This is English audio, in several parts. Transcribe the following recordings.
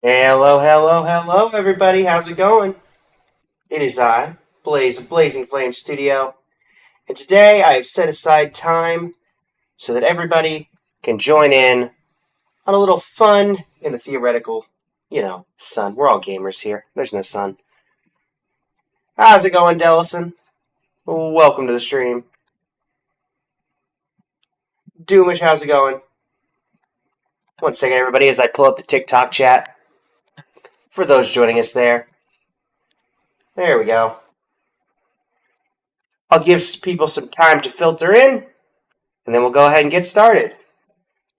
Hello, hello, hello, everybody. How's it going? It is I, Blaze of Blazing Flame Studio, and today I have set aside time so that everybody can join in on a little fun in the theoretical, sun. We're all gamers here. There's no sun. How's it going, Dellison? Welcome to the stream. Doomish, how's it going? One second, everybody, as I pull up the TikTok chat for those joining us there. There we go. I'll give people some time to filter in, and then we'll go ahead and get started.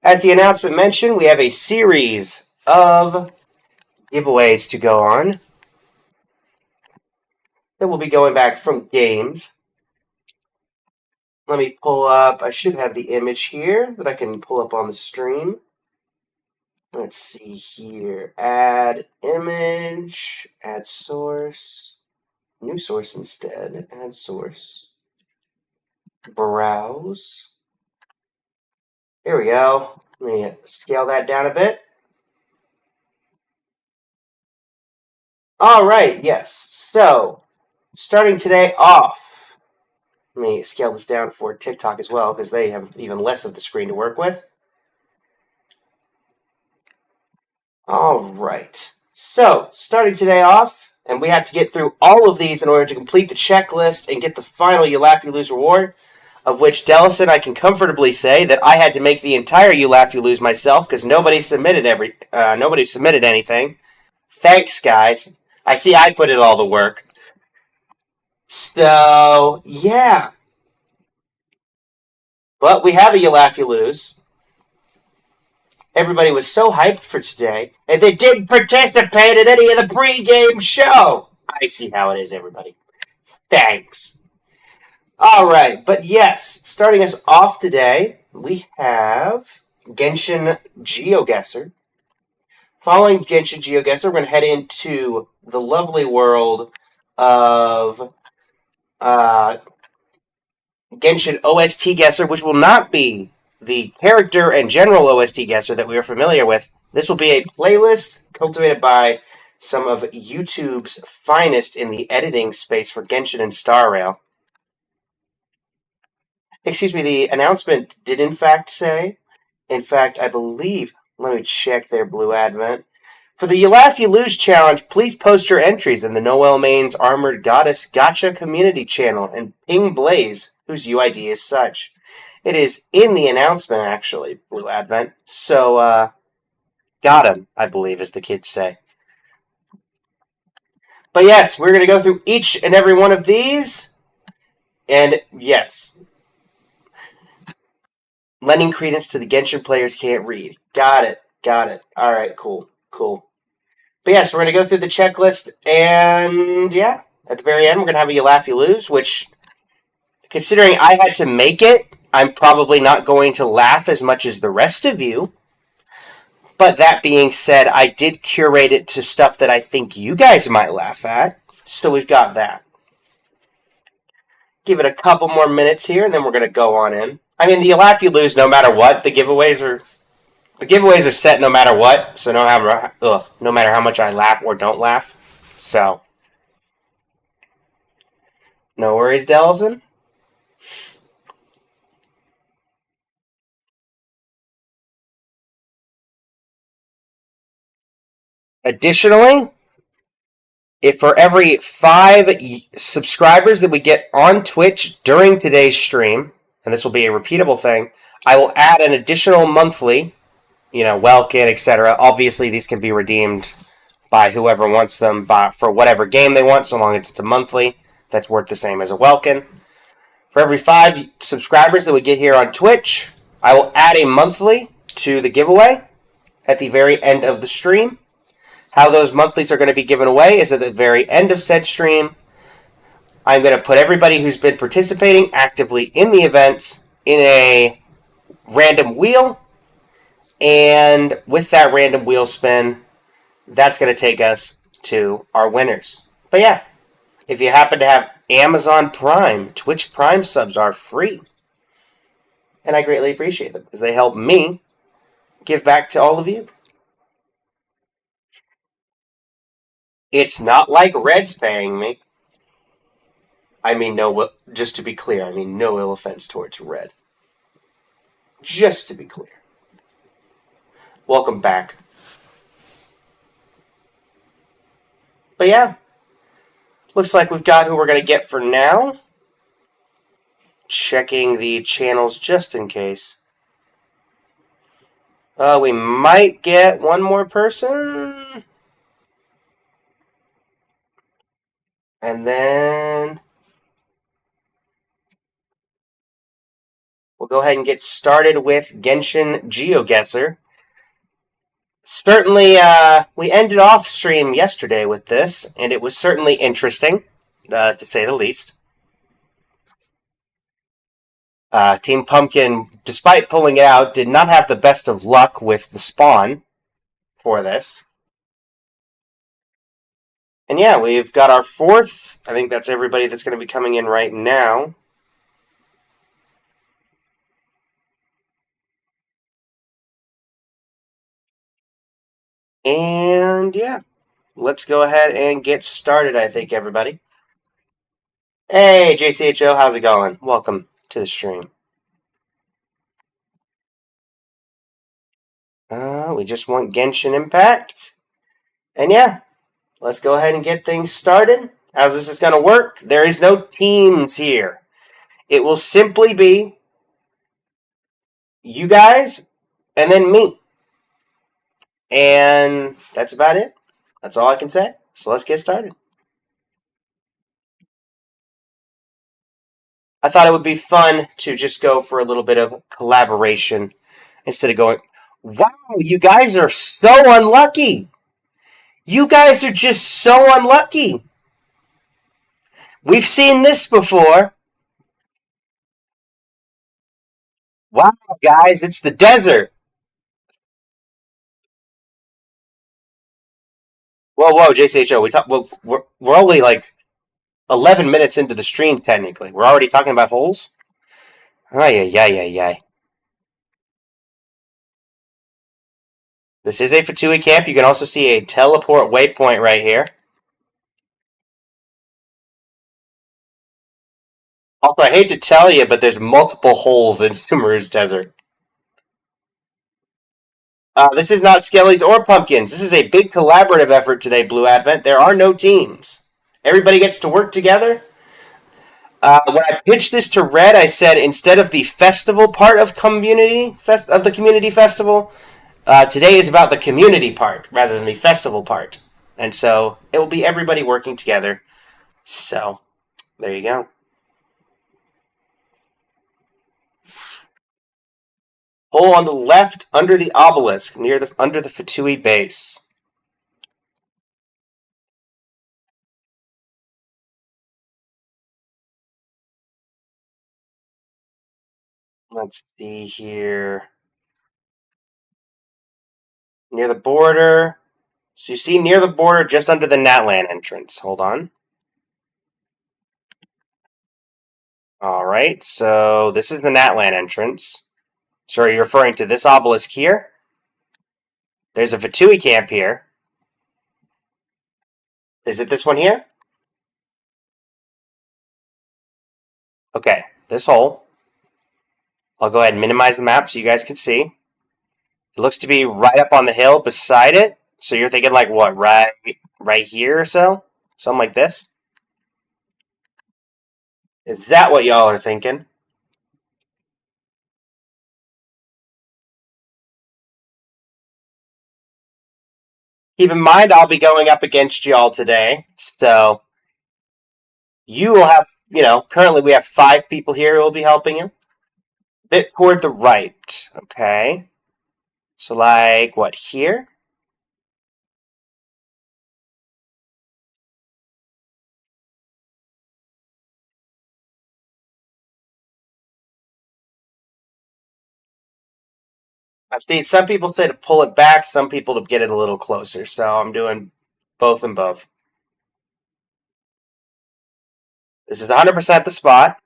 As the announcement mentioned, we have a series of giveaways to go on. Then we'll be going back from games. Let me pull up, I should have the image here that I can pull up on the stream. Let's see here. Add image, add source, new source instead, add source. Browse. Here we go. Let me scale that down a bit. All right, yes. So, starting today off, let me scale this down for TikTok as well because they have even less of the screen to work with. All right. So, starting today off, and we have to get through all of these in order to complete the checklist and get the final You Laugh, You Lose reward, of which, Dellison, I can comfortably say that I had to make the entire You Laugh, You Lose myself because nobody submitted anything. Thanks, guys. I see I put in all the work. So, yeah. But we have a You Laugh, You Lose. Everybody was so hyped for today, and they didn't participate in any of the pre-game show. I see how it is, everybody. Thanks. All right, but yes, starting us off today, we have Genshin GeoGuessr. Following Genshin GeoGuessr, we're going to head into the lovely world of Genshin OST Guesser, which will not be the character and general OST Guesser that we are familiar with. This will be a playlist cultivated by some of YouTube's finest in the editing space for Genshin and Star Rail. Excuse me, the announcement did in fact, I believe, let me check there, Blue Advent. For the You Laugh, You Lose challenge, please post your entries in the Noelle Main's Armored Goddess Gacha community channel and ping Blaze, whose UID is such. It is in the announcement, actually, Blue Advent. So, got him, I believe, as the kids say. But yes, we're going to go through each and every one of these. And yes, lending credence to the Genshin players can't read. Got it. All right, cool. But yes, we're going to go through the checklist. And yeah, at the very end, we're going to have a You Laugh, You Lose, which, considering I had to make it, I'm probably not going to laugh as much as the rest of you. But that being said, I did curate it to stuff that I think you guys might laugh at. So we've got that. Give it a couple more minutes here, and then we're going to go on in. I mean, the You Laugh, You Lose no matter what. The giveaways are set no matter what. So no matter how much I laugh or don't laugh. So, no worries, Delson. Additionally, if for every 5 subscribers that we get on Twitch during today's stream, and this will be a repeatable thing, I will add an additional monthly, Welkin, etc. Obviously, these can be redeemed by whoever wants them for whatever game they want, so long as it's a monthly. That's worth the same as a Welkin. For every 5 subscribers that we get here on Twitch, I will add a monthly to the giveaway at the very end of the stream. How those monthlies are going to be given away is at the very end of said stream. I'm going to put everybody who's been participating actively in the events in a random wheel. And with that random wheel spin, that's going to take us to our winners. But yeah, if you happen to have Amazon Prime, Twitch Prime subs are free. And I greatly appreciate them because they help me give back to all of you. It's not like Red's paying me. I mean, no, just to be clear, I mean, no ill offense towards Red. Just to be clear. Welcome back. But yeah, looks like we've got who we're going to get for now. Checking the channels just in case. We might get one more person. And then we'll go ahead and get started with Genshin GeoGuessr. Certainly, we ended off stream yesterday with this, and it was certainly interesting, to say the least. Team Pumpkin, despite pulling it out, did not have the best of luck with the spawn for this. And yeah, we've got our fourth. I think that's everybody that's going to be coming in right now. And yeah, let's go ahead and get started, I think, everybody. Hey, JCHO, how's it going? Welcome to the stream. We just want Genshin Impact. And yeah, let's go ahead and get things started. How's this is going to work? There is no teams here. It will simply be you guys and then me. And that's about it. That's all I can say. So let's get started. I thought it would be fun to just go for a little bit of collaboration instead of going, wow, you guys are so unlucky. You guys are just so unlucky. We've seen this before. Wow, guys, it's the desert. Whoa, JCHO, we're only like 11 minutes into the stream, technically. We're already talking about holes? Ay. This is a Fatui camp. You can also see a teleport waypoint right here. Also, I hate to tell you, but there's multiple holes in Sumeru's desert. This is not Skellies or Pumpkins. This is a big collaborative effort today, Blue Advent. There are no teams. Everybody gets to work together. When I pitched this to Red, I said instead of the festival part of the community festival, today is about the community part rather than the festival part. And so it will be everybody working together. So there you go. Hole on the left under the obelisk, under the Fatui base. Let's see here. Near the border. So you see near the border, just under the Natlan entrance. Hold on. Alright, so this is the Natlan entrance. So are you referring to this obelisk here? There's a Fatui camp here. Is it this one here? Okay, this hole. I'll go ahead and minimize the map so you guys can see. It looks to be right up on the hill beside it. So you're thinking like what, right here or so? Something like this? Is that what y'all are thinking? Keep in mind, I'll be going up against y'all today. So you will have, currently we have 5 people here who will be helping you. A bit toward the right. Okay. So like, what, here? I've seen some people say to pull it back, some people to get it a little closer. So I'm doing both and both. This is 100% the spot.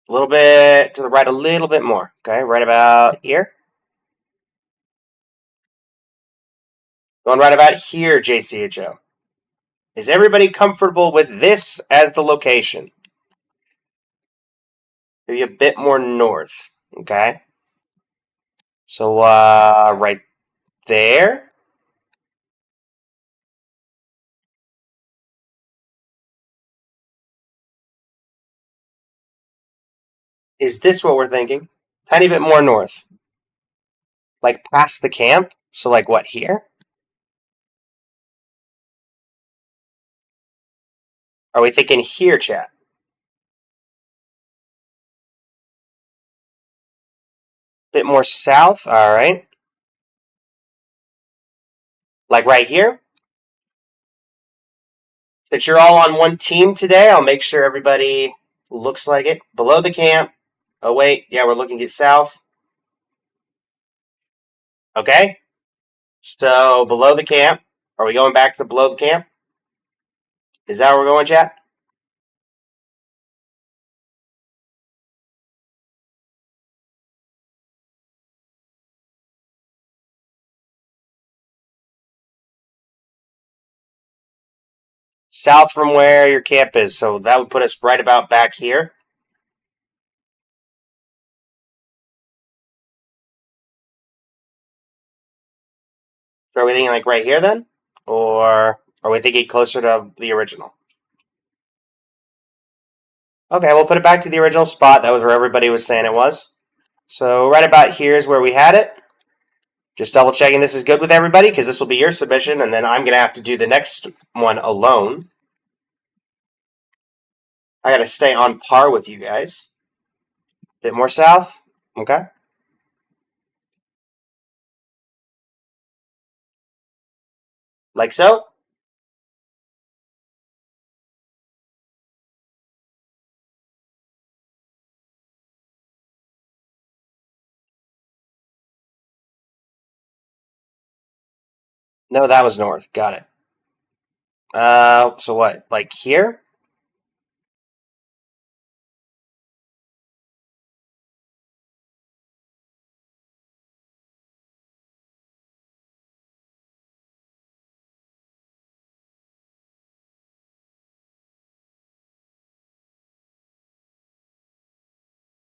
A little bit to the right, a little bit more. Okay, right about here. Going right about here, JCHO. Is everybody comfortable with this as the location? Maybe a bit more north. Okay. So, right there. Is this what we're thinking? Tiny bit more north. Like past the camp? So, like, what, here? Are we thinking here, chat? Bit more south? Alright. Like right here? Since you're all on one team today, I'll make sure everybody looks like it. Below the camp. Oh, wait. Yeah, we're looking at south. Okay. So, below the camp. Are we going back to below the camp? Is that where we're going, chat? South from where your camp is. So, that would put us right about back here. So, are we thinking like right here then? Or are we thinking closer to the original? Okay, we'll put it back to the original spot. That was where everybody was saying it was. So right about here is where we had it. Just double checking this is good with everybody because this will be your submission, and then I'm going to have to do the next one alone. I got to stay on par with you guys. Bit more south. Okay. Like so. No, that was north. Got it. So what? Like here?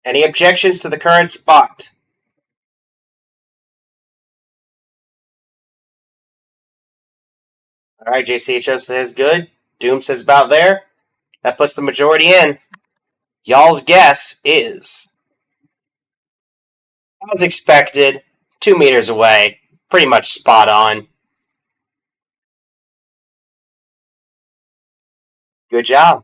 Any objections to the current spot? All right, JCHO says good. Doom says about there. That puts the majority in. Y'all's guess is, as expected, 2 meters away. Pretty much spot on. Good job.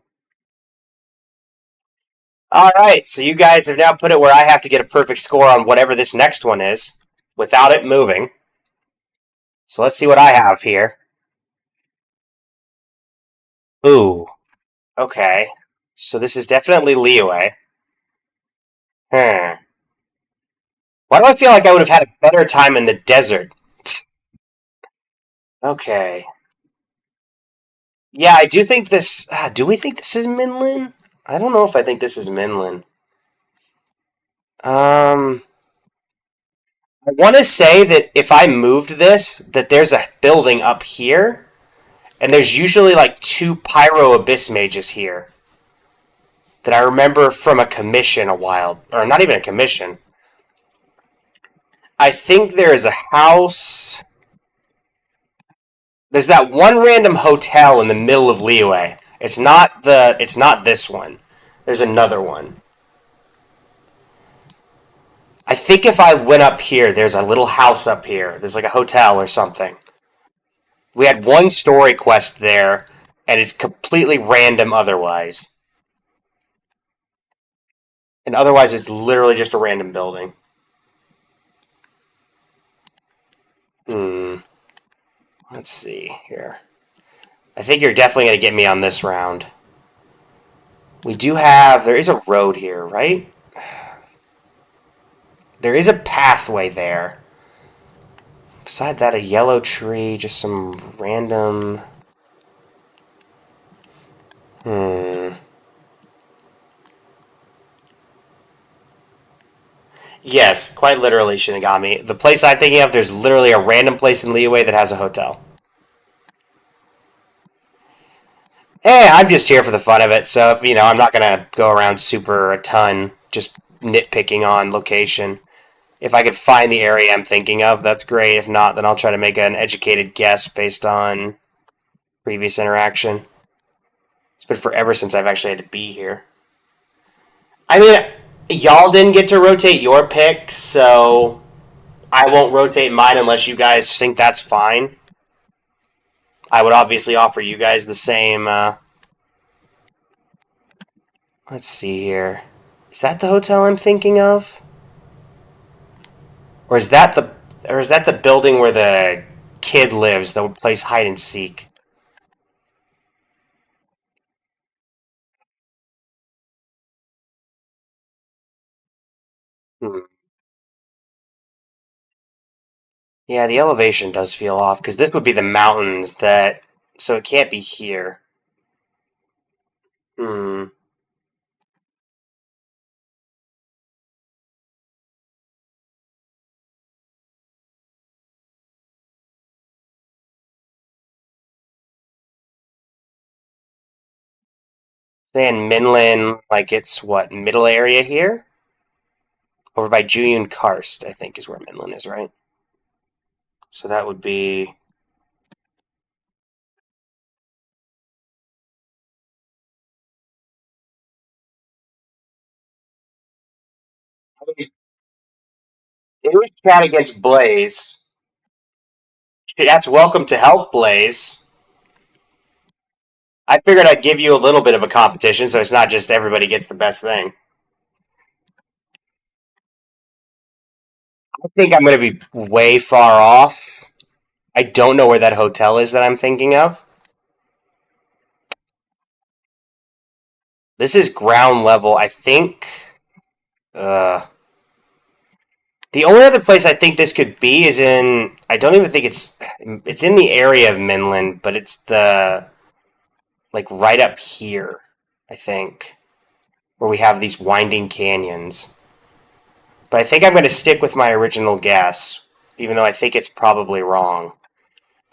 All right, so you guys have now put it where I have to get a perfect score on whatever this next one is without it moving. So let's see what I have here. Ooh. Okay. So this is definitely Liyue. Hmm. Why do I feel like I would have had a better time in the desert? Okay. Yeah, I do think this... do we think this is Minlin? I don't know if I think this is Minlin. I want to say that if I moved this, that there's a building up here, and there's usually like 2 Pyro Abyss mages here that I remember from a commission a while, or not even a commission. I think there is a house. There's that one random hotel in the middle of Liyue. It's not this one. There's another one. I think if I went up here, there's a little house up here. There's like a hotel or something. We had one story quest there, and it's completely random otherwise. And otherwise, it's literally just a random building. Let's see here. I think you're definitely going to get me on this round. There is a road here, right? There is a pathway there. Beside that, a yellow tree, just some random... Yes, quite literally, Shinigami. The place I'm thinking of, there's literally a random place in Liyue that has a hotel. I'm just here for the fun of it. So if I'm not gonna go around super a ton, just nitpicking on location. If I could find the area I'm thinking of, that's great. If not, then I'll try to make an educated guess based on previous interaction. It's been forever since I've actually had to be here. I mean, y'all didn't get to rotate your pick, so I won't rotate mine unless you guys think that's fine. I would obviously offer you guys the same. Let's see here. Is that the hotel I'm thinking of, or is that the building where the kid lives that plays hide and seek? Hmm. Yeah, the elevation does feel off because this would be the mountains that, so it can't be here. Hmm. Saying Minland, like it's what middle area here, over by Julian Karst, I think is where Minland is, right? So that would be. It was chat against Blaze. That's welcome to help, Blaze. I figured I'd give you a little bit of a competition, so it's not just everybody gets the best thing. I think I'm going to be way far off. I don't know where that hotel is that I'm thinking of. This is ground level. I think. Uh, the only other place I think this could be is in. I don't even think it's. It's in the area of Minland, but it's the like right up here. I think where we have these winding canyons. But I think I'm going to stick with my original guess, even though I think it's probably wrong.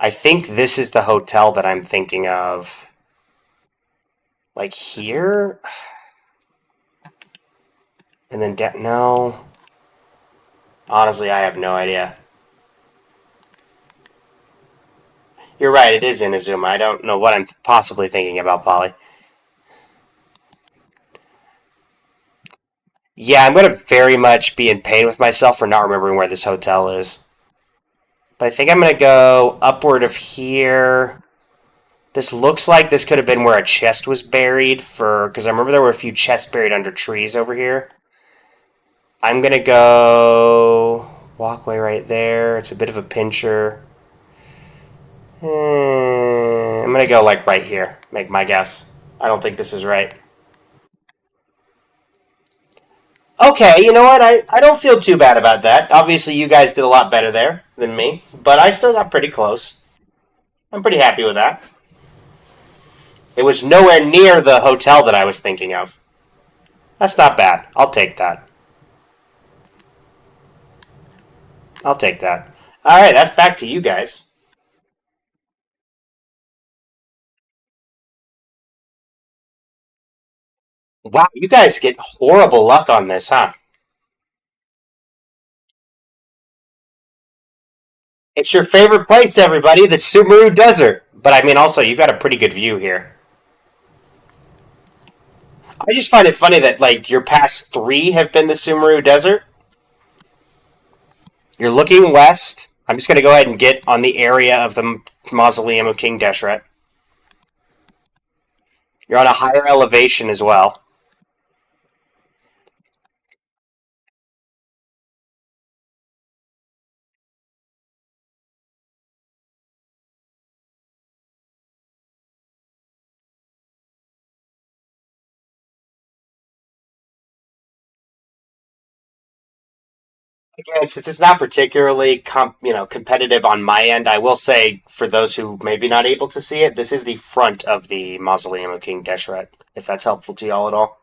I think this is the hotel that I'm thinking of. Like here? And then, no. Honestly, I have no idea. You're right, it is in Azuma. I don't know what I'm possibly thinking about, Polly. Yeah, I'm going to very much be in pain with myself for not remembering where this hotel is. But I think I'm going to go upward of here. This looks like this could have been where a chest was buried for. Because I remember there were a few chests buried under trees over here. I'm going to go. Walkway right there. It's a bit of a pincher. I'm going to go like right here. Make my guess. I don't think this is right. Okay, you know what? I don't feel too bad about that. Obviously, you guys did a lot better there than me, but I still got pretty close. I'm pretty happy with that. It was nowhere near the hotel that I was thinking of. That's not bad. I'll take that. I'll take that. All right, that's back to you guys. Wow, you guys get horrible luck on this, huh? It's your favorite place, everybody, the Sumeru Desert. But I mean, also, you've got a pretty good view here. I just find it funny that, like, your past three have been the Sumeru Desert. You're looking west. I'm just going to go ahead and get on the area of the mausoleum of King Deshret. You're on a higher elevation as well. Again, since it's not particularly competitive on my end, I will say for those who maybe not able to see it, this is the front of the mausoleum of King Deshret. If that's helpful to y'all at all.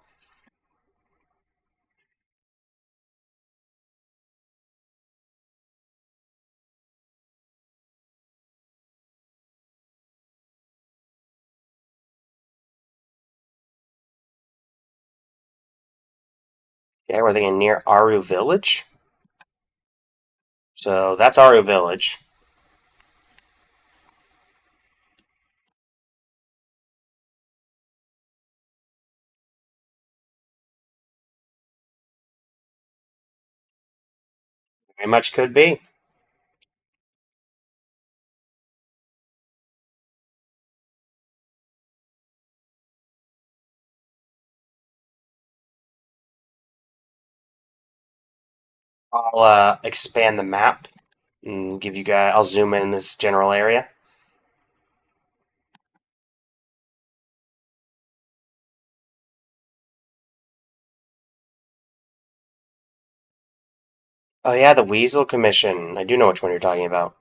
Yeah, we're thinking near Aru Village. So that's Aru Village. Very much could be. I'll expand the map and give you guys. I'll zoom in this general area. Oh yeah, the Weasel Commission. I do know which one you're talking about.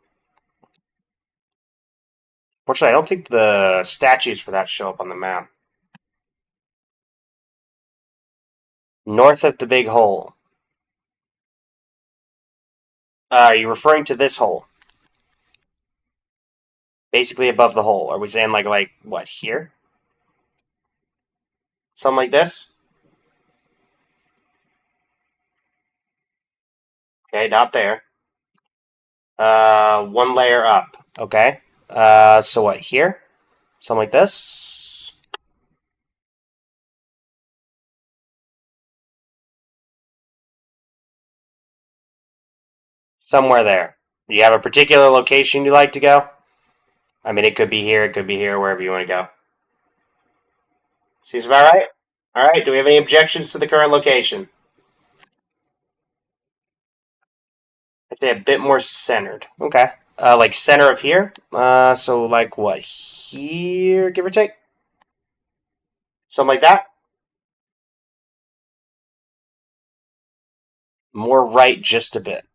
Fortunately, I don't think the statues for that show up on the map. North of the big hole. Are you referring to this hole? Basically above the hole. Are we saying like what, here? Something like this? Okay, not there. One layer up. Okay. So what, here? Something like this? Somewhere there. Do you have a particular location you like to go? I mean, it could be here, wherever you want to go. Seems about right? Alright, do we have any objections to the current location? I'd say a bit more centered. Okay. Like center of here? So like what? Here, give or take? Something like that? More right just a bit.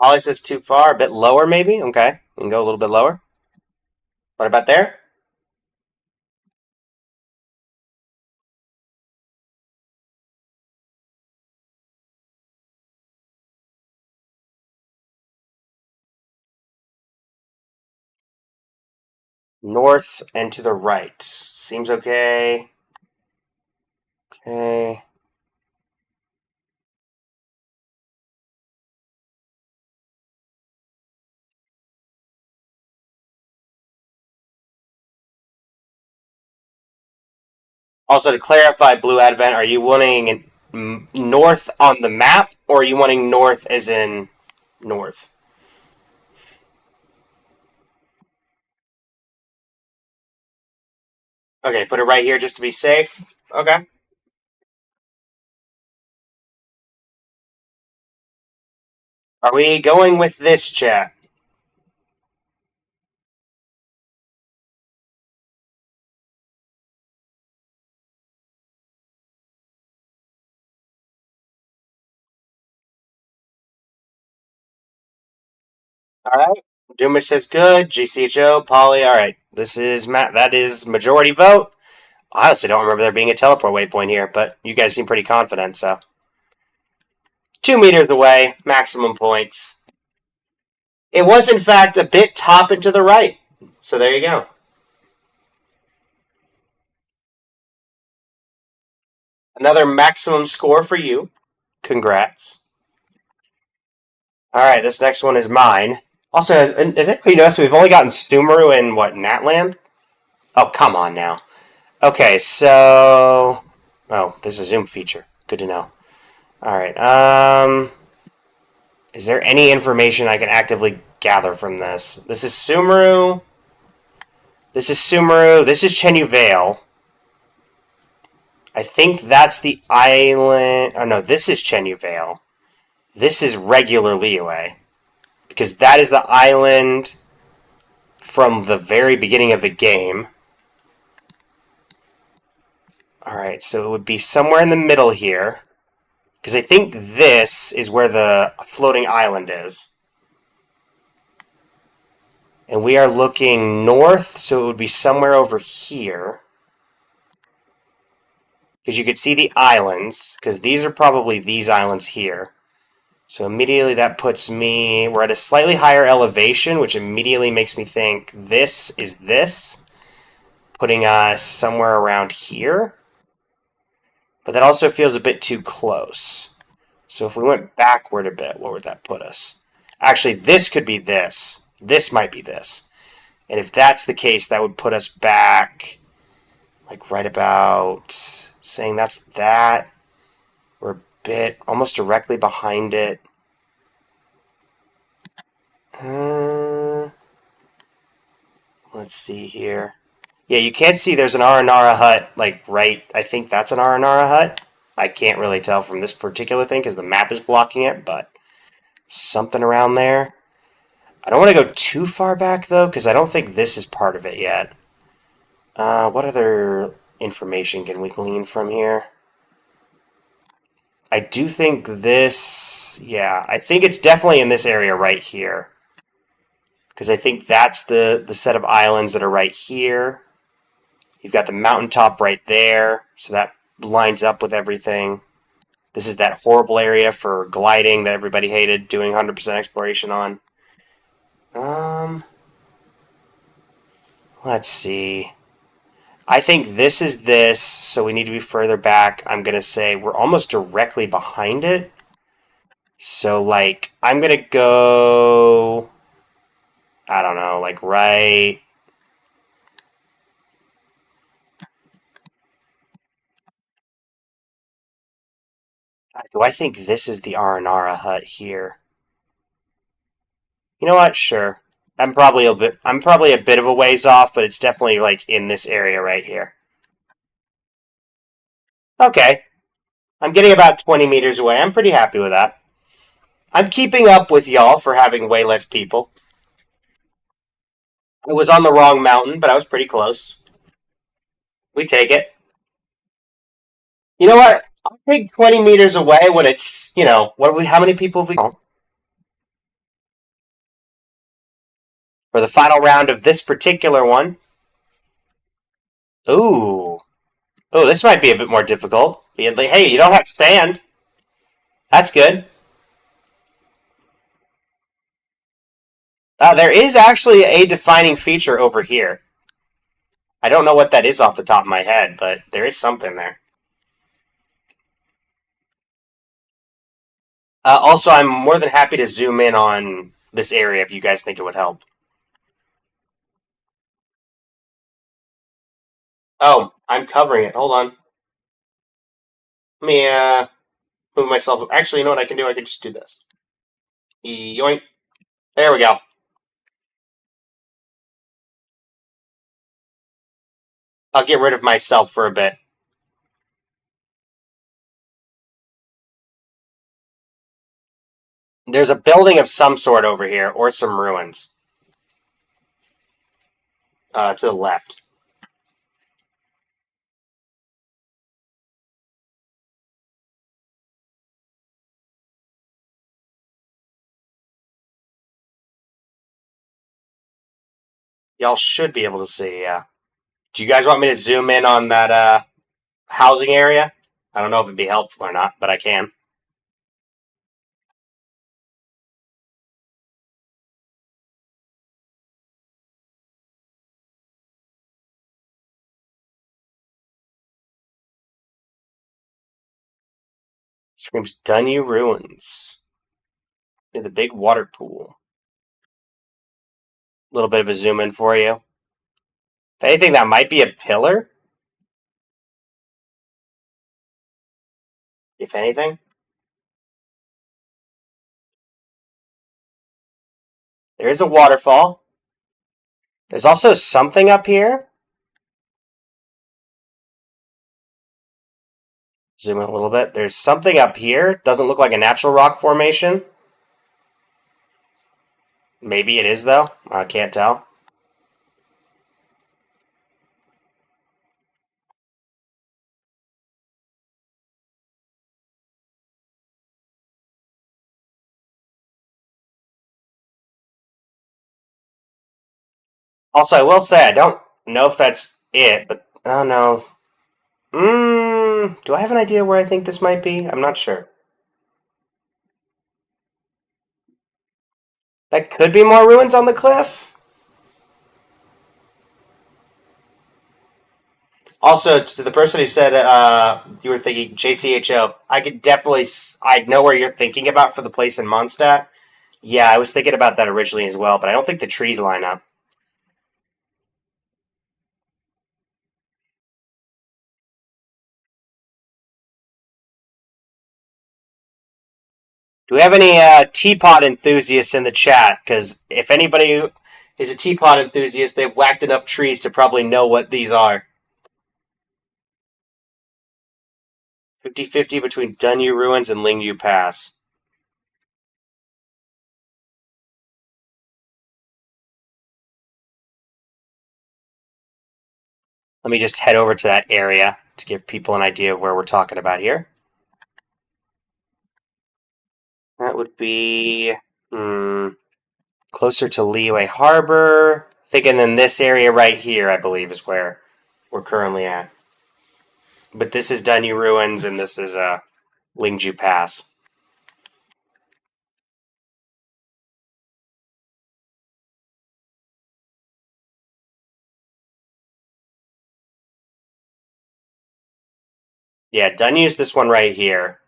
Polly says too far, a bit lower maybe? Okay. We can go a little bit lower. What about there? North and to the right. Seems okay. Okay. Also, to clarify, Blue Advent, are you wanting north on the map, or are you wanting north as in north? Okay, put it right here just to be safe. Okay. Are we going with this, chat? All right. Doomish says good. GCHO, Polly. All right. This is Matt. That is majority vote. I honestly don't remember there being a teleport waypoint here, but you guys seem pretty confident, so. 2 meters away, maximum points. It was, in fact, a bit top and to the right. So there you go. Another maximum score for you. Congrats. All right, this next one is mine. Also, has anybody noticed we've only gotten Sumeru in, what, Natland? Oh, come on now. Okay, so... Oh, there's a zoom feature. Good to know. Alright, is there any information I can actively gather from this? This is Sumeru. This is Sumeru. This is Chenyu Vale. I think that's the island... Oh, no, this is Chenyu Vale. This is regular Liyue. Because that is the island from the very beginning of the game. Alright, so it would be somewhere in the middle here. Because I think this is where the floating island is. And we are looking north, so it would be somewhere over here. Because you could see the islands, because these are probably these islands here. So immediately that puts me, we're at a slightly higher elevation, which immediately makes me think this is this, putting us somewhere around here. But that also feels a bit too close. So if we went backward a bit, what would that put us? Actually, this could be this. This might be this. And if that's the case, that would put us back, like right about, saying that's that. We're a bit, almost directly behind it. Let's see here. Yeah, you can't see there's an Aranara hut, like right, I think that's an Aranara hut. I can't really tell from this particular thing because the map is blocking it, but something around there. I don't want to go too far back, though, because I don't think this is part of it yet. What other information can we glean from here? I do think this... Yeah, I think it's definitely in this area right here. Because I think that's the set of islands that are right here. You've got the mountaintop right there, so that lines up with everything. This is that horrible area for gliding that everybody hated doing 100% exploration on. Let's see. I think this is this, so we need to be further back. I'm going to say we're almost directly behind it. So, like, I'm going to go... I don't know, like right... Do I think this is the Aranara hut here? You know what? Sure. I'm probably a bit of a ways off, but it's definitely like in this area right here. Okay. I'm getting about 20 meters away. I'm pretty happy with that. I'm keeping up with y'all for having way less people. I was on the wrong mountain, but I was pretty close. We take it. You know what? I'll take 20 meters away when it's, what have we, how many people have we for the final round of this particular one? Ooh. Oh, this might be a bit more difficult. Hey, you don't have to stand. That's good. There is actually a defining feature over here. I don't know what that is off the top of my head, but there is something there. Also, I'm more than happy to zoom in on this area if you guys think it would help. Oh, I'm covering it. Hold on. Let me move myself. Actually, you know what I can do? I can just do this. Yoink. There we go. I'll get rid of myself for a bit. There's a building of some sort over here, or some ruins. To the left. Y'all should be able to see, yeah. Do you guys want me to zoom in on that housing area? I don't know if it'd be helpful or not, but I can. Screams Dunny Ruins. Near the big water pool. A little bit of a zoom in for you. If anything, that might be a pillar. If anything. There is a waterfall. There's also something up here. Zoom in a little bit. There's something up here. Doesn't look like a natural rock formation. Maybe it is, though. I can't tell. Also, I will say I don't know if that's it, but oh no. Do I have an idea where I think this might be? I'm not sure. That could be more ruins on the cliff. Also, to the person who said you were thinking JCHO, I could definitely, I know where you're thinking about for the place in Mondstadt. Yeah, I was thinking about that originally as well, but I don't think the trees line up. Do we have any teapot enthusiasts in the chat? Because if anybody is a teapot enthusiast, they've whacked enough trees to probably know what these are. 50-50 between Dunyu Ruins and Lingyu Pass. Let me just head over to that area to give people an idea of where we're talking about here. That would be closer to Liyue Harbor. Thinking in this area right here, I believe, is where we're currently at. But this is Dunyu Ruins, and this is Lingju Pass. Yeah, Dunyu's this one right here.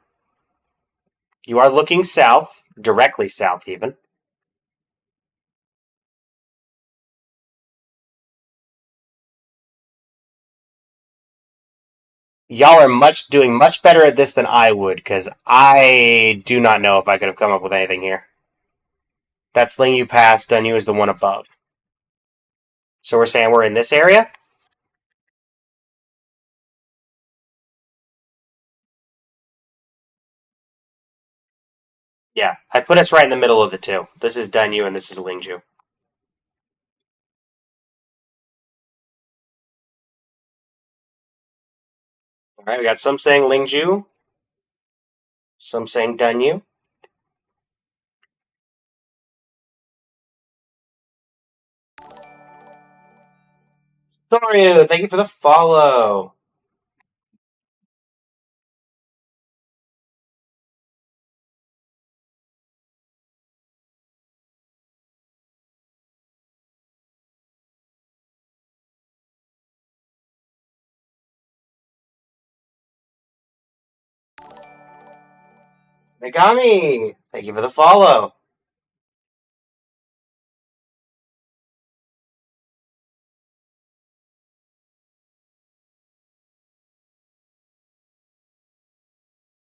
You are looking south, directly south even. Y'all are doing much better at this than I would, because I do not know if I could have come up with anything here. That's Lingyu Pass, Dunyu is the one above. So we're saying we're in this area? Yeah, I put us right in the middle of the two. This is Dunyu and this is Lingju. Alright, we got some saying Lingju, some saying Dunyu. Soryu, thank you for the follow. Megami, thank you for the follow.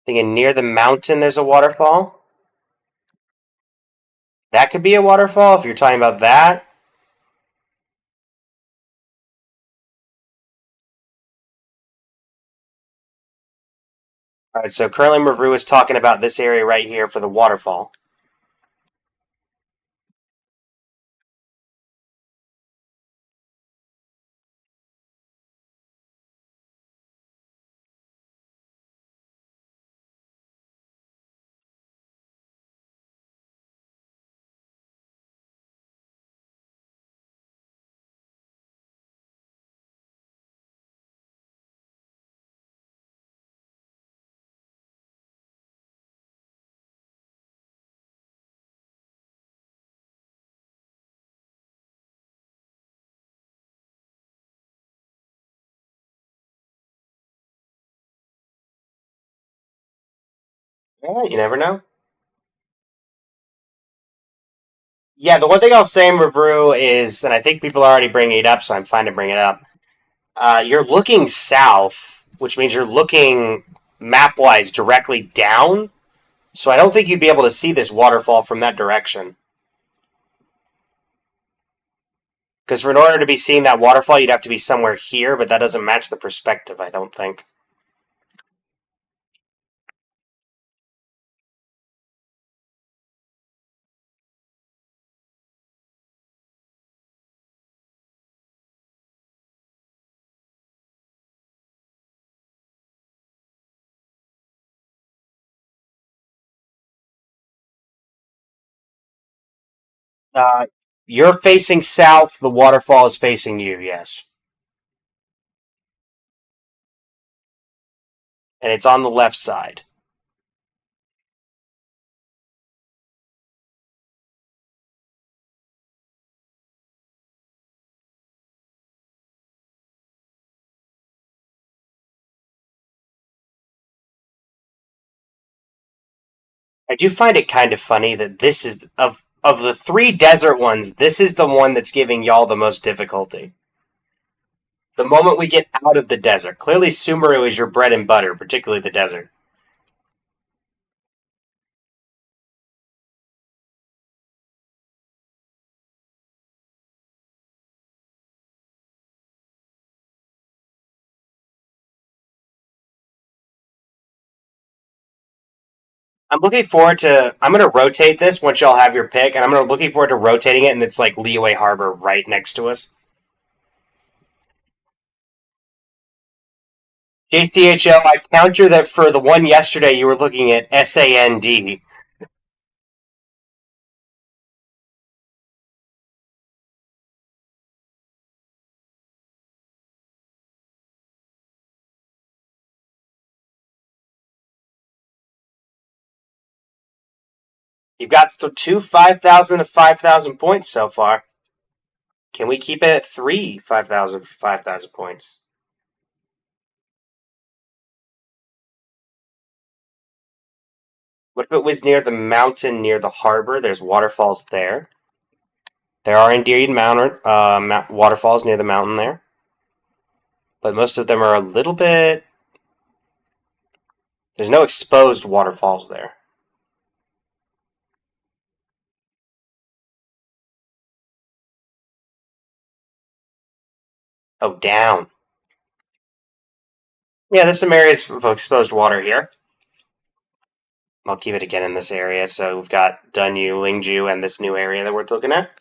Thinking near the mountain there's a waterfall. That could be a waterfall if you're talking about that. Alright, so currently Mavru is talking about this area right here for the waterfall. Yeah, you never know. Yeah, the one thing I'll say in Mavru is, and I think people are already bringing it up, so I'm fine to bring it up. You're looking south, which means you're looking map-wise directly down. So I don't think you'd be able to see this waterfall from that direction. Because in order to be seeing that waterfall, you'd have to be somewhere here, but that doesn't match the perspective, I don't think. Uh, you're facing south, the waterfall is facing you, yes. And it's on the left side. I do find it kind of funny that this is of the three desert ones, this is the one that's giving y'all the most difficulty. The moment we get out of the desert, clearly Sumeru is your bread and butter, particularly the desert. I'm looking forward to. I'm going to rotate this once y'all have your pick, and I'm looking forward to rotating it, and it's like Liyue Harbor right next to us. JCHL, I counter that for the one yesterday you were looking at SAND. You've got two 5,000 to 5,000 points so far. Can we keep it at three 5,000 for 5,000 points? What if it was near the mountain near the harbor? There's waterfalls there. There are indeed waterfalls near the mountain there. But most of them are a little bit. There's no exposed waterfalls there. Oh, down. Yeah, there's some areas of exposed water here. I'll keep it again in this area. So we've got Dunyu, Lingju, and this new area that we're looking at.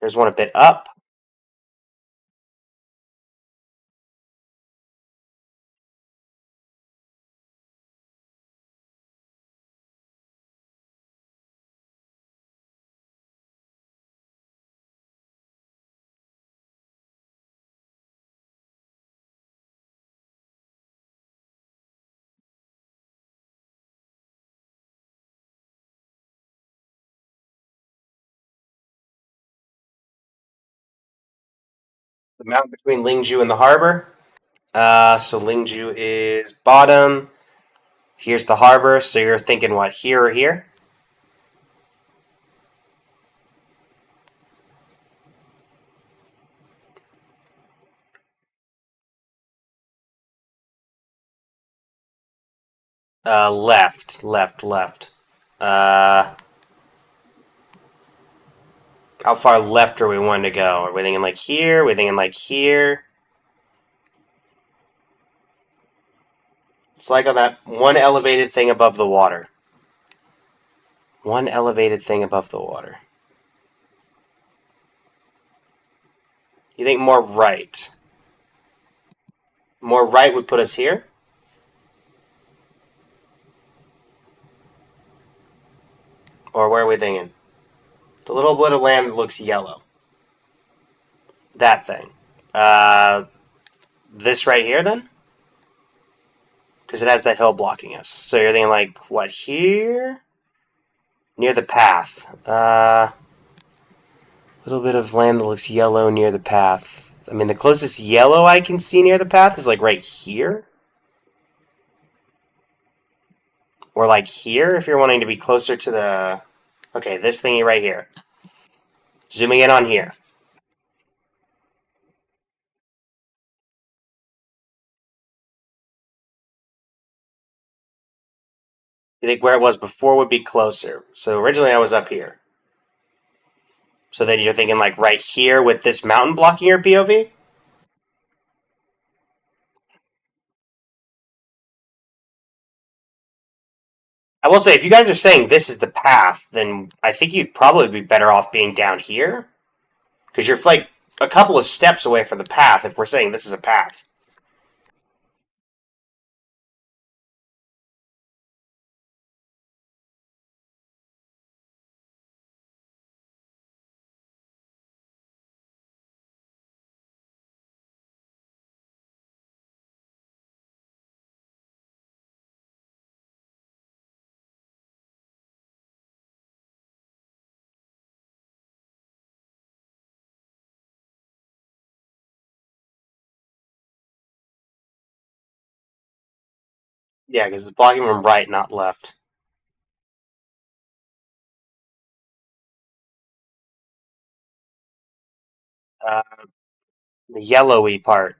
There's one a bit up. The mountain between Lingju and the harbor. So Lingju is bottom. Here's the harbor. So you're thinking what, here or here? Left, left, left. Uh, how far left are we wanting to go? Are we thinking like here? Are we thinking like here? It's like on that one elevated thing above the water. One elevated thing above the water. You think more right? More right would put us here? Or where are we thinking? The little bit of land that looks yellow. That thing. Uh, this right here then? Because it has that hill blocking us. So you're thinking like, what, here? Near the path. Little bit of land that looks yellow near the path. I mean, the closest yellow I can see near the path is like right here. Or like here, if you're wanting to be closer to the... Okay, this thingy right here. Zooming in on here. You think where it was before would be closer. So originally I was up here. So then you're thinking like right here with this mountain blocking your POV? I will say, if you guys are saying this is the path, then I think you'd probably be better off being down here. Because you're like a couple of steps away from the path if we're saying this is a path. Yeah, because it's blocking from right, not left. Uh, the yellowy part.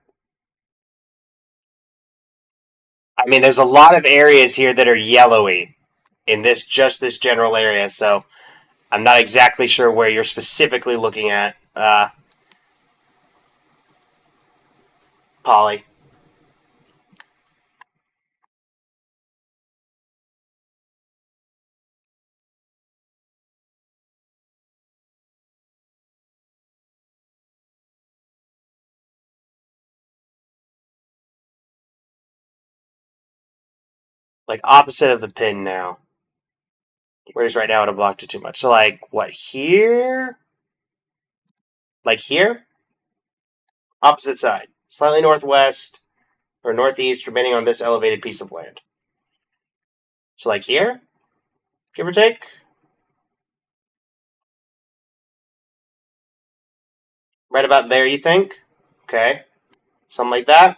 I mean, there's a lot of areas here that are yellowy in this general area, so I'm not exactly sure where you're specifically looking at, Polly. Like opposite of the pin now. Whereas right now it blocked it too much. So like what here? Like here? Opposite side. Slightly northwest or northeast, remaining on this elevated piece of land. So like here? Give or take? Right about there, you think? Okay. Something like that.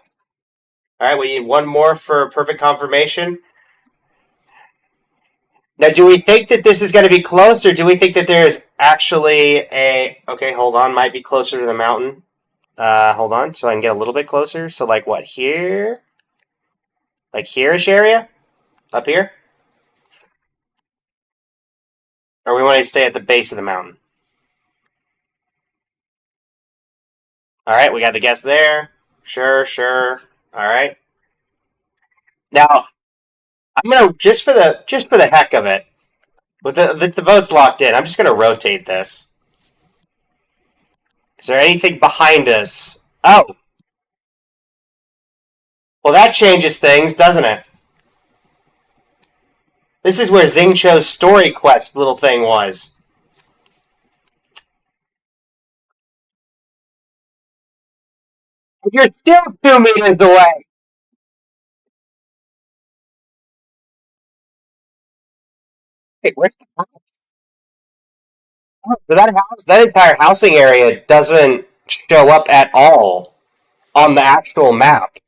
Alright, we need one more for perfect confirmation. Now, do we think that this is going to be close, or do we think that there is actually a... Okay, hold on. Might be closer to the mountain. Hold on, so I can get a little bit closer. So, like, what, here? Like here-ish area? Up here? Or we want to stay at the base of the mountain? Alright, we got the guess there. Sure, sure. Alright. Now, I'm gonna, just for the heck of it, with the votes locked in, I'm just gonna rotate this. Is there anything behind us? Oh! Well, that changes things, doesn't it? This is where Xingqiu's story quest little thing was. You're still 2 meters away. Hey, where's the house? So that entire housing area doesn't show up at all on the actual map.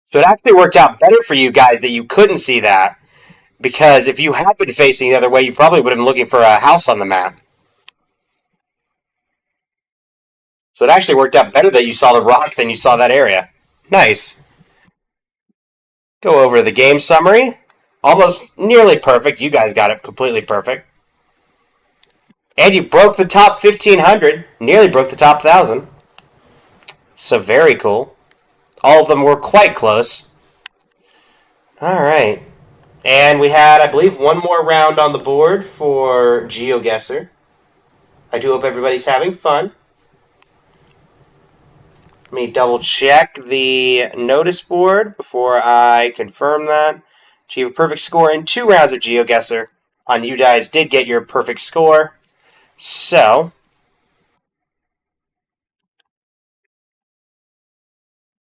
So it actually worked out better for you guys that you couldn't see that, because if you had been facing the other way, you probably would have been looking for a house on the map. So it actually worked out better that you saw the rock than you saw that area. Nice. Go over the game summary. Almost nearly perfect. You guys got it completely perfect. And you broke the top 1,500. Nearly broke the top 1,000. So very cool. All of them were quite close. Alright. And we had, I believe, one more round on the board for GeoGuessr. I do hope everybody's having fun. Let me double check the notice board before I confirm that. Achieve a perfect score in 2 rounds of GeoGuessr. On you guys did get your perfect score. So,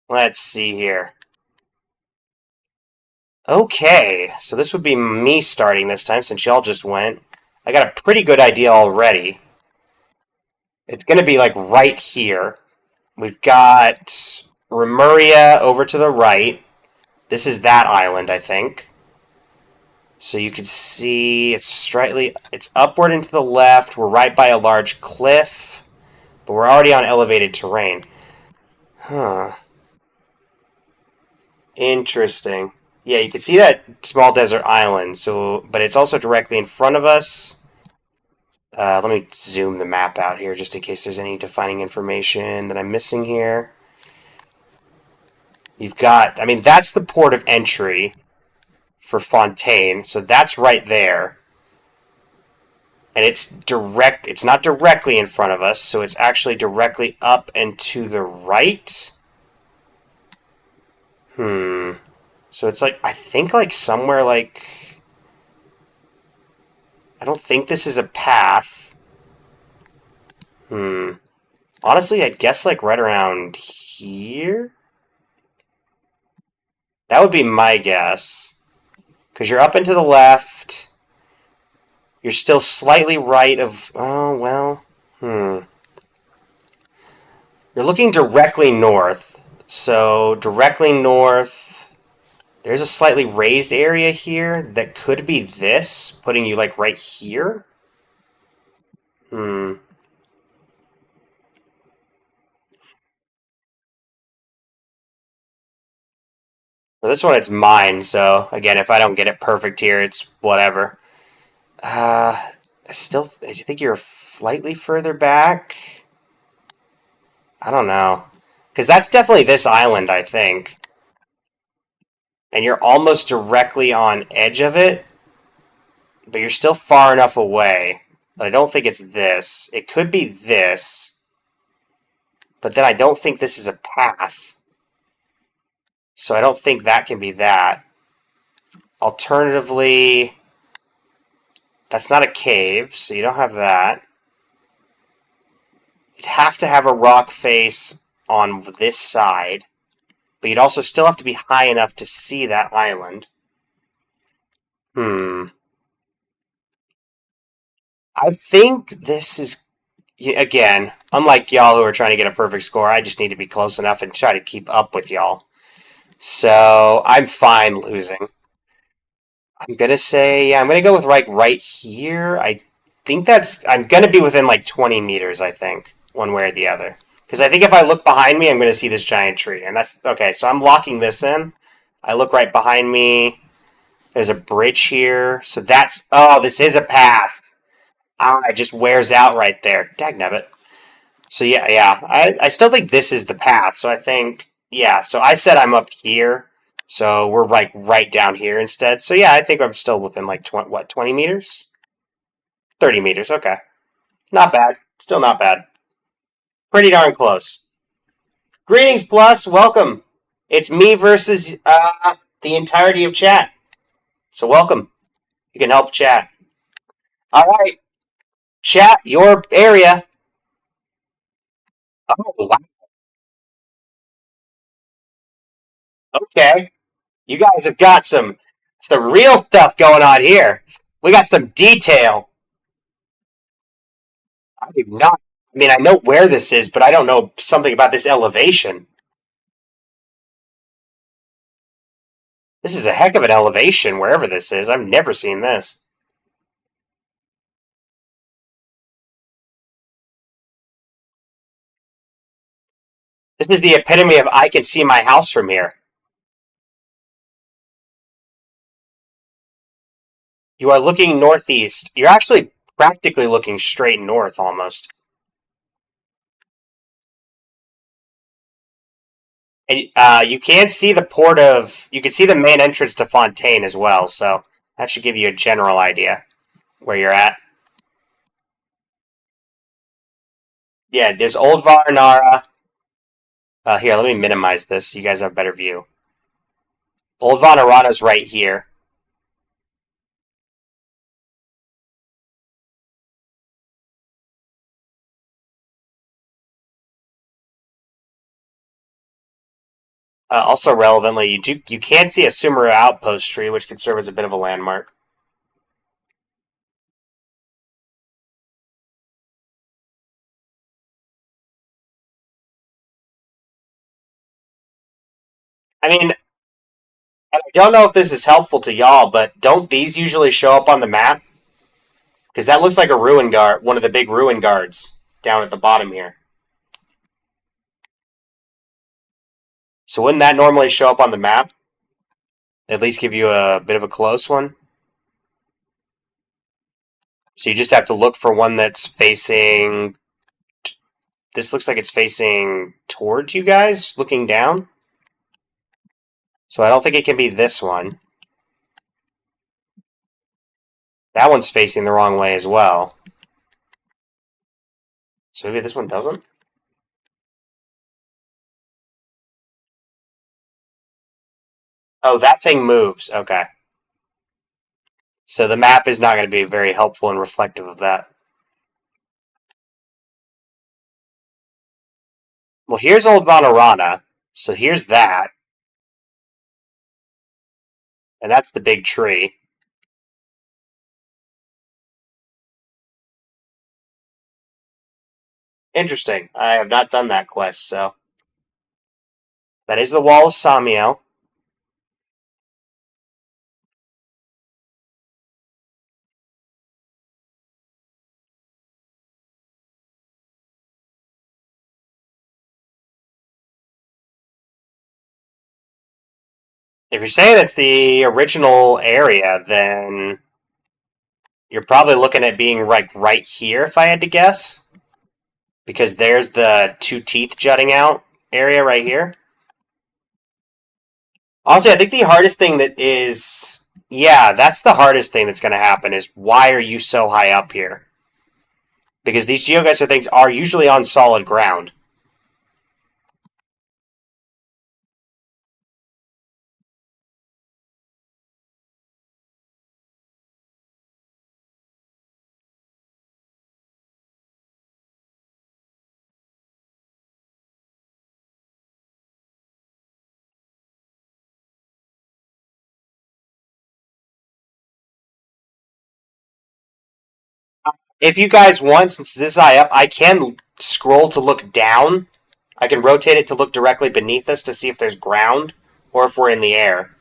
let's see here. Okay, so this would be me starting this time since y'all just went. I got a pretty good idea already. It's going to be like right here. We've got Remuria over to the right. This is that island, I think. So you can see it's upward and to the left. We're right by a large cliff, but we're already on elevated terrain. Huh. Interesting. Yeah, you can see that small desert island. So, but it's also directly in front of us. Let me zoom the map out here just in case there's any defining information that I'm missing here. You've got, I mean, that's the port of entry for Fontaine, so that's right there. And it's not directly in front of us, so it's actually directly up and to the right. So it's like, I think like somewhere like, I don't think this is a path. Honestly, I'd guess like right around here? That would be my guess. Because you're up and to the left. You're still slightly right of... Oh, well. You're looking directly north. So, directly north... There's a slightly raised area here that could be this, putting you like right here. Hmm. Well, this one, it's mine, so again, if I don't get it perfect here, it's whatever. I think you're slightly further back. I don't know. Because that's definitely this island, I think. And you're almost directly on edge of it, but you're still far enough away. But I don't think it's this. It could be this, but then I don't think this is a path. So I don't think that can be that. Alternatively, that's not a cave, so you don't have that. You'd have to have a rock face on this side, but you'd also still have to be high enough to see that island. Hmm. I think this is, again, unlike y'all who are trying to get a perfect score, I just need to be close enough and try to keep up with y'all. So I'm fine losing. I'm gonna say, yeah, I'm gonna go with right here. I think I'm gonna be within like 20 meters, I think, one way or the other. Because I think if I look behind me, I'm gonna see this giant tree. And that's, okay, so I'm locking this in. I look right behind me. There's a bridge here. So that's, oh, this is a path. Ah, it just wears out right there. Dagnabbit. So yeah. I still think this is the path. So I think, yeah. So I said I'm up here. So we're like right down here instead. So yeah, I think I'm still within like 20 meters? 30 meters. Okay. Not bad. Still not bad. Pretty darn close. Greetings, Plus. Welcome. It's me versus the entirety of chat. So welcome. You can help chat. All right. Chat, your area. Oh, wow. Okay. You guys have got some real stuff going on here. We got some detail. I do not. I mean, I know where this is, but I don't know something about this elevation. This is a heck of an elevation, wherever this is. I've never seen this. This is the epitome of I can see my house from here. You are looking northeast. You're actually practically looking straight north almost. And you can see the port of. You can see the main entrance to Fontaine as well, so that should give you a general idea where you're at. Yeah, there's Old Varnara. Here, let me minimize this so you guys have a better view. Old Vanarana's right here. Also relevantly, you can see a Sumeru outpost tree, which could serve as a bit of a landmark. I mean, I don't know if this is helpful to y'all, but don't these usually show up on the map? Because that looks like a ruin guard, one of the big ruin guards down at the bottom here. So wouldn't that normally show up on the map? At least give you a bit of a close one? So you just have to look for one that's facing. This looks like it's facing towards you guys, looking down. So I don't think it can be this one. That one's facing the wrong way as well. So maybe this one doesn't? Oh, that thing moves. Okay. So the map is not going to be very helpful and reflective of that. Well, here's Old Vanarana. So here's that. And that's the big tree. Interesting. I have not done that quest, so. That is the Wall of Samiel. If you're saying it's the original area, then you're probably looking at being like right here, if I had to guess, because there's the two teeth jutting out area right here. Honestly, I think the hardest thing that is, yeah, that's the hardest thing that's going to happen is why are you so high up here? Because these geoguessr things are usually on solid ground. If you guys want, since this is high up, I can scroll to look down. I can rotate it to look directly beneath us to see if there's ground or if we're in the air.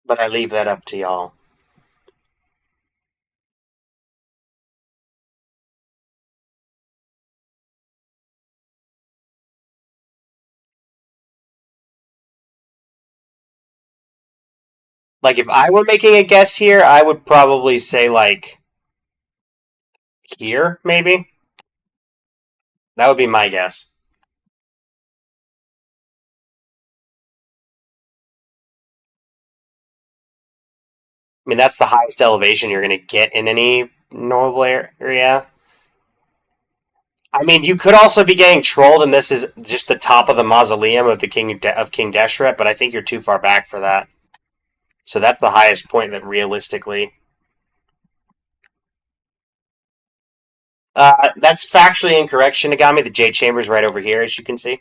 But I leave that up to y'all. Like, if I were making a guess here, I would probably say, like, here, maybe? That would be my guess. I mean, that's the highest elevation you're going to get in any normal area. I mean, you could also be getting trolled, and this is just the top of the mausoleum of the King Deshret, but I think you're too far back for that. So that's the highest point that realistically. That's factually incorrect, Shinigami. The Jade Chamber is right over here, as you can see.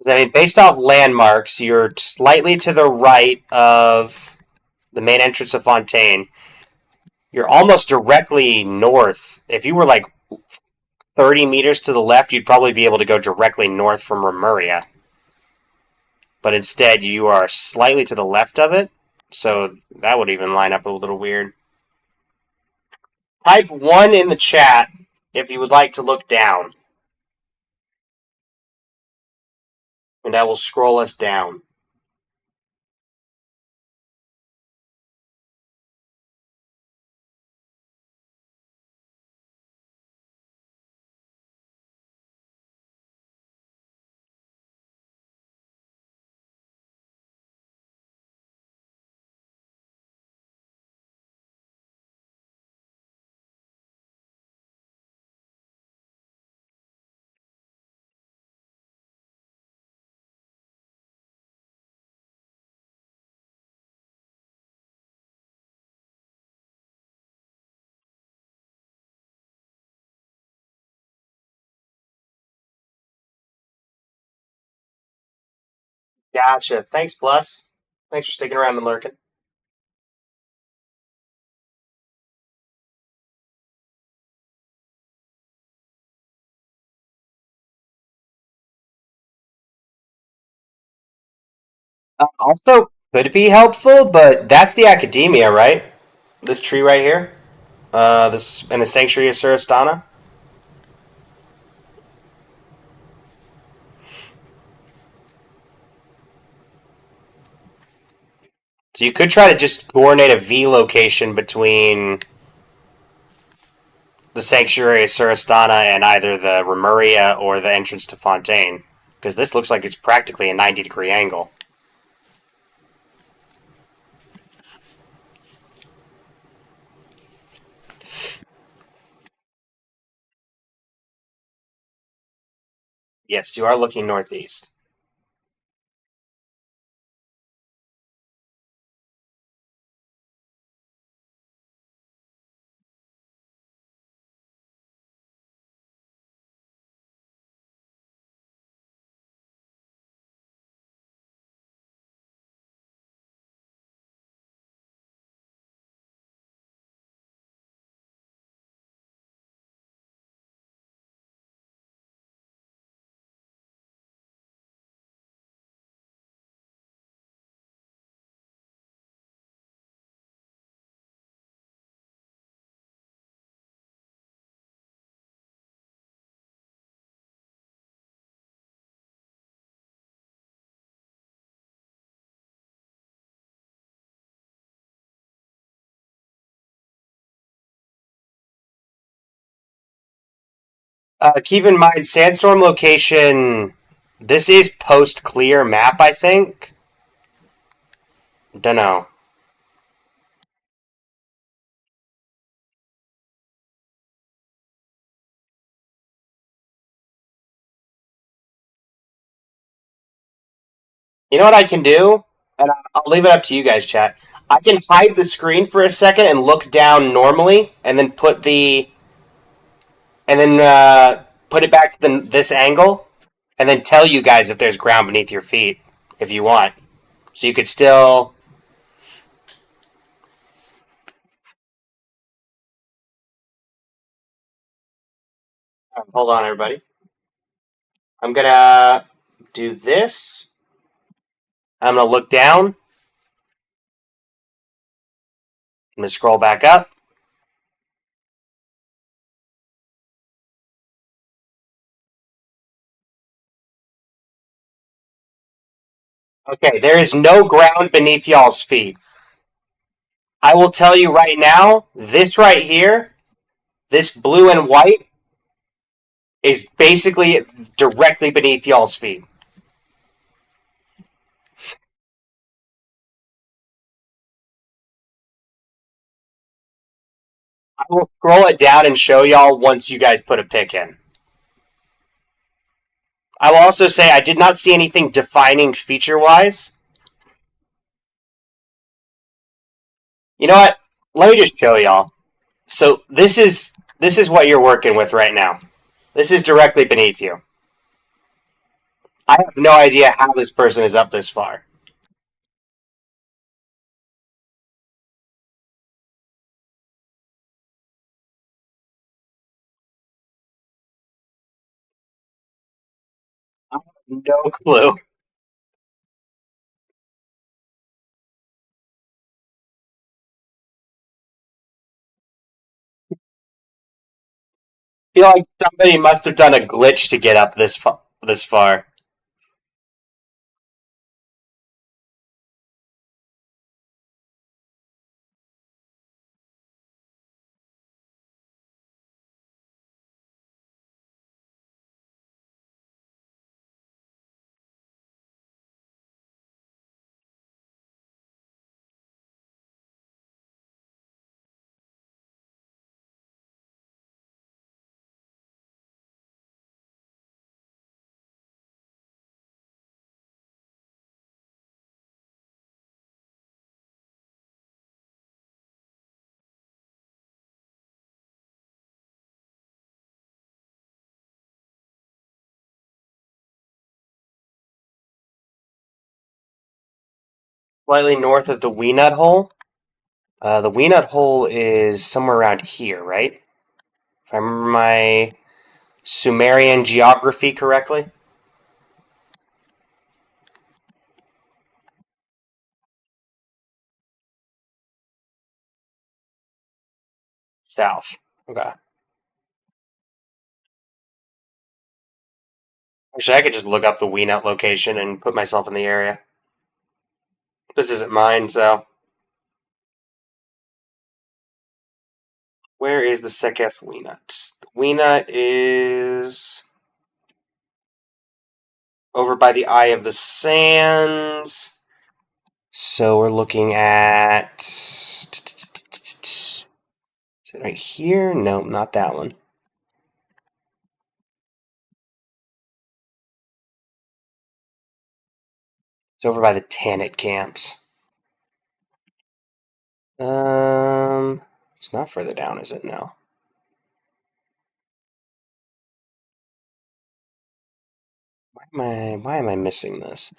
I mean, based off landmarks, you're slightly to the right of the main entrance of Fontaine. You're almost directly north. If you were like 30 meters to the left, you'd probably be able to go directly north from Remuria. But instead, you are slightly to the left of it, so that would even line up a little weird. Type 1 in the chat if you would like to look down, and I will scroll us down. Gotcha. Thanks, Plus. Thanks for sticking around and lurking. Also, could be helpful, but that's the academia, right? This tree right here. This and the sanctuary of Surastana. So you could try to just coordinate a V location between the sanctuary of Surastana and either the Remuria or the entrance to Fontaine, because this looks like it's practically a 90-degree angle. Yes, you are looking northeast. Keep in mind, sandstorm location. This is post clear map, I think. Don't know. You know what I can do? And I'll leave it up to you guys, chat. I can hide the screen for a second and look down normally, and then put it back to this angle, and then tell you guys if there's ground beneath your feet, if you want. So you could still. Hold on, everybody. I'm gonna do this. I'm gonna look down. I'm gonna scroll back up. Okay, there is no ground beneath y'all's feet. I will tell you right now, this right here, this blue and white, is basically directly beneath y'all's feet. I will scroll it down and show y'all once you guys put a pick in. I will also say I did not see anything defining feature wise. You know what? Let me just show y'all. So this is what you're working with right now. This is directly beneath you. I have no idea how this person is up this far. I have no clue. I feel like somebody must have done a glitch to get up this far. Slightly north of the Weenut hole. The Weenut hole is somewhere around here, right? If I remember my Sumerian geography correctly. South. Okay. Actually, I could just look up the Weenut location and put myself in the area. This isn't mine, so. Where is the Seketh Weenut? The Weenut is over by the Eye of the Sands. So we're looking at. Is it right here? No, not that one. It's over by the Tanit camps. It's not further down, is it? No. Why am I missing this?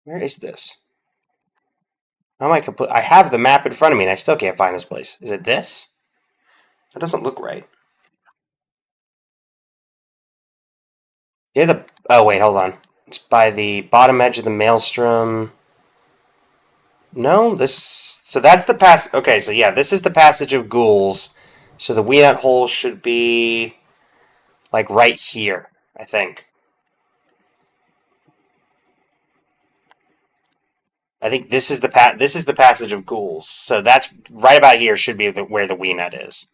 Where is this? How am I complete? I have the map in front of me and I still can't find this place. Is it this? That doesn't look right. Yeah, oh wait, hold on. It's by the bottom edge of the maelstrom. No, this. So that's the pass. Okay, so yeah, this is the passage of ghouls. So the Weenut hole should be like right here, I think. I think this is the passage of ghouls. So that's right about here should be where the Weenet is.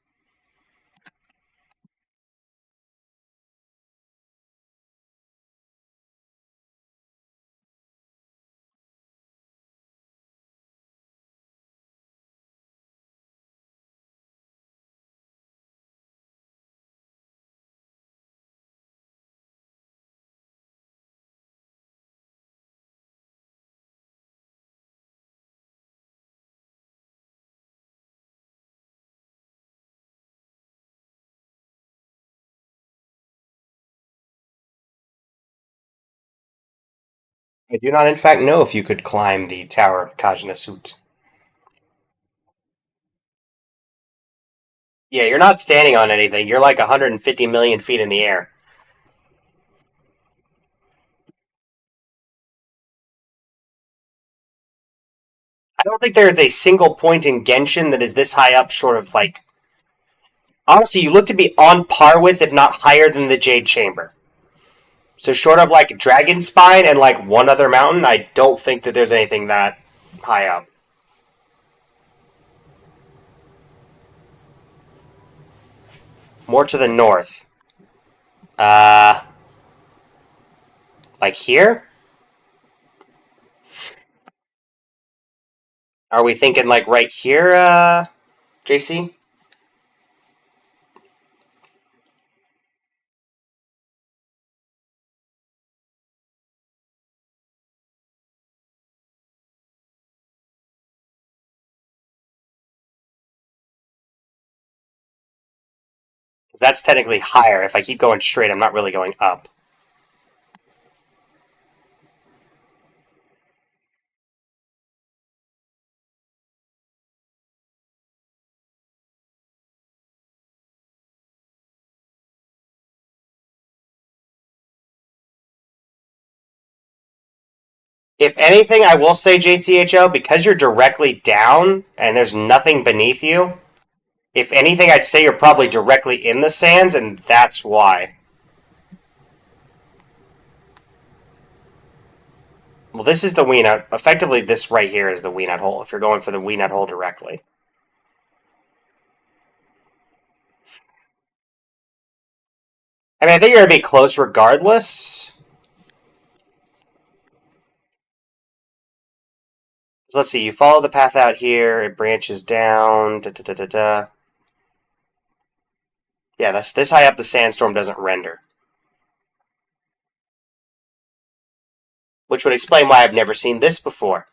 I do not, in fact, know if you could climb the Tower of Kajnasut. Yeah, you're not standing on anything. You're like 150 million feet in the air. I don't think there is a single point in Genshin that is this high up, short of like. Honestly, you look to be on par with, if not higher than, the Jade Chamber. So, short of like Dragon Spine and like one other mountain, I don't think that there's anything that high up. More to the north. Uh, like here? Are we thinking like right here, JC? Because that's technically higher. If I keep going straight, I'm not really going up. If anything, I will say, JCHO, because you're directly down and there's nothing beneath you, if anything, I'd say you're probably directly in the sands, and that's why. Well, this is the Weenet. Effectively, this right here is the Weenet hole, if you're going for the Weenet hole directly. I mean, I think you're going to be close regardless. So let's see, you follow the path out here, it branches down, da-da-da-da-da. Yeah, that's this high up the sandstorm doesn't render. Which would explain why I've never seen this before.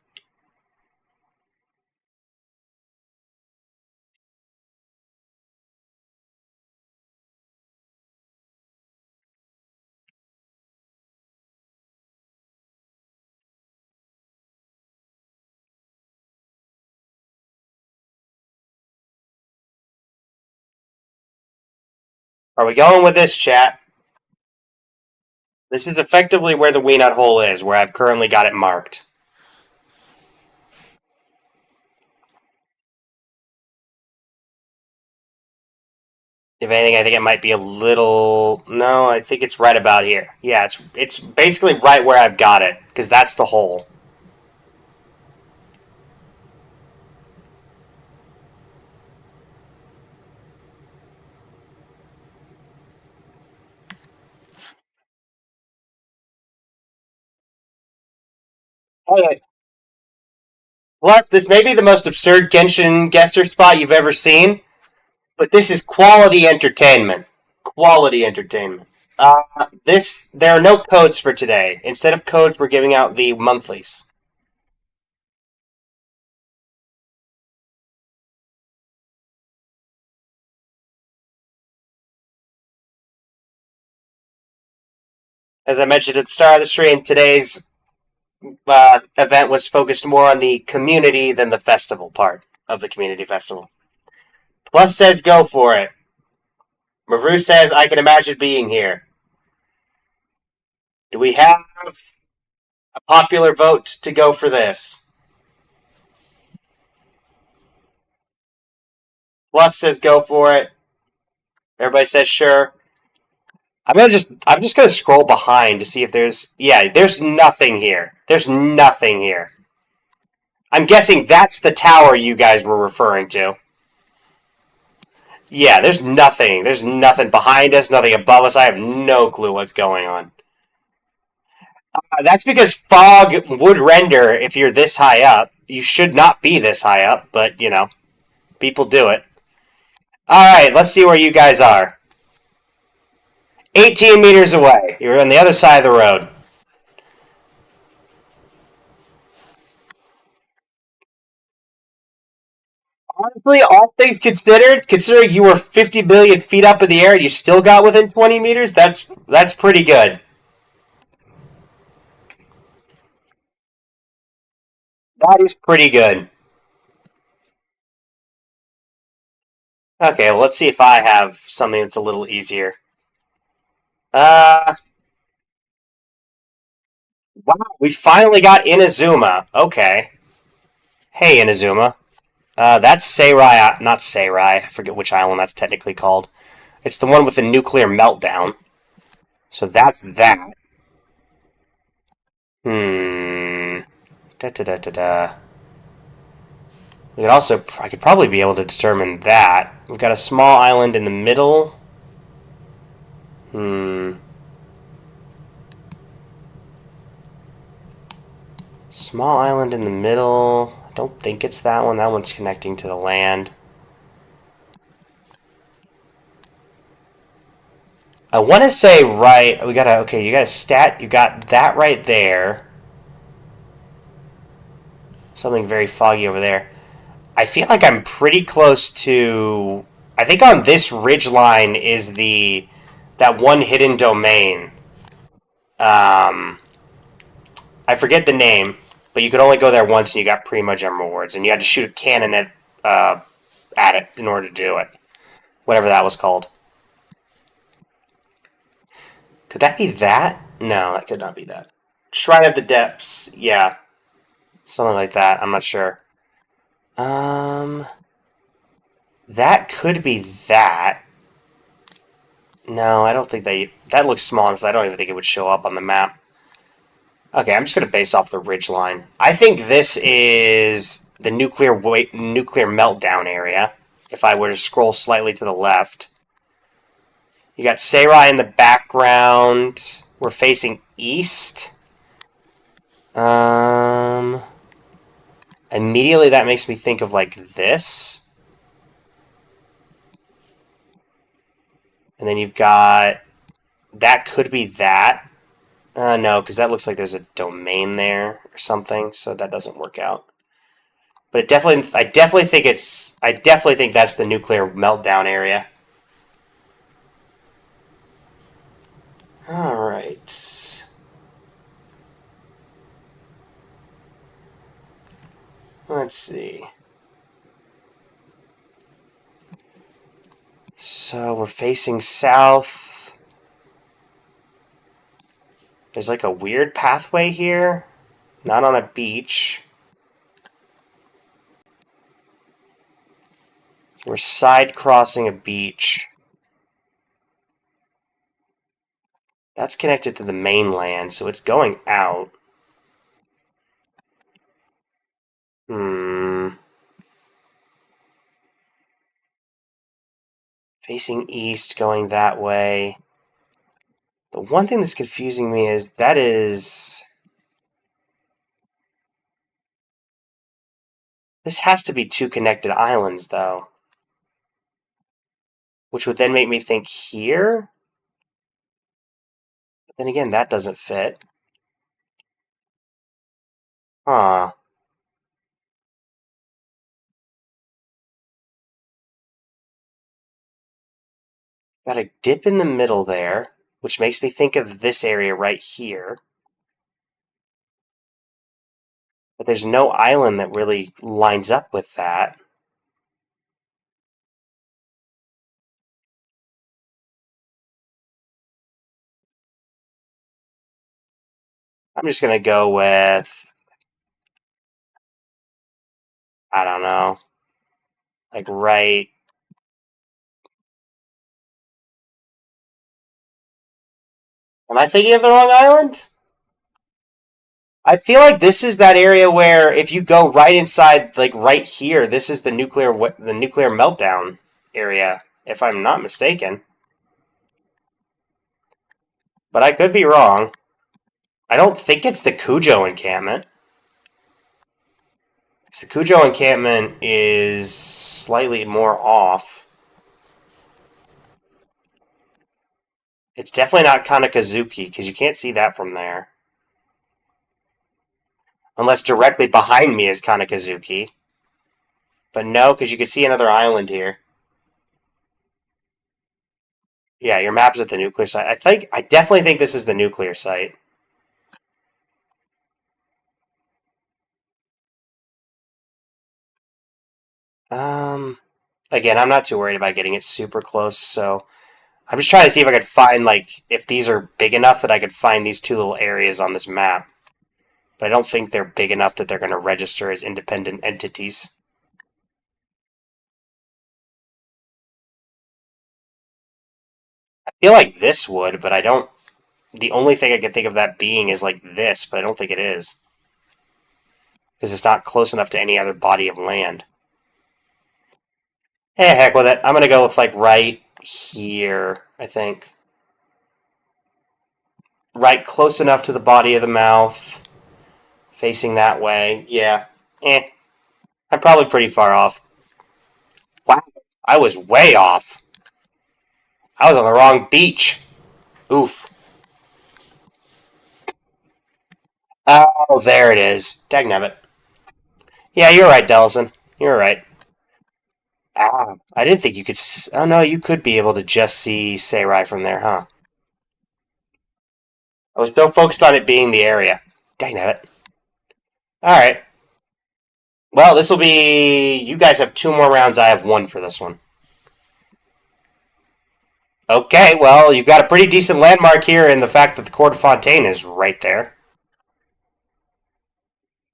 Are we going with this, chat? This is effectively where the Weenet hole is, where I've currently got it marked. If anything, I think it might be a little. No, I think it's right about here. Yeah, it's basically right where I've got it, because that's the hole. Okay. Plus, this may be the most absurd Genshin guesser spot you've ever seen, but this is quality entertainment. Quality entertainment. There are no codes for today. Instead of codes, we're giving out the monthlies. As I mentioned at the start of the stream, today's event was focused more on the community than the festival part of the community festival. Plus says go for it. Mavru says I can imagine being here. Do we have a popular vote to go for this? Plus says go for it. Everybody says sure. I'm just gonna scroll behind to see if there's there's nothing here. There's nothing here. I'm guessing that's the tower you guys were referring to. Yeah, there's nothing. There's nothing behind us, nothing above us. I have no clue what's going on. That's because fog would render if you're this high up. You should not be this high up, but, people do it. Alright, let's see where you guys are. 18 meters away. You're on the other side of the road. Honestly, all things considered, considering you were 50 billion feet up in the air and you still got within 20 meters, that's pretty good. That is pretty good. Okay, well, let's see if I have something that's a little easier. Uh, wow, we finally got Inazuma. Okay. Hey, Inazuma. That's Seirai, not Seirai. I forget which island that's technically called. It's the one with the nuclear meltdown. So that's that. Hmm. Da da da da da. We could also, I could probably be able to determine that. We've got a small island in the middle. Hmm. Small island in the middle. I don't think it's that one. That one's connecting to the land. I want to say right. We gotta. Okay, you got a stat. You got that right there. Something very foggy over there. I feel like I'm pretty close to. I think on this ridge line is the that one hidden domain. Um, I forget the name, but you could only go there once, and you got Primogem rewards, and you had to shoot a cannon at it in order to do it. Whatever that was called. Could that be that? No, that could not be that. Shrine of the Depths. Yeah, something like that. I'm not sure. Um, that could be that. No, I don't think that looks small enough. I don't even think it would show up on the map. Okay, I'm just gonna base off the ridge line. I think this is the nuclear meltdown area. If I were to scroll slightly to the left, you got Seirai in the background. We're facing east. Um, Immediately that makes me think of like this, and then you've got that could be that. No, because that looks like there's a domain there or something, so that doesn't work out. But I definitely think that's the nuclear meltdown area. All right. Let's see. So we're facing south. There's like a weird pathway here. Not on a beach. We're side crossing a beach. That's connected to the mainland, so it's going out. Hmm. Facing east, going that way. The one thing that's confusing me is this has to be two connected islands, though. Which would then make me think here? But then again, that doesn't fit. Huh. Got a dip in the middle there, which makes me think of this area right here. But there's no island that really lines up with that. I'm just gonna go with, I don't know, like right. Am I thinking of the wrong island? I feel like this is that area where if you go right inside, like right here, this is the nuclear meltdown area, if I'm not mistaken. But I could be wrong. I don't think it's the Cujo encampment. The Cujo encampment is slightly more off. It's definitely not Kanakazuki, because you can't see that from there. Unless directly behind me is Kanakazuki. But no, because you can see another island here. Yeah, your map's at the nuclear site. I definitely think this is the nuclear site. Again, I'm not too worried about getting it super close, so I'm just trying to see if I could find, like, if these are big enough that I could find these two little areas on this map. But I don't think they're big enough that they're going to register as independent entities. I feel like this would, but I don't. The only thing I can think of that being is like this, but I don't think it is. Because it's not close enough to any other body of land. Hey, heck with it. I'm going to go with, like, right here, I think. Right close enough to the body of the mouth. Facing that way. Yeah. I'm probably pretty far off. Wow. I was way off. I was on the wrong beach. Oof. Oh, there it is. Dagnabbit. Yeah, you're right, Delson. You're right. Ah, I didn't think you could. Oh no, you could be able to just see Seirai from there, huh? I was so focused on it being the area. Dagnabbit. All right. Well, this will be. You guys have two more rounds. I have one for this one. Okay, well, you've got a pretty decent landmark here in the fact that the Court of Fontaine is right there.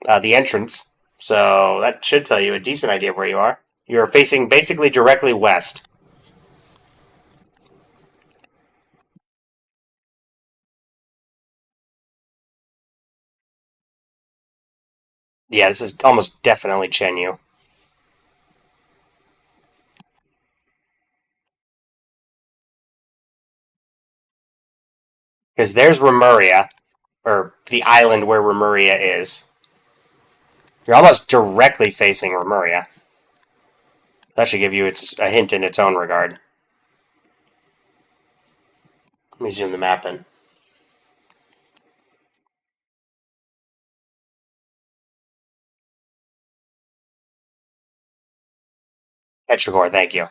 The entrance. So that should tell you a decent idea of where you are. You're facing basically directly west. Yeah, this is almost definitely Chenyu. Because there's Remuria, or the island where Remuria is. You're almost directly facing Remuria. That should give you a hint in its own regard. Let me zoom the map in. Petrichor, thank you.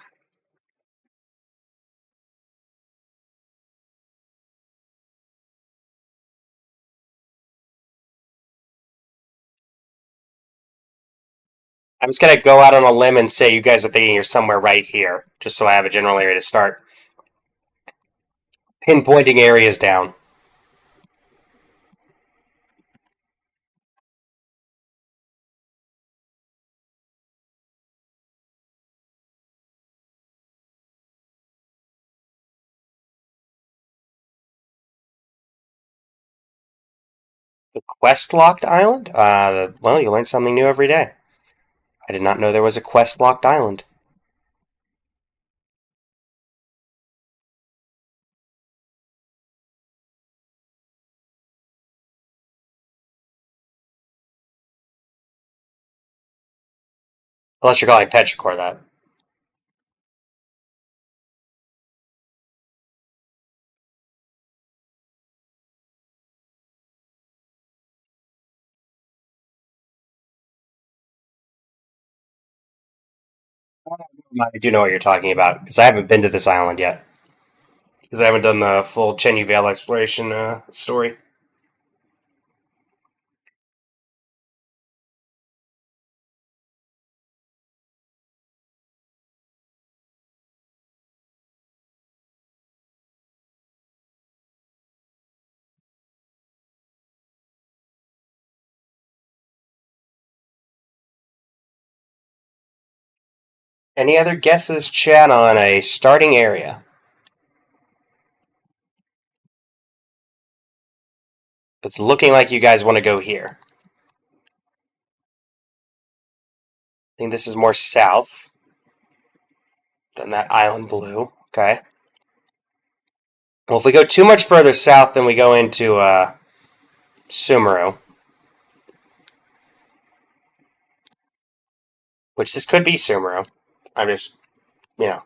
I'm just going to go out on a limb and say you guys are thinking you're somewhere right here, just so I have a general area to start pinpointing areas down. The quest locked island? Well, you learn something new every day. I did not know there was a quest locked island. Unless you're calling Petrichor that. I do know what you're talking about, because I haven't been to this island yet. Because I haven't done the full Chenyu Vale exploration story. Any other guesses, chat, on a starting area? It's looking like you guys want to go here. I think this is more south than that island blue. Okay. Well, if we go too much further south, then we go into Sumeru, which this could be Sumeru. I'm just, you know,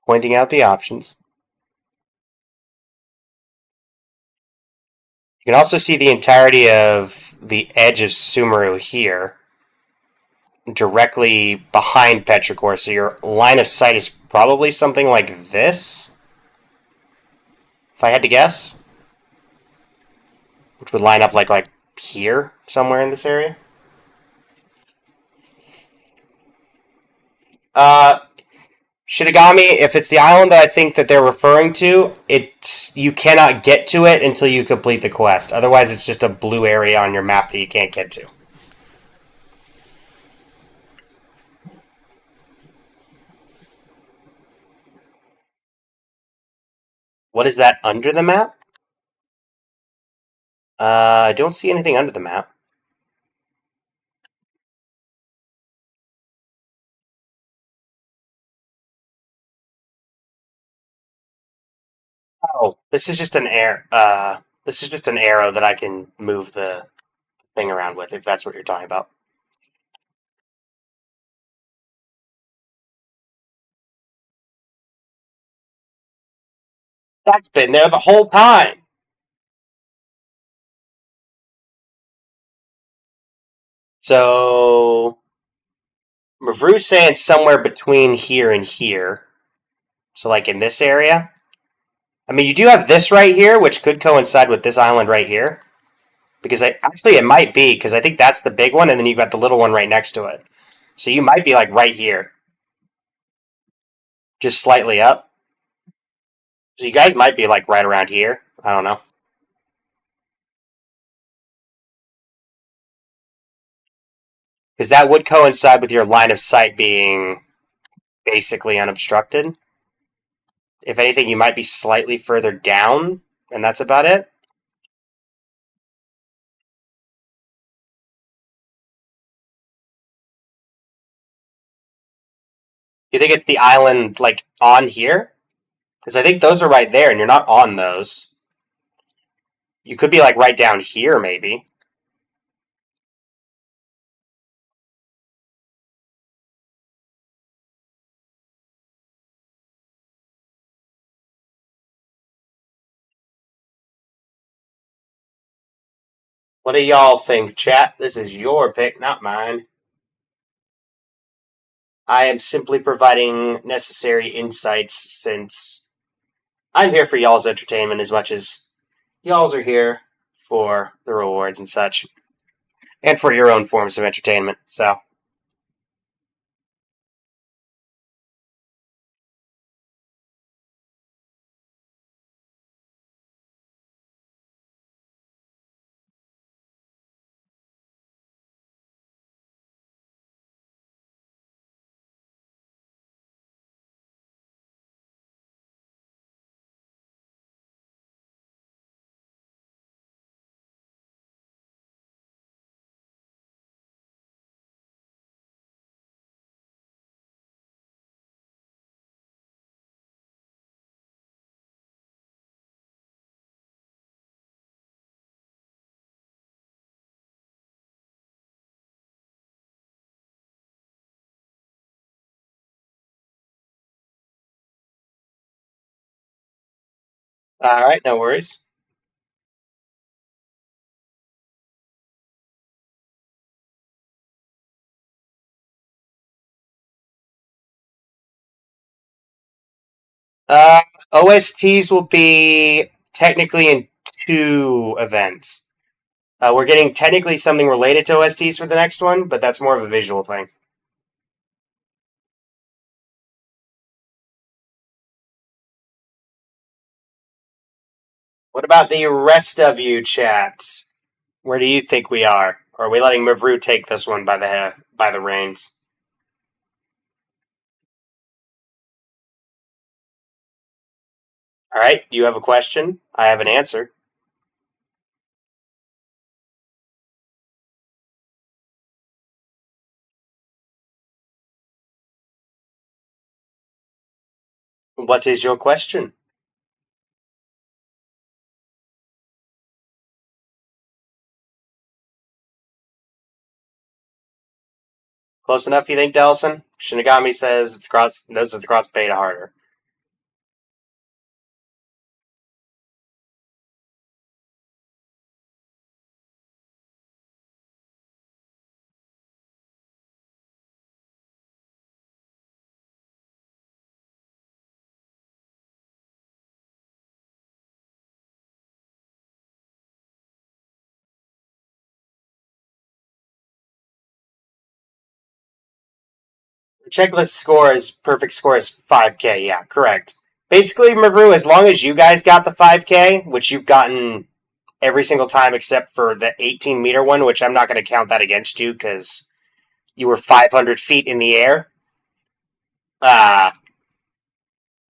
pointing out the options. You can also see the entirety of the edge of Sumeru here, directly behind Petrichor, so your line of sight is probably something like this, if I had to guess, which would line up like here, somewhere in this area. Uh, Shitagami, if it's the island that I think that they're referring to, you cannot get to it until you complete the quest. Otherwise, it's just a blue area on your map that you can't get to. What is that under the map? I don't see anything under the map. Oh, this is just an air. This is just an arrow that I can move the thing around with, if that's what you're talking about. That's been there the whole time. So Mavru's saying somewhere between here and here. So like in this area. I mean, you do have this right here, which could coincide with this island right here. Because actually it might be, because I think that's the big one, and then you've got the little one right next to it. So you might be like right here. Just slightly up. So you guys might be like right around here. I don't know. Because that would coincide with your line of sight being basically unobstructed. If anything, you might be slightly further down, and that's about it. You think it's the island like on here? Because I think those are right there, and you're not on those. You could be like right down here, maybe. What do y'all think, chat? This is your pick, not mine. I am simply providing necessary insights since I'm here for y'all's entertainment as much as y'all's are here for the rewards and such, and for your own forms of entertainment. So, all right, no worries. Uh, OSTs will be technically in two events. We're getting technically something related to OSTs for the next one, but that's more of a visual thing. What about the rest of you, chat? Where do you think we are? Or are we letting Mavru take this one by the reins? All right, you have a question. I have an answer. What is your question? Close enough, you think, Delson? Shinigami says it's cross knows that the cross beta harder. Checklist score is perfect score is 5K. Yeah, correct. Basically, Maru, as long as you guys got the 5K, which you've gotten every single time except for the 18-meter one, which I'm not going to count that against you because you were 500 feet in the air. Uh,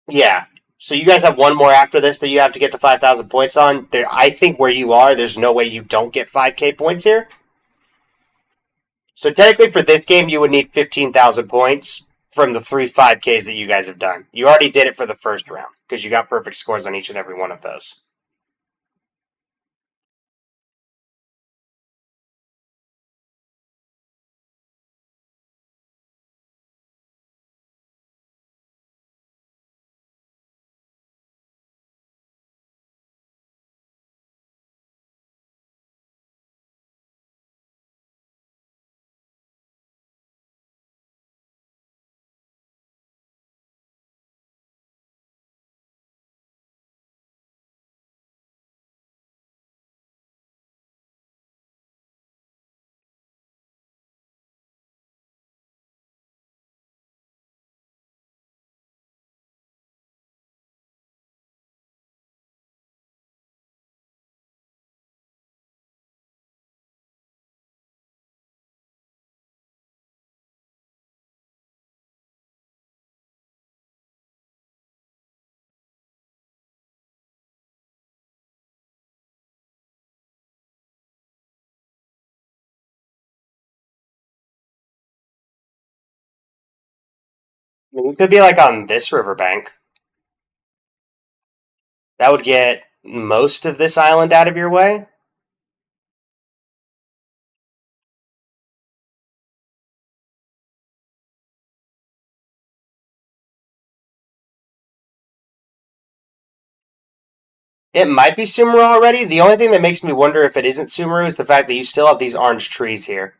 yeah. So you guys have one more after this that you have to get the 5,000 points on. There, I think where you are, there's no way you don't get 5K points here. So technically, for this game, you would need 15,000 points from the three 5Ks that you guys have done. You already did it for the first round because you got perfect scores on each and every one of those. I mean, you could be like on this riverbank. That would get most of this island out of your way. It might be Sumeru already. The only thing that makes me wonder if it isn't Sumeru is the fact that you still have these orange trees here.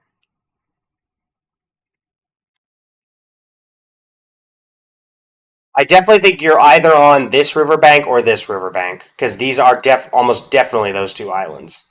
I definitely think you're either on this riverbank or this riverbank because these are almost definitely those two islands.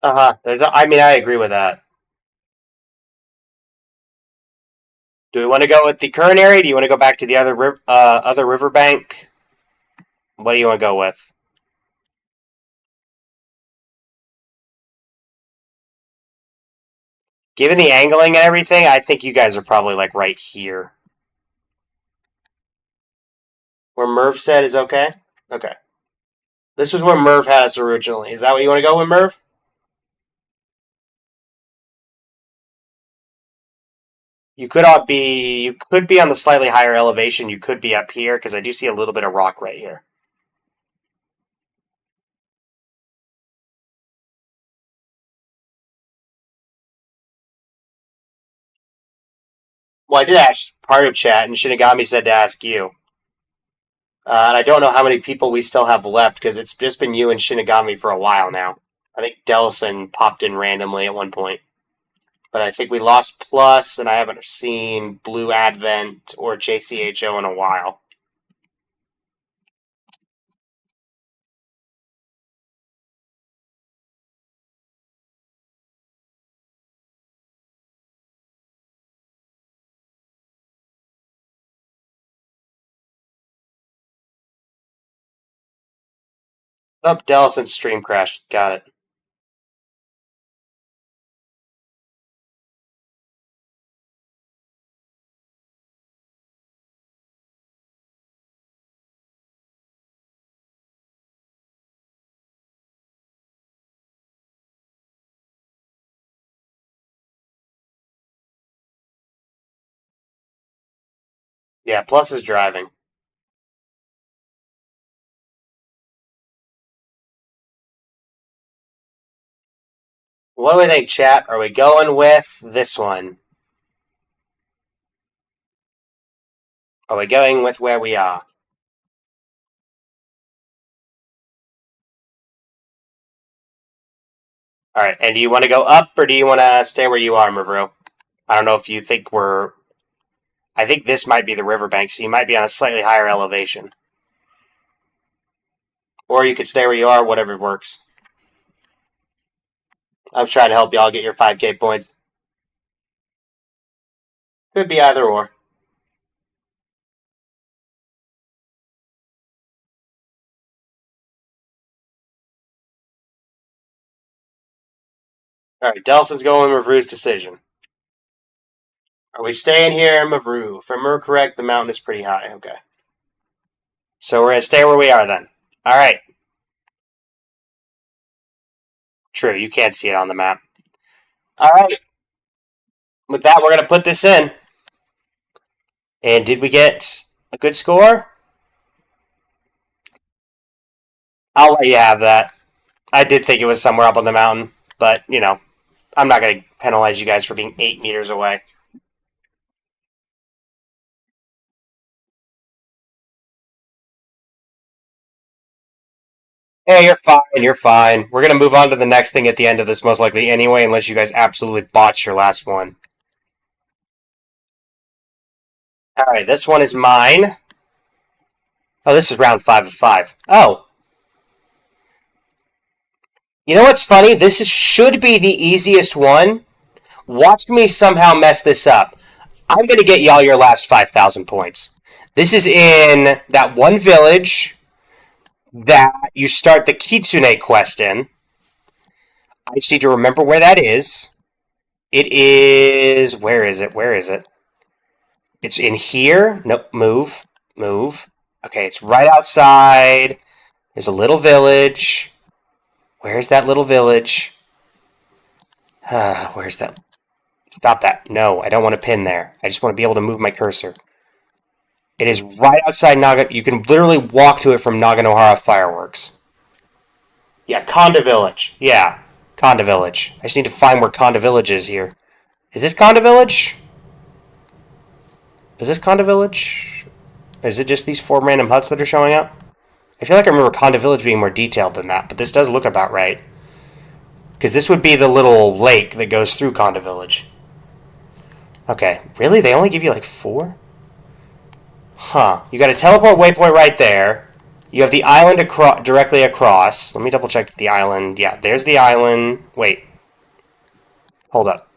I mean, I agree with that. Do we want to go with the current area? Do you want to go back to the other riverbank? What do you want to go with? Given the angling and everything, I think you guys are probably like right here. Where Merv said is okay? Okay. This was where Merv had us originally. Is that what you want to go with, Merv? You could be on the slightly higher elevation. You could be up here because I do see a little bit of rock right here. Well, I did ask part of chat, and Shinigami said to ask you. And I don't know how many people we still have left because it's just been you and Shinigami for a while now. I think Delson popped in randomly at one point. But I think we lost Plus, and I haven't seen Blue Advent or JCHO in a while. Oh, Dellison's stream crashed. Got it. Yeah, plus is driving. What do we think, chat? Are we going with this one? Are we going with where we are? All right, and do you want to go up or do you want to stay where you are, Mavru? I don't know if you think we're. I think this might be the riverbank, so you might be on a slightly higher elevation. Or you could stay where you are, whatever works. I'm trying to help y'all get your 5K points. Could be either or. All right, Delson's going with Mavru's decision. Are we staying here in Mavru? If I'm correct, the mountain is pretty high. Okay. So we're going to stay where we are then. All right. True, you can't see it on the map. All right. With that, we're going to put this in. And did we get a good score? I'll let you have that. I did think it was somewhere up on the mountain, but, you know, I'm not going to penalize you guys for being 8 meters away. Hey, you're fine. You're fine. We're going to move on to the next thing at the end of this, most likely, anyway, unless you guys absolutely botch your last one. All right, this one is mine. Oh, this is round 5 of 5. Oh. You know what's funny? Should be the easiest one. Watch me somehow mess this up. I'm going to get y'all your last 5,000 points. This is in that one village that you start the Kitsune quest in. I just need to remember where that is. It is. Where is it? Where is it? It's in here. Nope. Move. Move. Okay, it's right outside. There's a little village. Where's that little village? Where's that? Stop that. No, I don't want to pin there. I just want to be able to move my cursor. It is right outside Naga. You can literally walk to it from Naganohara Fireworks. Yeah, Konda Village. Yeah, Konda Village. I just need to find where Konda Village is here. Is this Konda Village? Is this Konda Village? Is it just these 4 random huts that are showing up? I feel like I remember Konda Village being more detailed than that, but this does look about right. Because this would be the little lake that goes through Konda Village. Okay, really? They only give you like 4? Huh. You got a teleport waypoint right there. You have the island directly across. Let me double check the island. Yeah, there's the island. Wait. Hold up.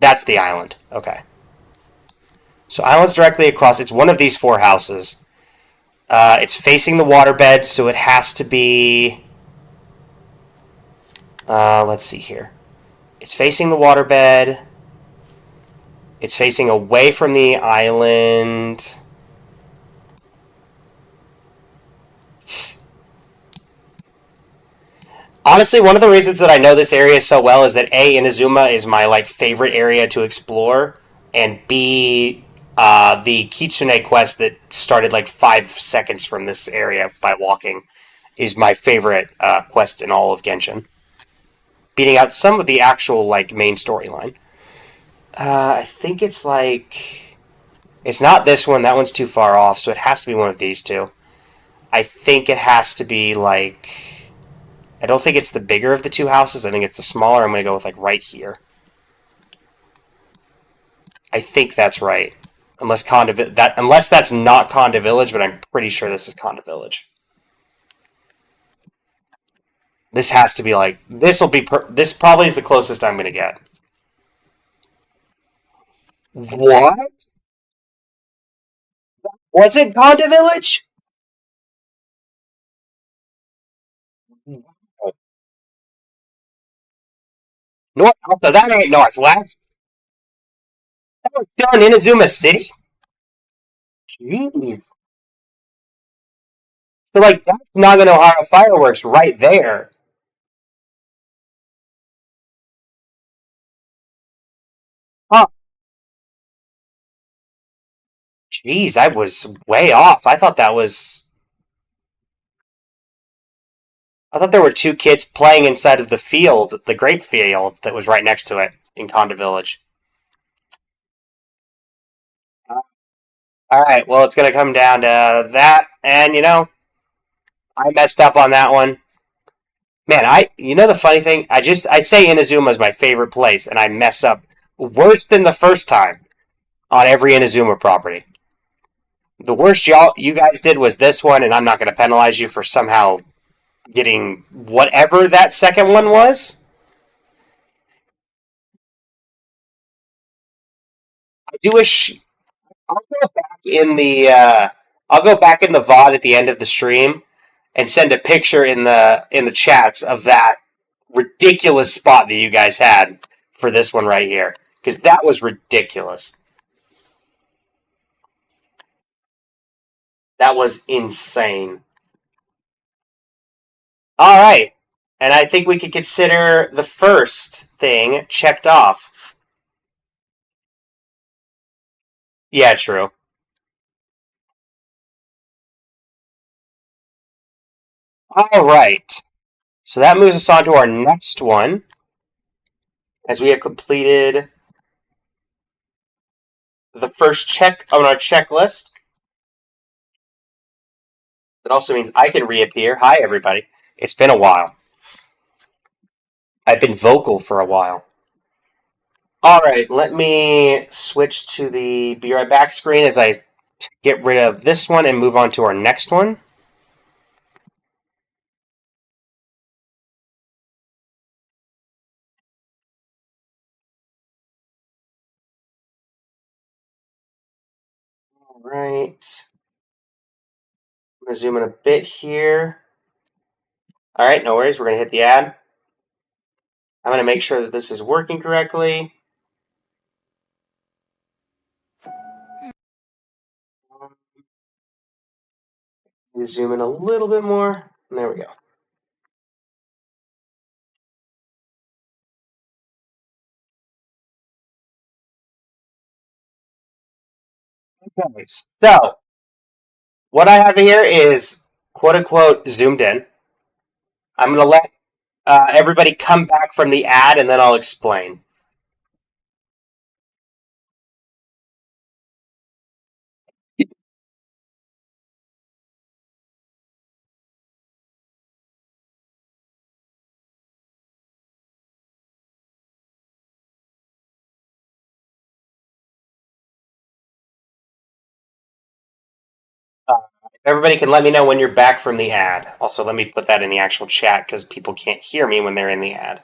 That's the island. Okay. So island's directly across. It's one of these 4 houses. It's facing the waterbed, so it has to be... let's see here. It's facing the waterbed. It's facing away from the island. Honestly, one of the reasons that I know this area so well is that A, Inazuma is my like favorite area to explore, and B, the Kitsune quest that started like 5 seconds from this area by walking is my favorite quest in all of Genshin, beating out some of the actual like main storyline. I think it's like it's not this one. That one's too far off, so it has to be one of these two. I think it has to be like I don't think it's the bigger of the 2 houses. I think it's the smaller. I'm going to go with like right here. I think that's right. Unless that's not Konda Village, but I'm pretty sure this is Konda Village. This has to be like this probably is the closest I'm going to get. What? Was it Konda Village? North. Also, that ain't Northwest. That was still in Inazuma City. Jeez. So, like, that's Naganohara Fireworks right there. Huh. Jeez, I was way off. I thought there were two kids playing inside of the field, the grape field that was right next to it in Conda Village. All right, well, it's gonna come down to that, and I messed up on that one. Man, the funny thing, I say Inazuma is my favorite place, and I mess up worse than the first time on every Inazuma property. The worst you guys did was this one, and I'm not gonna penalize you for somehow getting whatever that second one was. I do wish I'll go back in the I'll go back in the VOD at the end of the stream and send a picture in the chats of that ridiculous spot that you guys had for this one right here, because that was ridiculous. That was insane. All right, and I think we could consider the first thing checked off. Yeah, true. All right. So that moves us on to our next one, as we have completed the first check on our checklist. That also means I can reappear. Hi, everybody. It's been a while. I've been vocal for a while. All right, let me switch to the Be Right Back screen as I get rid of this one and move on to our next one. All right. I'm going to zoom in a bit here. All right, no worries. We're going to hit the ad. I'm going to make sure that this is working correctly. Zoom in a little bit more. And there we go. Okay, so what I have here is quote unquote zoomed in. I'm going to let everybody come back from the ad and then I'll explain. Everybody can let me know when you're back from the ad. Also, let me put that in the actual chat because people can't hear me when they're in the ad.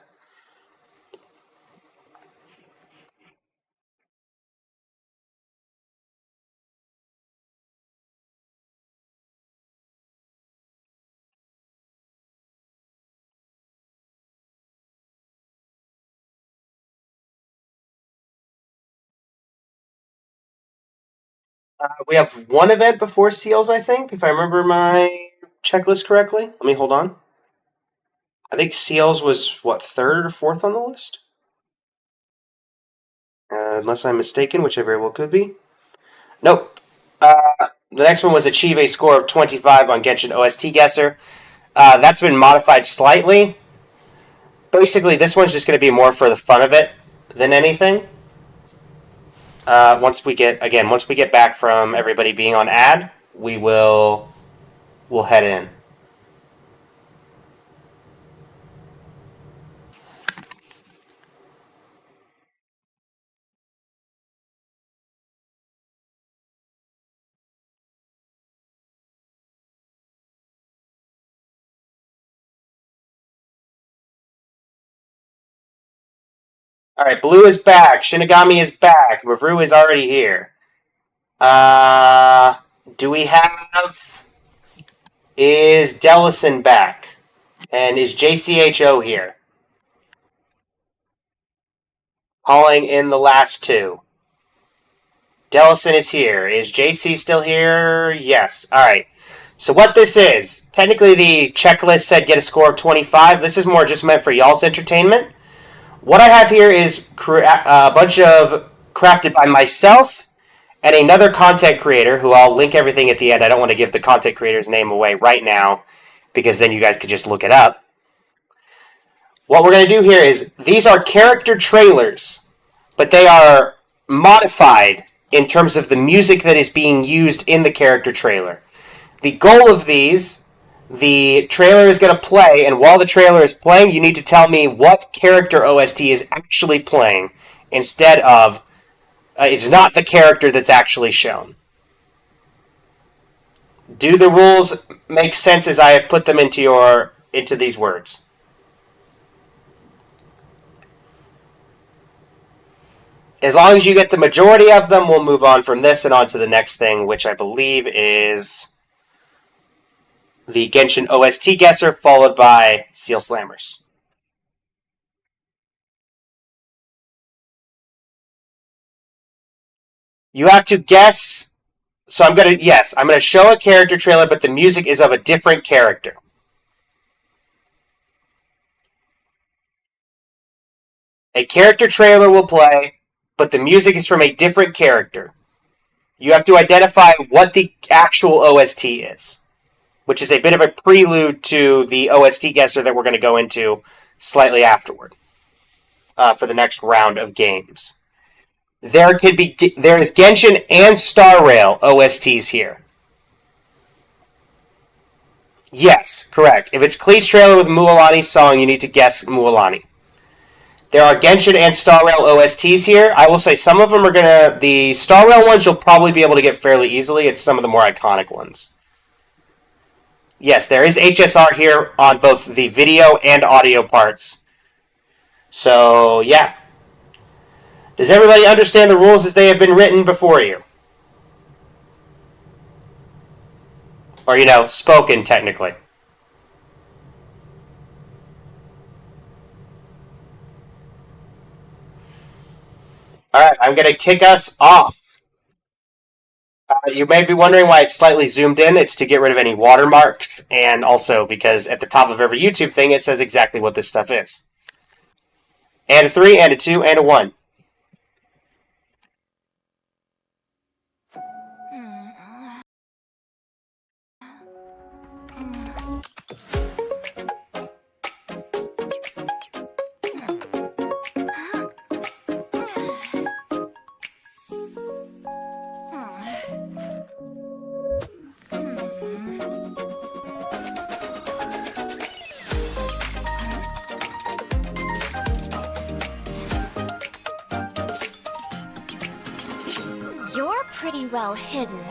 We have one event before Seals, I think, if I remember my checklist correctly. Let me hold on. I think Seals was, what, third or fourth on the list? Unless I'm mistaken, which I very well could be. Nope. The next one was achieve a score of 25 on Genshin OST Guesser. That's been modified slightly. Basically, this one's just going to be more for the fun of it than anything. Once we get back from everybody being on ad, we'll head in. All right, Blue is back. Shinigami is back. Mavru is already here. Do we have? Is Delison back? And is JCHO here? Calling in the last two. Dellison is here. Is JC still here? Yes. Alright. So what this is, technically the checklist said get a score of 25. This is more just meant for y'all's entertainment. What I have here is a bunch of crafted by myself and another content creator who I'll link everything at the end. I don't want to give the content creator's name away right now because then you guys could just look it up. What we're going to do here is these are character trailers, but they are modified in terms of the music that is being used in the character trailer. The goal of these, the trailer is going to play, and while the trailer is playing, you need to tell me what character OST is actually playing instead of it's not the character that's actually shown. Do the rules make sense as I have put them into these words? As long as you get the majority of them, we'll move on from this and on to the next thing, which I believe is the Genshin OST guesser, followed by Seal Slammers. You have to guess. So I'm going to show a character trailer, but the music is of a different character. A character trailer will play, but the music is from a different character. You have to identify what the actual OST is, which is a bit of a prelude to the OST guesser that we're going to go into slightly afterward for the next round of games. There is Genshin and Star Rail OSTs here. Yes, correct. If it's Klee's trailer with Mualani's song, you need to guess Mualani. There are Genshin and Star Rail OSTs here. I will say some of them are gonna... The Star Rail ones you'll probably be able to get fairly easily. It's some of the more iconic ones. Yes, there is HSR here on both the video and audio parts. So, yeah. Does everybody understand the rules as they have been written before you? Or, spoken, technically. Alright, I'm going to kick us off. You may be wondering why it's slightly zoomed in. It's to get rid of any watermarks, and also because at the top of every YouTube thing it says exactly what this stuff is. And a 3, and a 2, and a 1. You're pretty well hidden.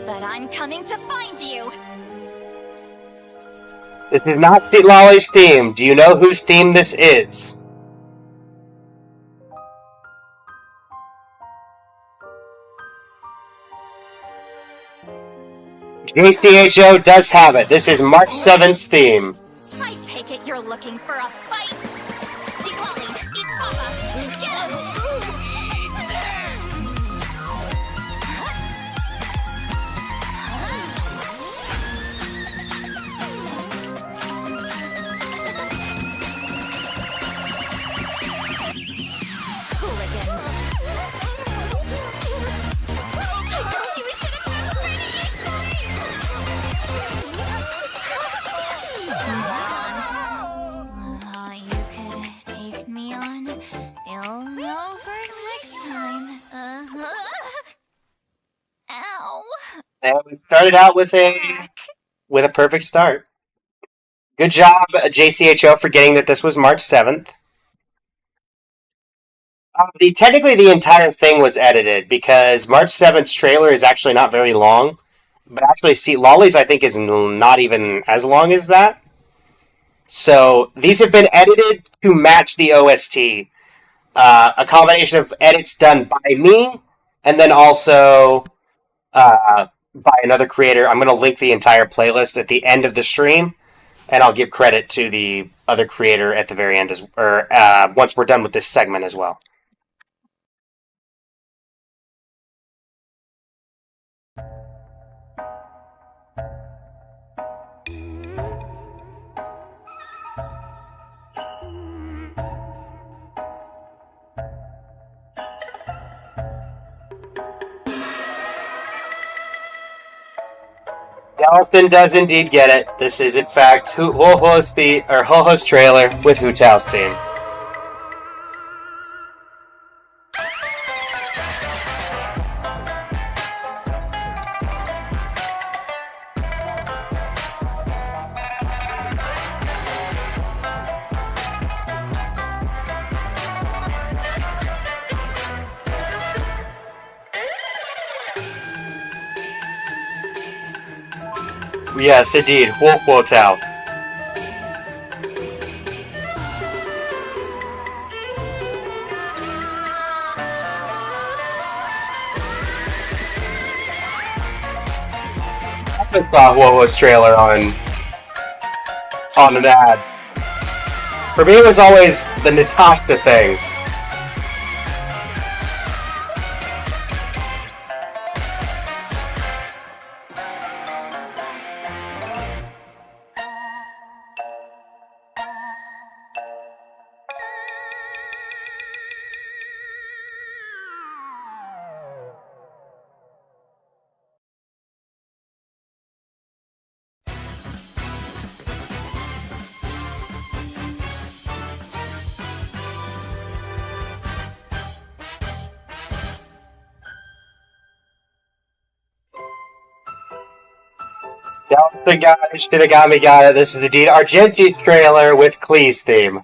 But I'm coming to find you! This is not Lolly's theme. Do you know whose theme this is? JCHO does have it. This is March 7th's theme. I take it you're looking for a fight? Ziglali, it's Papa! Get him! And we started out with a perfect start. Good job, JCHO, for getting that this was March 7th. Technically, the entire thing was edited because March 7th's trailer is actually not very long. But actually, see, Lolly's, I think, is not even as long as that. So, these have been edited to match the OST. A combination of edits done by me, and then also by another creator. I'm going to link the entire playlist at the end of the stream. And I'll give credit to the other creator at the very end, once we're done with this segment as well. Galveston does indeed get it. This is, in fact, Ho-Ho's trailer with Hu Tao's theme. Yes, indeed. Hu Tao. I saw Hu-Ho's trailer on an ad. For me, it was always the Natasha thing. Galveston got it, Shinigami got it. This is indeed Argenti's trailer with Klee's theme.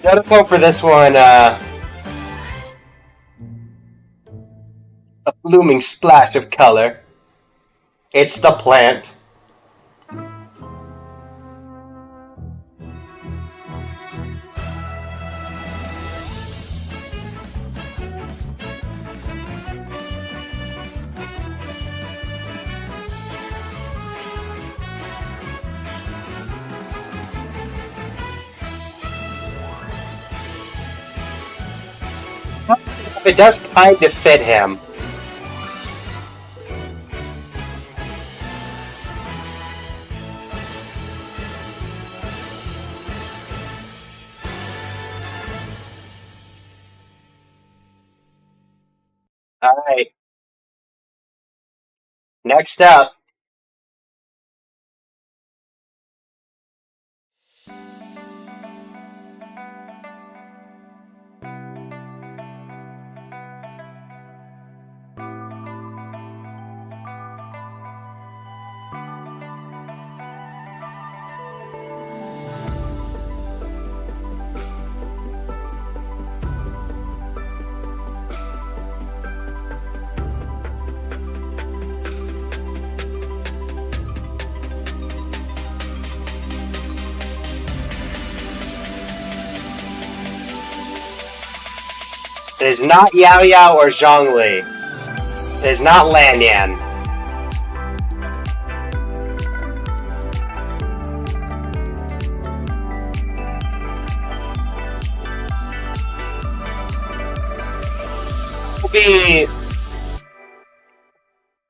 Gotta go for this one, a blooming splash of color. It's the plant. It does kind of fit him. Alright. Next up. It is not Yao Yao or Zhongli. It is not Lan Yan. It will be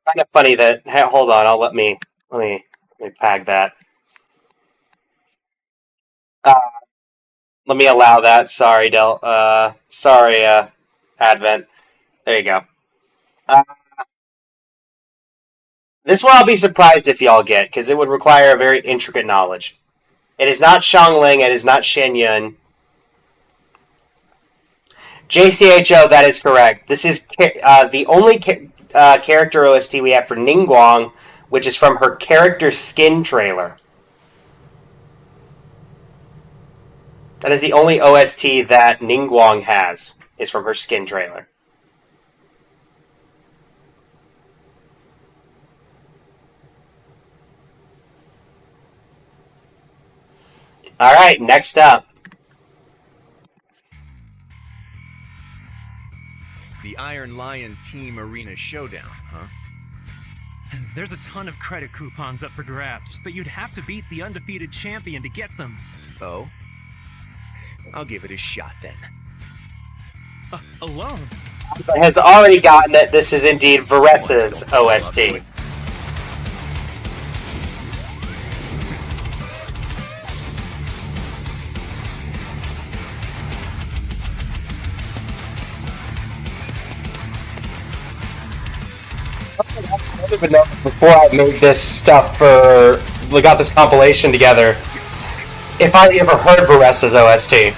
kind of funny that. Hey, hold on, let me pag that. Let me allow that. Sorry, Advent. There you go. This one I'll be surprised if y'all get, because it would require a very intricate knowledge. It is not Xiangling, it is not Shen Yun. JCHO, that is correct. This is the only character OST we have for Ningguang, which is from her character skin trailer. That is the only OST that Ningguang has, is from her skin trailer. All right, next up. The Iron Lion Team Arena Showdown, huh? There's a ton of credit coupons up for grabs, but you'd have to beat the undefeated champion to get them. Oh? I'll give it a shot then. Alone? Has already gotten that this is indeed Varessa's OST. I don't even know before I made this stuff we got this compilation together, if I ever heard Varessa's OST.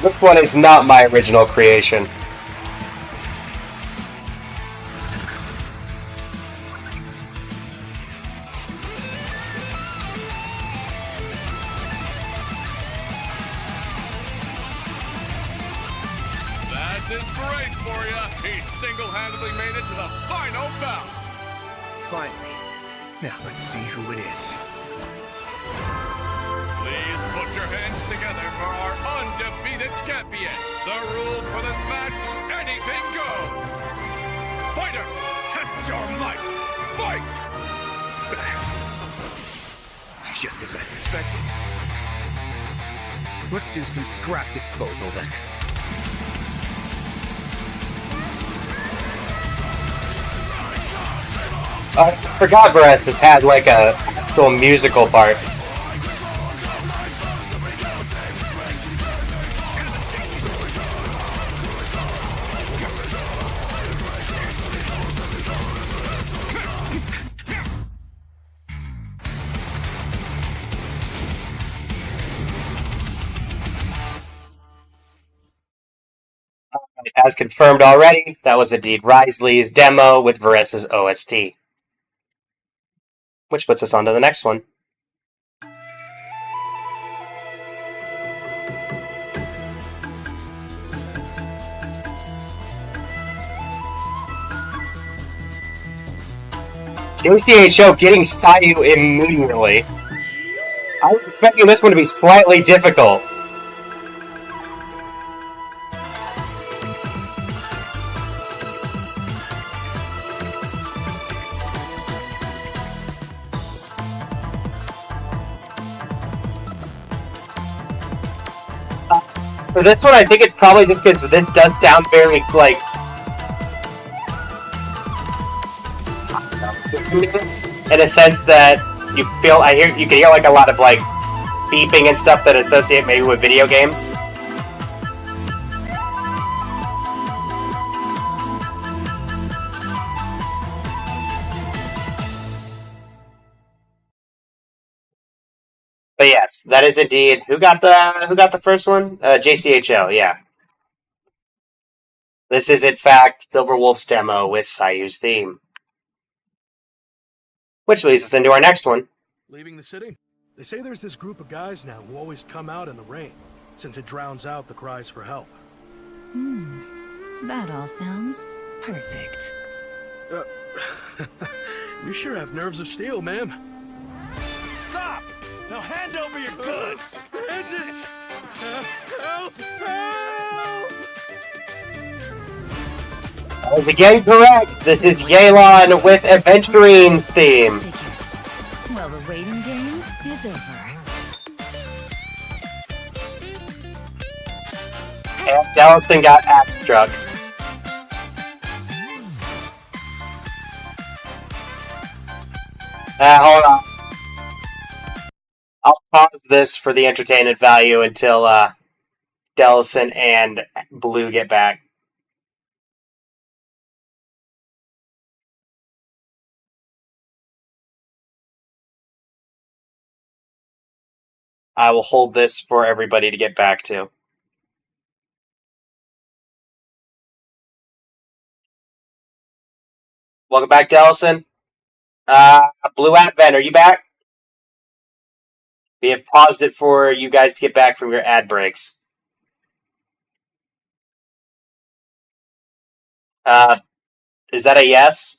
This one is not my original creation. That's his brace for you. He single-handedly made it to the final bout. Finally. Now let's see who it is. Please put your hands together for our undefeated champion. The rules for this match, anything goes. Fighter, test your might. Fight! Just as I suspected. Let's do some scrap disposal then. I forgot Varessa had like a actual musical part. As confirmed already, that was indeed Risley's demo with Varessa's OST. Which puts us on to the next one. JCHO getting Sayu immediately. I was expecting this one to be slightly difficult. For this one, I think it's probably just because this does sound very, like... in a sense that you feel, you can hear like a lot of like beeping and stuff that associate maybe with video games. But yes, that is indeed who got the first one? JCHO, yeah. This is in fact Silverwolf's demo with Sayu's theme. Which leads us into our next one. Leaving the city? They say there's this group of guys now who always come out in the rain, since it drowns out the cries for help. That all sounds perfect. You sure have nerves of steel, ma'am. Stop! Now hand over your goods! Bandits! Help! Help! I was again correct. This is Yelan with Aventurine's theme. Well, the waiting game is over. And Dellison got axe struck. Hold on. I'll pause this for the entertainment value until Dellison and Blue get back. I will hold this for everybody to get back to. Welcome back, Dellison. Blue Advent, are you back? We have paused it for you guys to get back from your ad breaks. Is that a yes?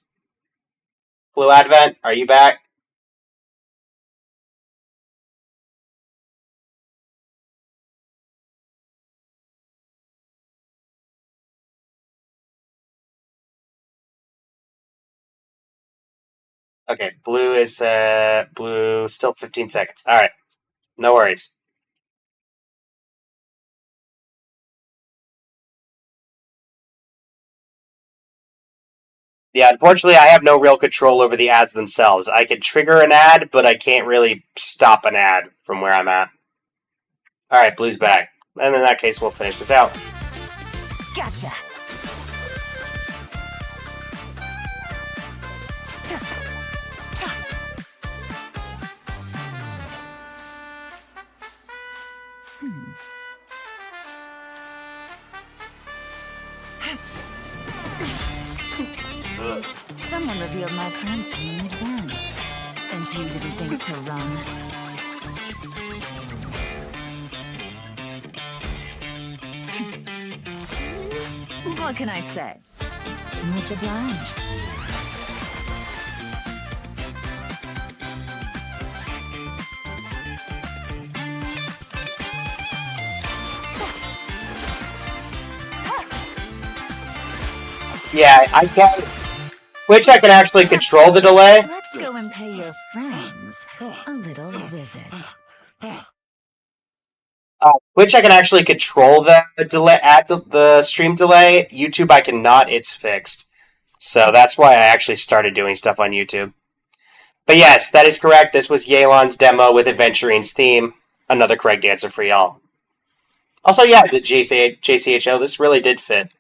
Blue Advent, are you back? Okay, blue is blue still 15 seconds. Alright. No worries. Yeah, unfortunately I have no real control over the ads themselves. I can trigger an ad, but I can't really stop an ad from where I'm at. Alright, blue's back. And in that case we'll finish this out. Gotcha. Someone revealed my plans to you in advance, and you didn't think to run. What can I say? Much obliged. Yeah, I can. Which I can actually control the delay. Let's go and pay your friends a little visit. Which I can actually control the delay at the stream delay. YouTube I cannot. It's fixed. So that's why I actually started doing stuff on YouTube. But yes, that is correct. This was Yelan's demo with Adventurine's theme. Another correct answer for y'all. Also, yeah, the JCHO, this really did fit.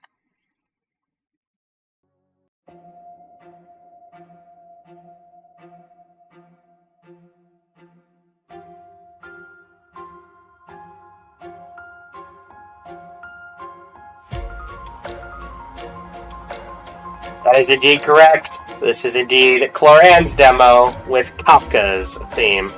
That is indeed correct. This is indeed Cloran's demo with Kafka's theme.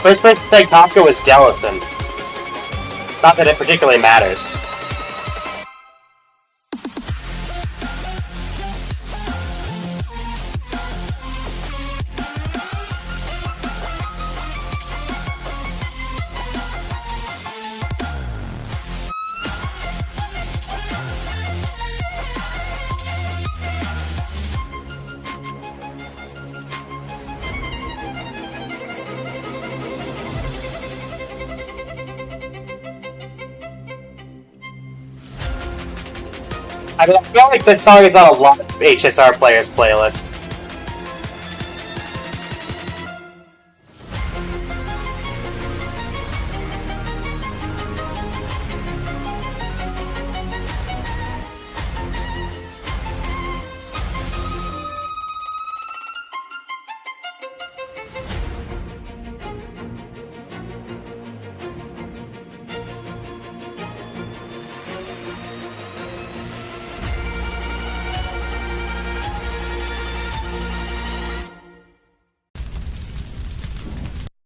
First person to say Kafka was Delison. Not that it particularly matters. I mean, I feel like this song is on a lot of HSR players' playlists.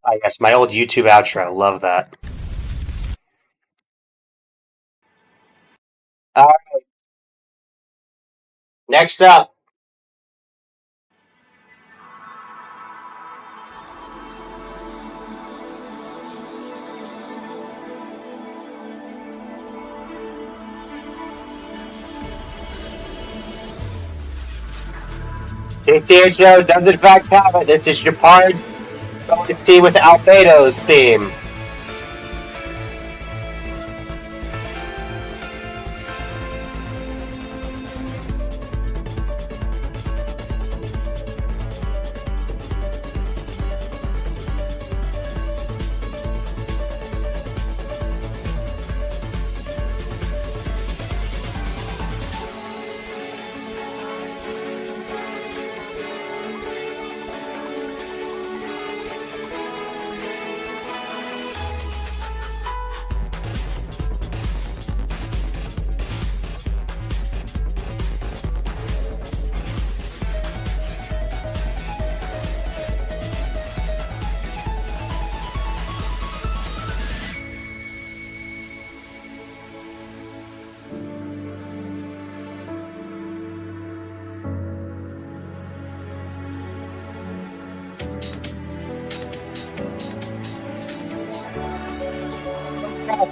I guess my old YouTube outro. Love that. Alright. Next up. JCHO does in fact have it. This is Japard's team with Albedo's theme.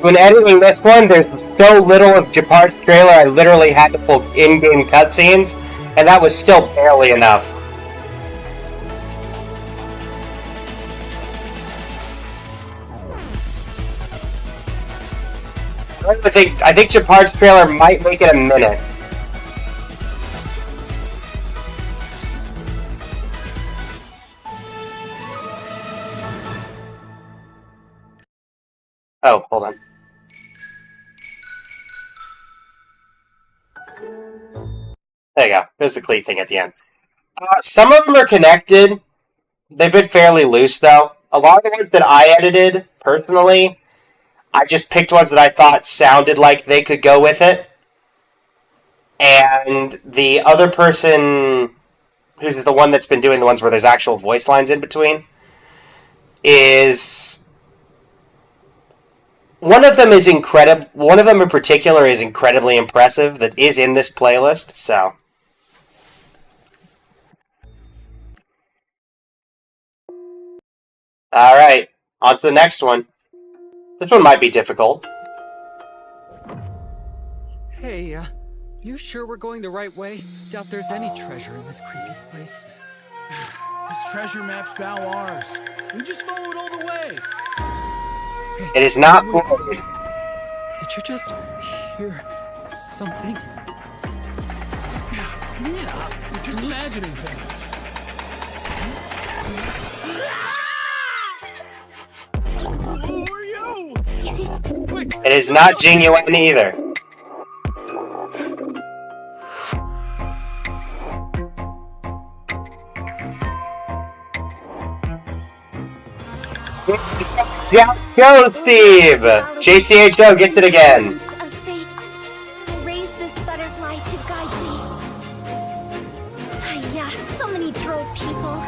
When editing this one, there's so little of Japard's trailer, I literally had to pull in-game cutscenes, and that was still barely enough. I think Japard's trailer might make it a minute. Oh, hold on. There you go. There's the Clee thing at the end. Some of them are connected. They've been fairly loose, though. A lot of the ones that I edited, personally, I just picked ones that I thought sounded like they could go with it. And the other person, who's the one that's been doing the ones where there's actual voice lines in between, is... One of them is incredible. One of them in particular is incredibly impressive. That is in this playlist. So, all right, on to the next one. This one might be difficult. Hey, you sure we're going the right way? Doubt there's any treasure in this creepy place. This treasure map's now ours. We just follow it all the way. It is not void. Did you just hear something? Yeah, you're just imagining things. Who are you? Quick! It is not genuine either. Yeah, go, Steve! JCHO gets it again. Of fate. I raised this butterfly to guide me. Yeah, so many droll people.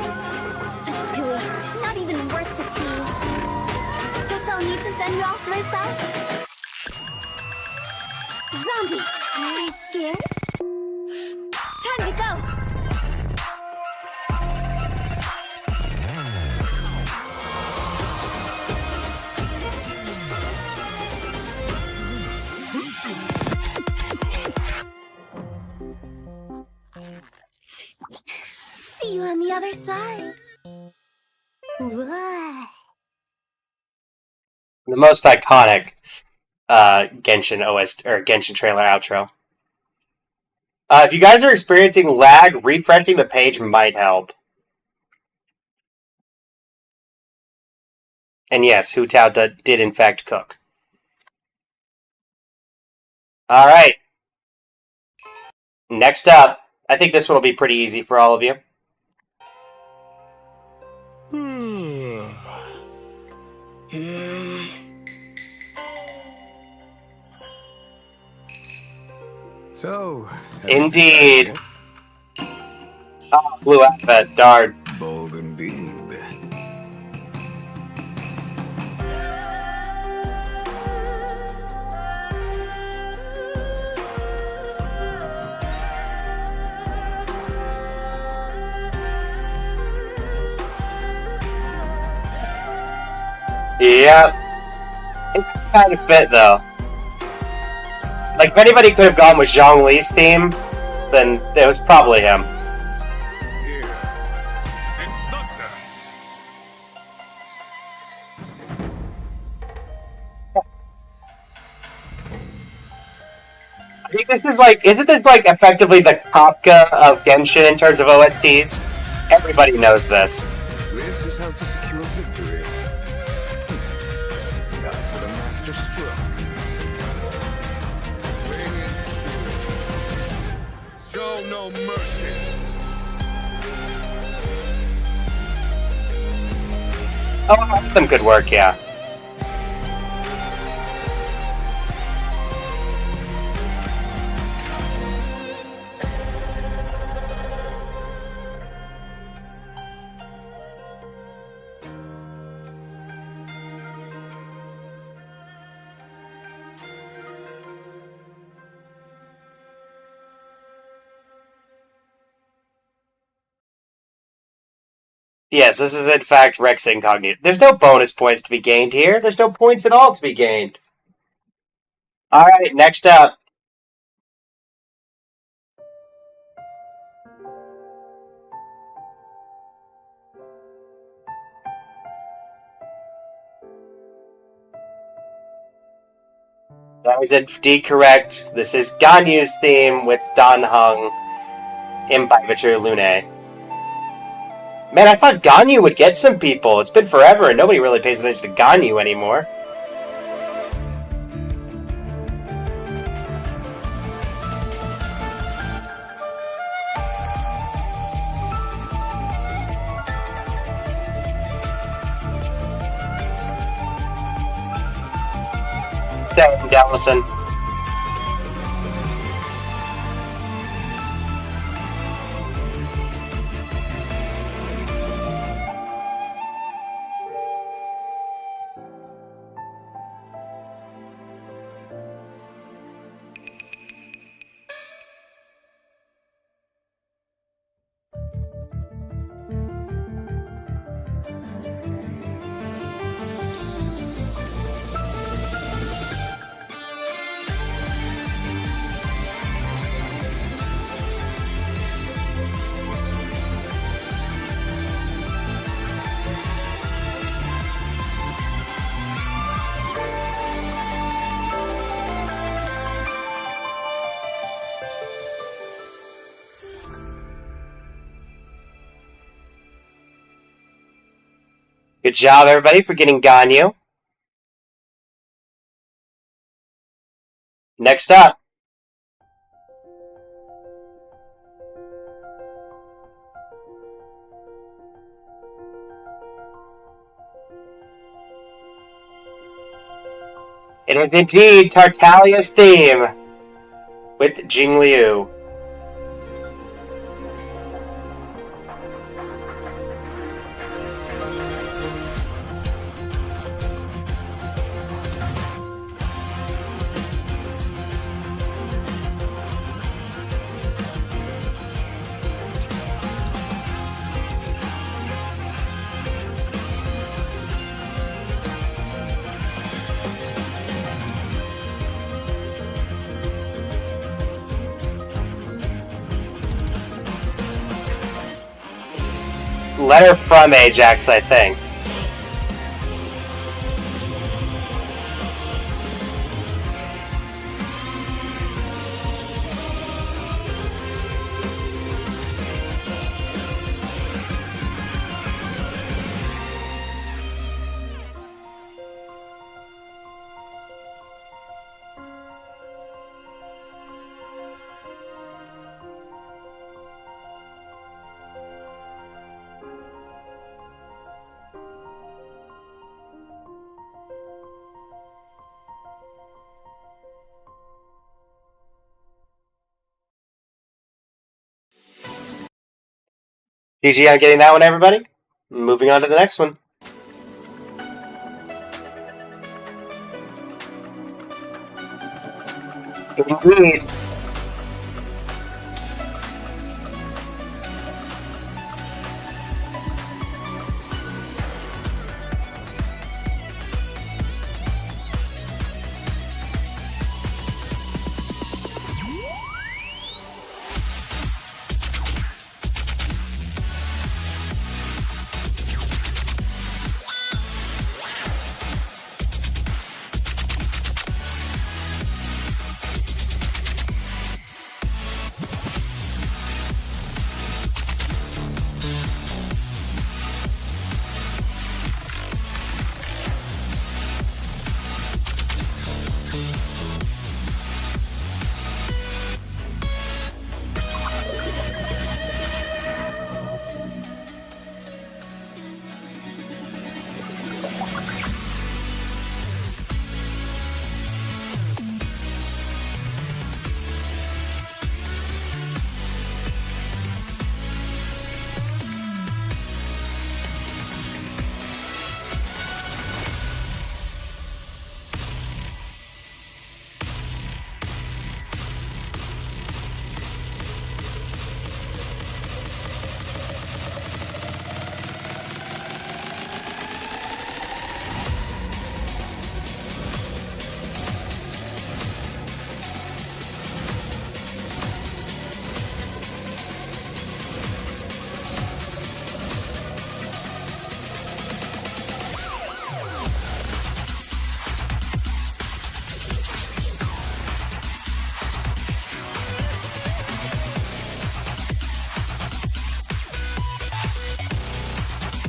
But Tui, not even worth the tease. Guess I'll need to send you off myself. Zombie, are you scared? Time to go. See you on the other side. Whoa. The most iconic Genshin OS or Genshin trailer outro. If you guys are experiencing lag, refreshing the page might help. And yes, Hu Tao did in fact cook. All right. Next up, I think this one will be pretty easy for all of you. So, Indeed. Oh, Blue Alphabet, darn. bold indeed. Yep. It's kind of fit, though. Like, if anybody could have gone with Zhong Li's theme, then it was probably him. Here is thunder. I think this is like, isn't this like effectively the Kafka of Genshin in terms of OSTs? Everybody knows this. This is how to secure victory. Time for the master stroke. Bring it to show no mercy. Oh, them could work, yeah. Yes, this is in fact Rex Incognito. There's no bonus points to be gained here. There's no points at all to be gained. All right, next up. That is indeed correct. This is Ganyu's theme with Dan Heng in Baibachu Lune. Man, I thought Ganyu would get some people. It's been forever and nobody really pays attention to Ganyu anymore. Thank Allison. Good job, everybody, for getting Ganyu. Next up. It is indeed Tartalia's theme with Jingliu. Letter from Ajax, I think. GG on getting that one, everybody. Moving on to the next one. Indeed.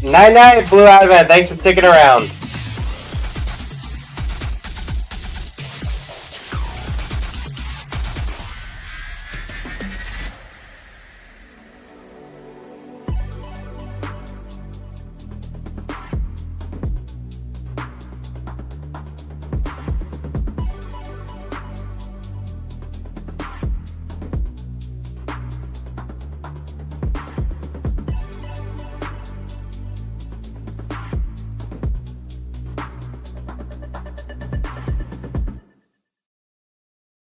Night, Blue Advent. Thanks for sticking around.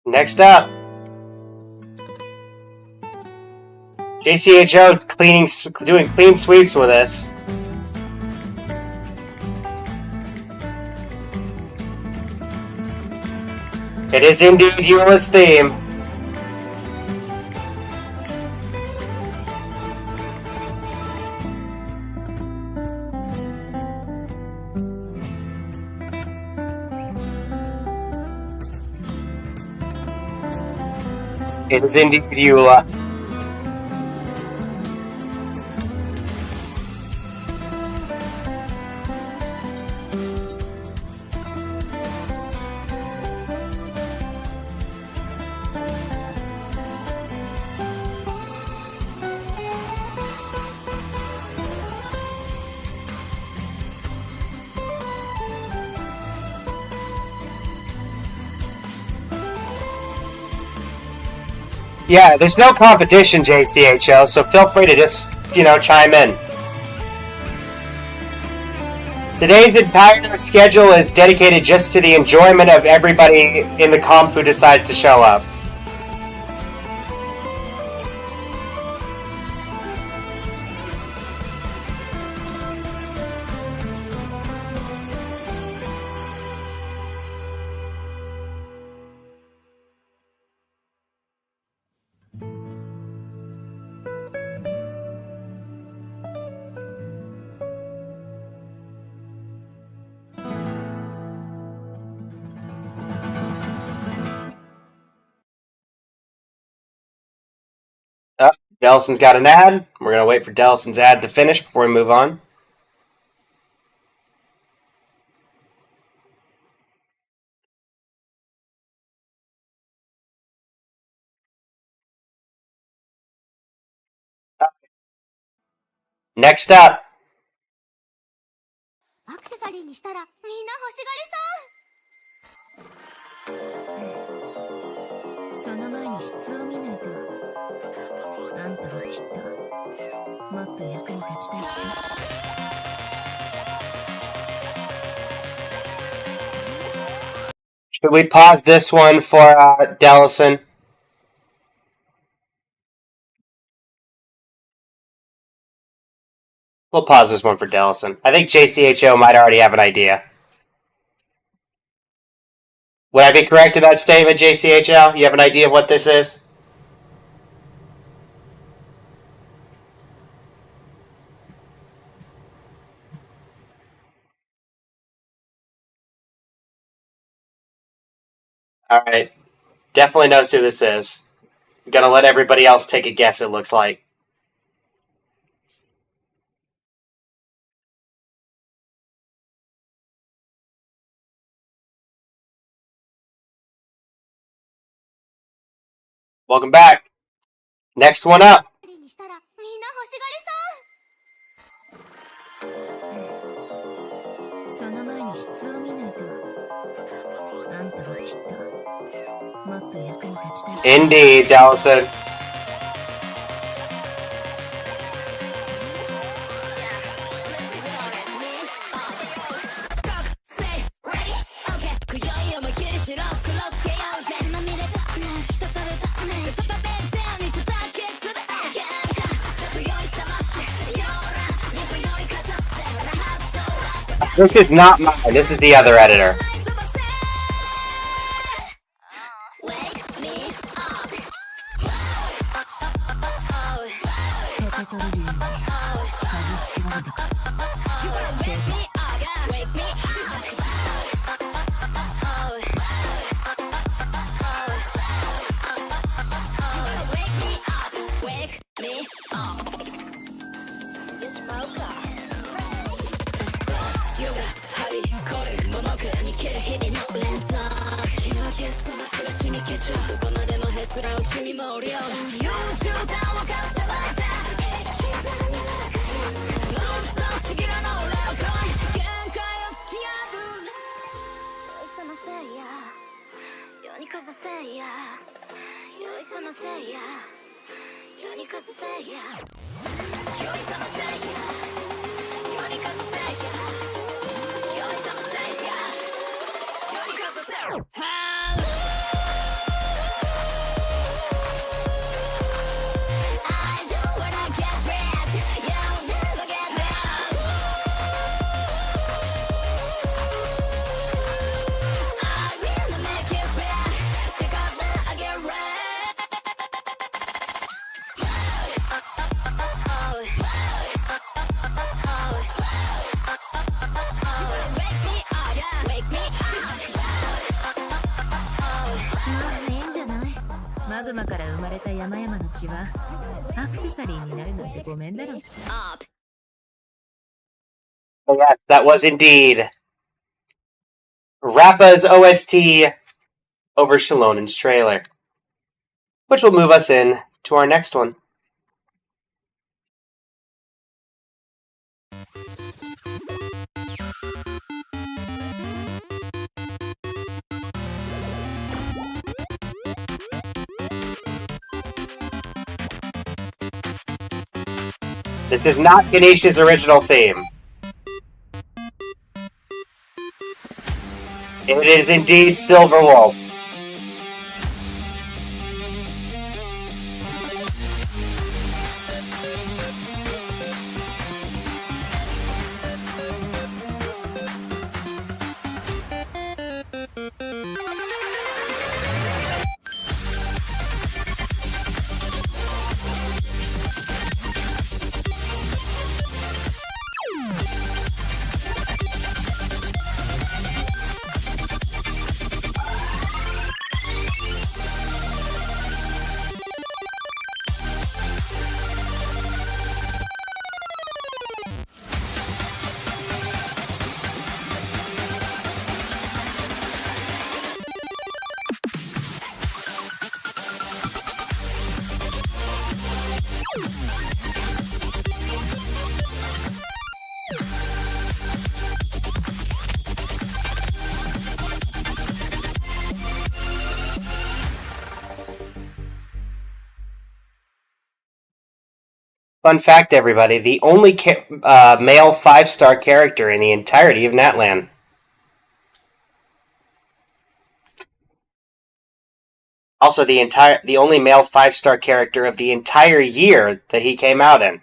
Next up, JCHO doing clean sweeps with us. It is indeed Eula's theme. It is indeed Eula. Yeah, there's no competition, JCHO, so feel free to just, chime in. Today's entire schedule is dedicated just to the enjoyment of everybody in the comp who decides to show up. Dellison's got an ad. We're going to wait for Dellison's ad to finish before we move on. Next up. アクセサリーにしたらみんな欲しがりそう。その前に質を見ないと。あんたはきっともっと役に立ちたいっしょ。Should we pause this one for Dellison? We'll pause this one for Dellison. I think JCHO might already have an idea. Would I be correct in that statement, JCHO? You have an idea of what this is? Alright. Definitely knows who this is. I'm gonna let everybody else take a guess, it looks like. Welcome back. Next one up. Indeed, Dellison. This is not mine. This is the other editor. せいや酔いさませいや世にかずせいや酔いさませいや世にかずせいや酔いさませいや世にかずせいやマグマから生まれた山々の血はアクセサリーになるなんてごめんだろうし。Oh, yes, that was indeed Rappa's OST over Shalonen's trailer, which will move us in to our next one. This is not Ganesha's original theme. It is indeed Silver Wolf. Fun fact, everybody, the only male 5-star character in the entirety of Natlan. Also, the only male 5-star character of the entire year that he came out in.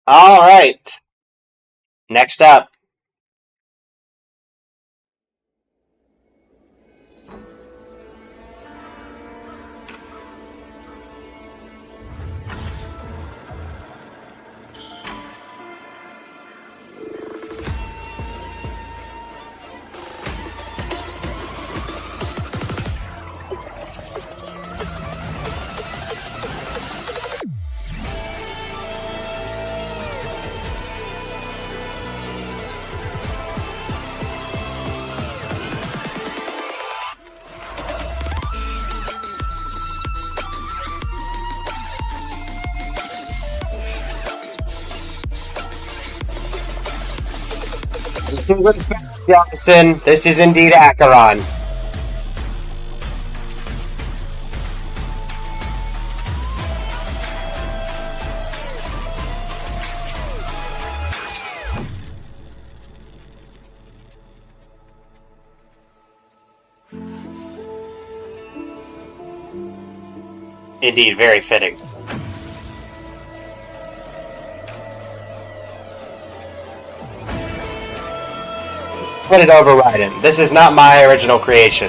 Alright. Next up. Johnson, this is indeed Acheron. Indeed, very fitting. Let it override him. This is not my original creation.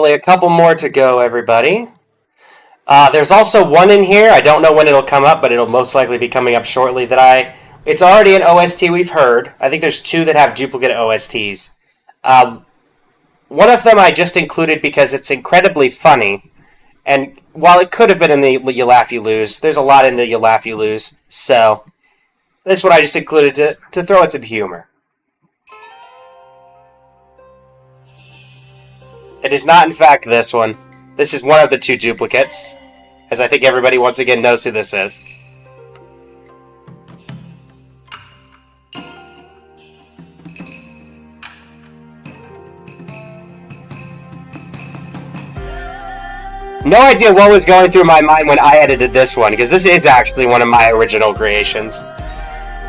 Only a couple more to go, everybody. There's also one in here. I don't know when it'll come up, but it'll most likely be coming up shortly. It's already an OST we've heard. I think there's 2 that have duplicate OSTs. One of them I just included because it's incredibly funny. And while it could have been in the You Laugh, You Lose, there's a lot in the You Laugh, You Lose. So, this one I just included to throw in some humor. It is not, in fact, this one. This is one of the 2 duplicates, as I think everybody once again knows who this is. No idea what was going through my mind when I edited this one, because this is actually one of my original creations.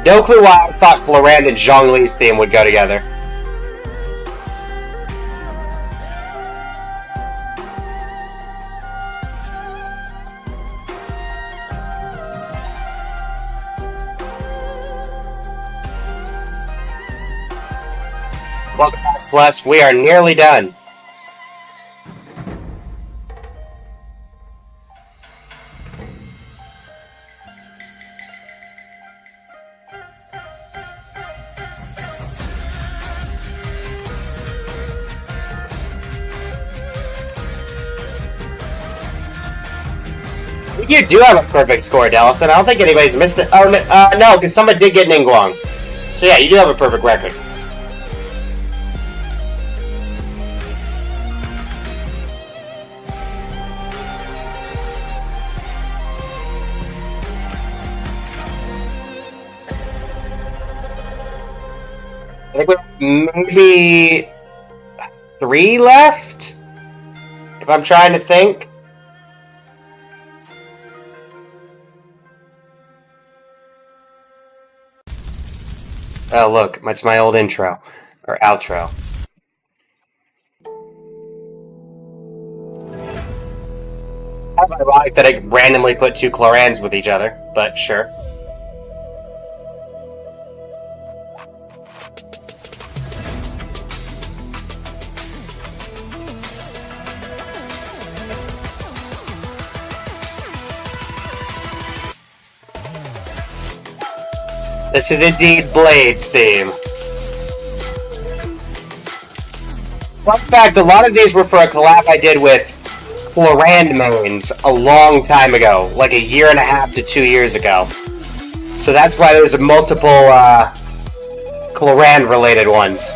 No clue why I thought Clorinde and Zhongli's theme would go together. Welcome back, Plus. We are nearly done. You do have a perfect score, Dellison. I don't think anybody's missed it. Oh, no, because someone did get Ningguang. So yeah, you do have a perfect record. I think we have maybe 3 left? If I'm trying to think. Oh, look, it's my old intro. Or outro. I like that I randomly put 2 Clorands with each other, but sure. This is indeed Blade's theme. Fun fact, a lot of these were for a collab I did with Clorinde mains a long time ago, like 1.5 to 2 years ago. So that's why there's multiple Clorinde related ones.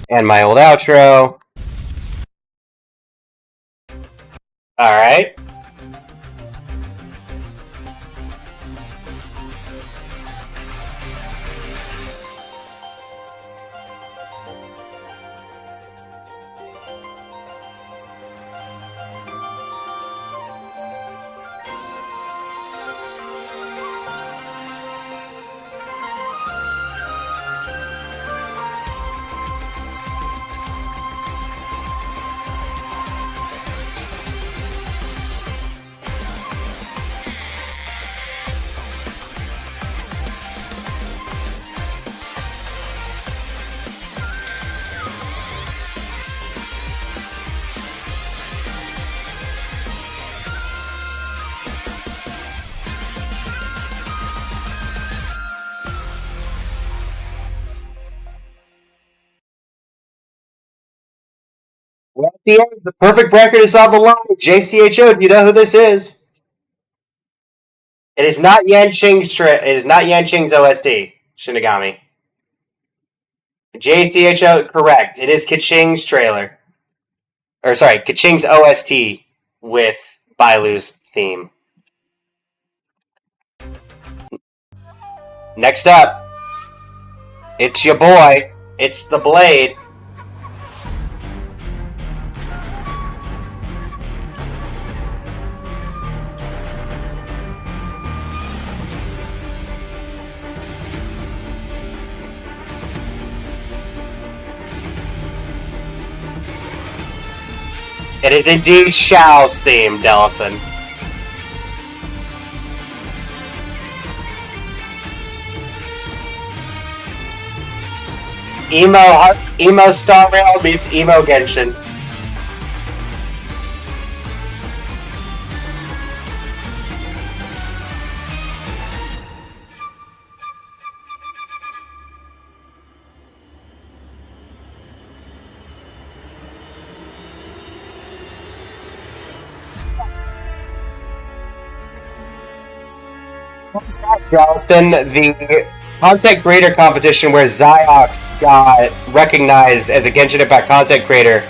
And my old outro. Alright. the end. The perfect record is on the line. JCHO, do you know who this is? It is not Yanqing's OST, Shinigami. JCHO, correct. It is Kaching's trailer. Or sorry, Kaching's OST with Bailu's theme. Next up, it's your boy. It's the Blade. It is indeed Shao's theme, Dellison. Emo Star Rail meets Emo Genshin. Charleston, the content creator competition where Ziox got recognized as a Genshin Impact content creator,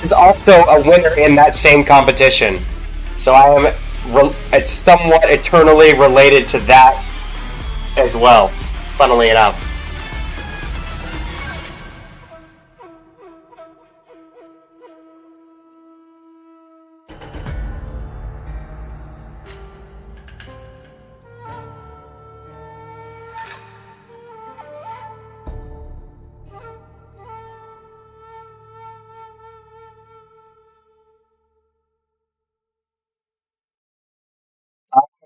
is also a winner in that same competition. So I am it's somewhat eternally related to that as well, funnily enough.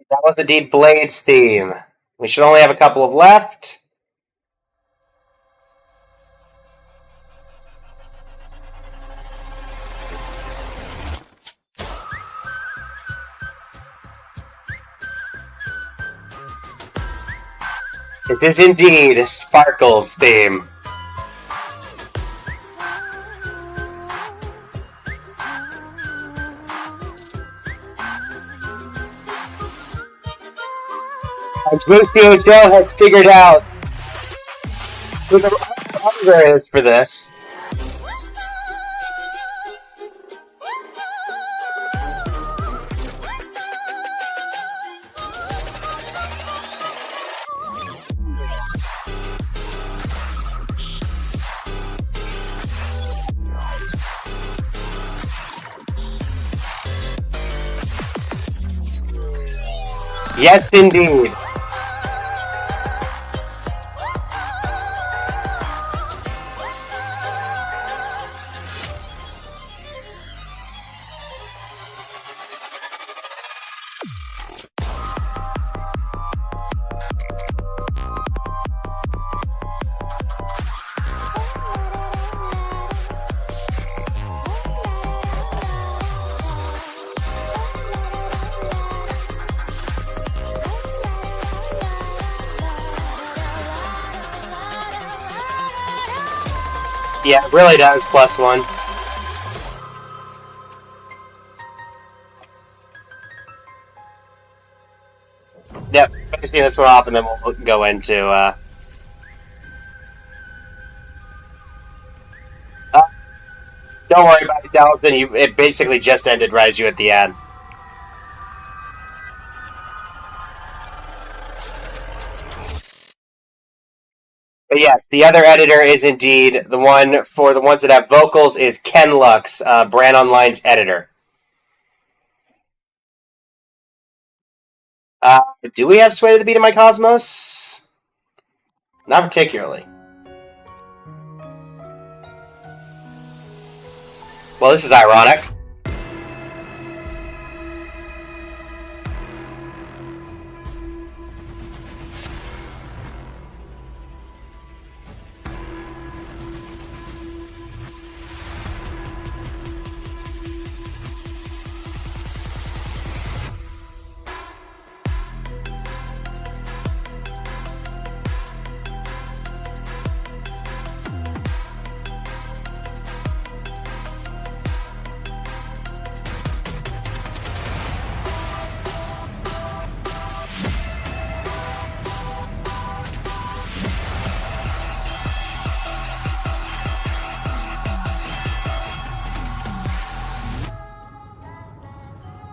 That was indeed Blade's theme. We should only have a couple of left. This is indeed Sparkle's theme. JCHO has figured out who the hunger is for this. Yes, indeed. Yeah, it really does, +1. Yep, finishing this one off and then we'll go into, don't worry about it, Dalton. It basically just ended right as you at the end. But yes, the other editor is indeed the one for the ones that have vocals is Ken Lux, Brand Online's editor. Do we have Sway to the Beat of My Cosmos? Not particularly. Well, this is ironic.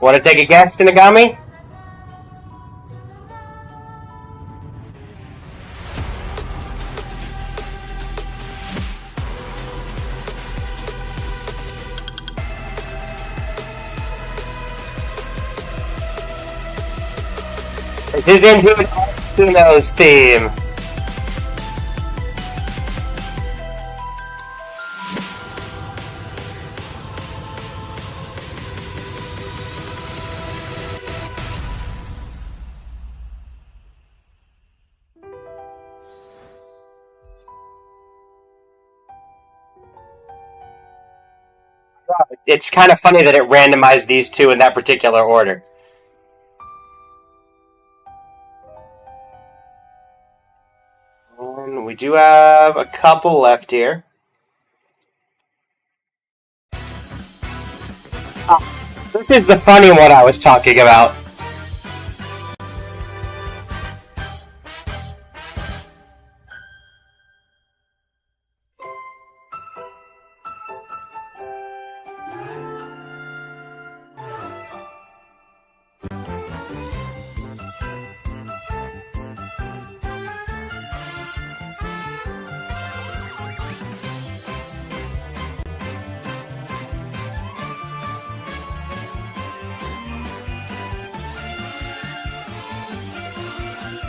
Want to take a guess, Shinigami? This is indeed Kuno's theme. It's kind of funny that it randomized these two in that particular order. And we do have a couple left here. This is the funny one I was talking about.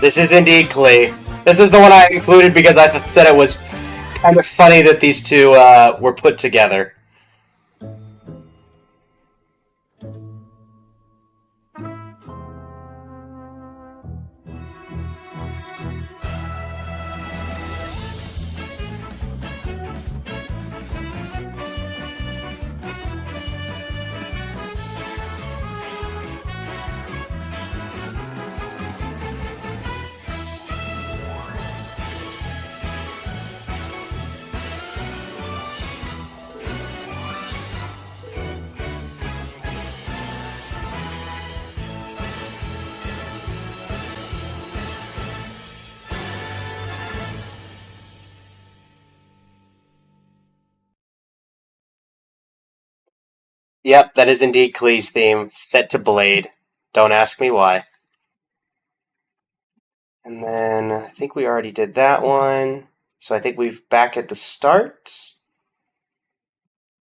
This is indeed Klee. This is the one I included because I said it was kind of funny that these two were put together. Yep, that is indeed Klee's theme, set to Blade. Don't ask me why. And then I think we already did that one. So I think we're back at the start.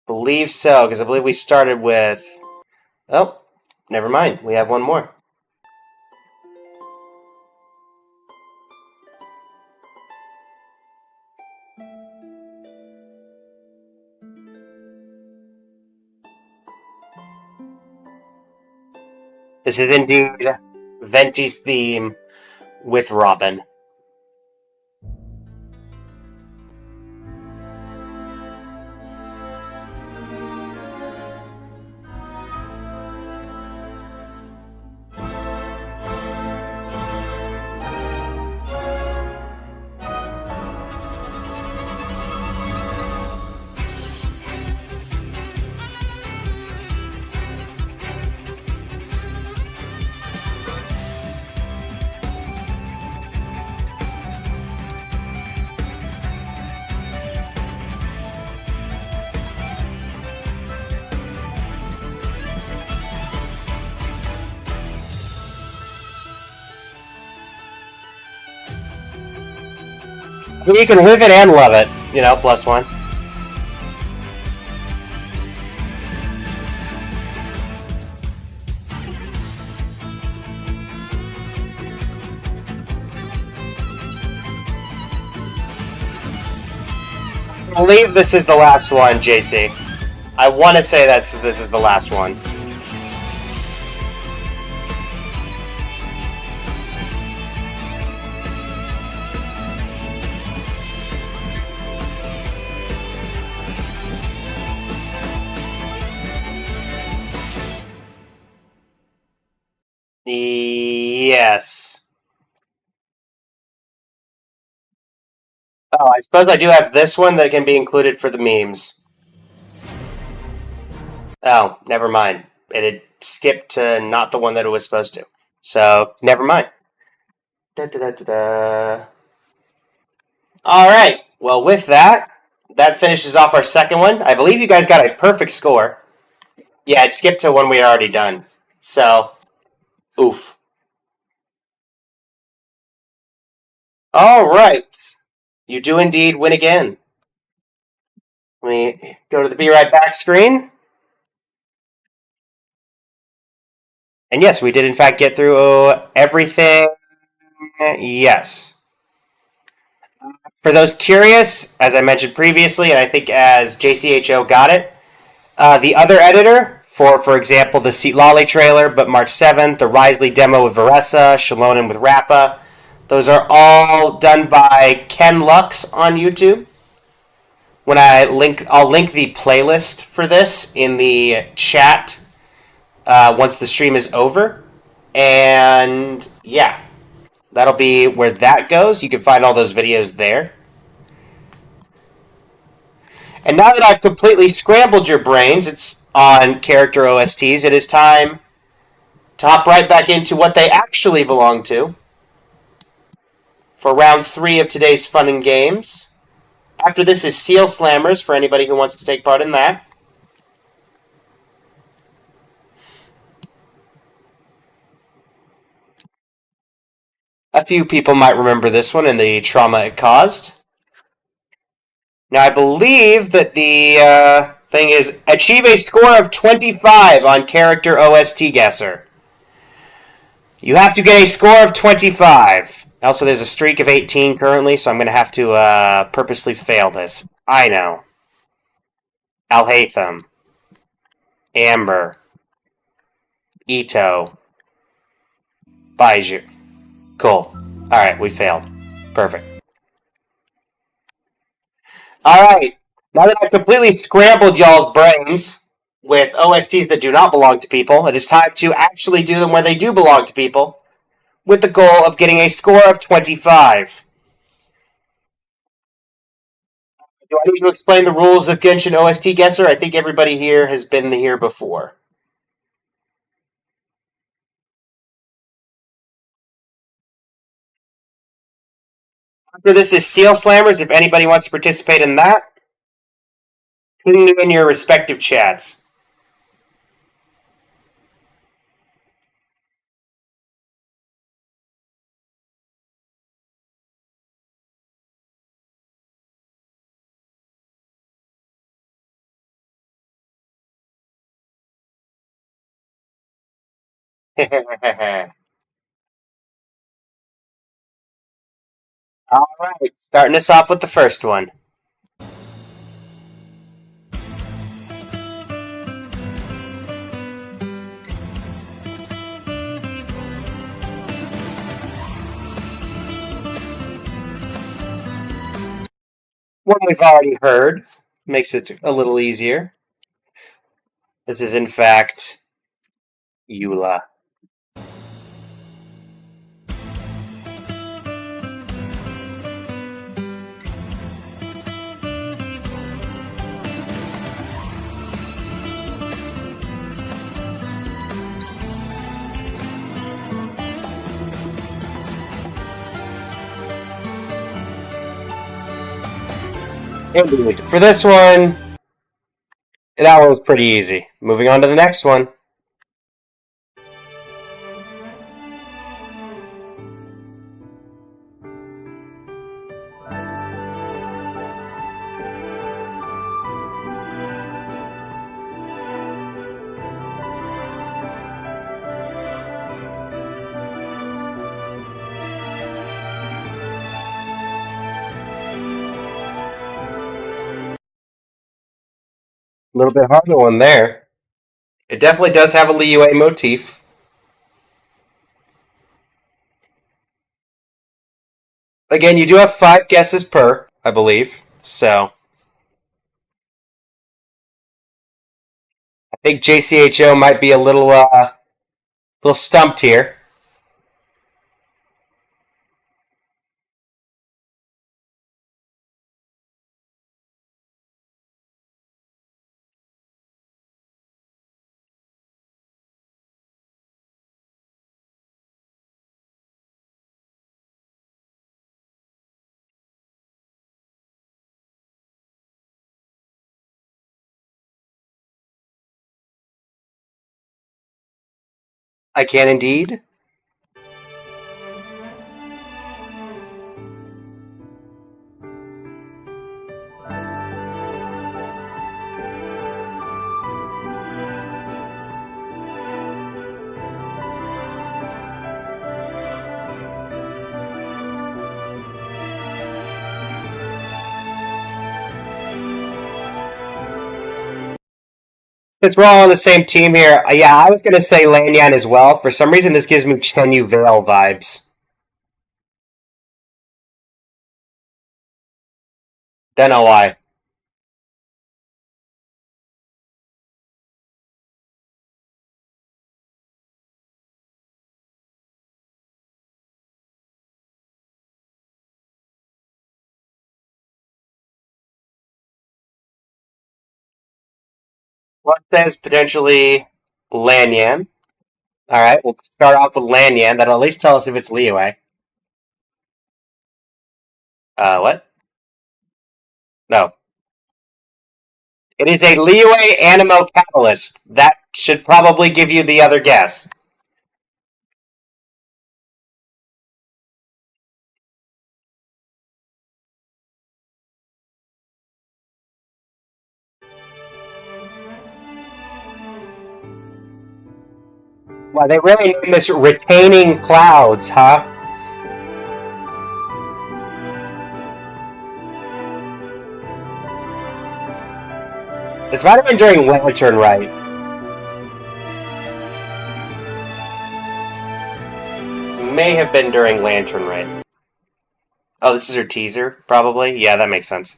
Believe so, because I believe we started with... Oh, never mind. We have one more. This is indeed Venti's theme with Robin. I mean, you can live it and love it, you know, +1. I believe this is the last one, JC. I want to say this is the last one. Yes. Oh, I suppose I do have this one that can be included for the memes. Oh, never mind. It had skipped to not the one that it was supposed to. So, never mind. Alright, well with that finishes off our second one. I believe you guys got a perfect score. Yeah, it skipped to one we had already done. So, oof. All right. You do indeed win again. Let me go to the Be Right Back screen. And yes, we did in fact get through everything. Yes. For those curious, as I mentioned previously, and I think as JCHO got it, the other editor for example, the Seat Lolly trailer, but March 7th, the Risley demo with Varessa, Shalonen with Rappa, those are all done by Ken Lux on YouTube. I'll link the playlist for this in the chat once the stream is over. And yeah, that'll be where that goes. You can find all those videos there. And now that I've completely scrambled your brains, it's on character OSTs, it is time to hop right back into what they actually belong to for round 3 of today's fun and games. After this is Seal Slammers for anybody who wants to take part in that. A few people might remember this one and the trauma it caused. Now, I believe that the thing is achieve a score of 25 on character OST guesser. You have to get a score of 25. Also, there's a streak of 18 currently, so I'm going to have to purposely fail this. I know. Al-Haytham. Amber. Ito. Baiju. Cool. Alright, we failed. Perfect. Alright, now that I've completely scrambled y'all's brains with OSTs that do not belong to people, it is time to actually do them where they do belong to people, with the goal of getting a score of 25. Do I need to explain the rules of Genshin OST Guesser? I think everybody here has been here before. After this is Seal Slammers, if anybody wants to participate in that, put it in your respective chats. Alright, starting us off with the first one. One we've already heard. Makes it a little easier. This is, in fact, Eula. Indeed. For this one, that one was pretty easy. Moving on to the next one. A little bit harder one there. It definitely does have a Liyue motif. Again, you do have 5 guesses per, I believe. So, I think JCHO might be a little stumped here. I can indeed. Since we're all on the same team here, yeah, I was going to say Lanyan as well. For some reason, this gives me Chenyu Vale vibes. Don't know why. What says potentially Lanyan? Alright, we'll start off with Lanyan. That'll at least tell us if it's Liyue. What? No. It is a Liyue Animo Catalyst. That should probably give you the other guess. Wow, they really named this Retaining Clouds, huh? This might have been during Lantern Rite. This may have been during Lantern Rite. Oh, this is her teaser, probably? Yeah, that makes sense.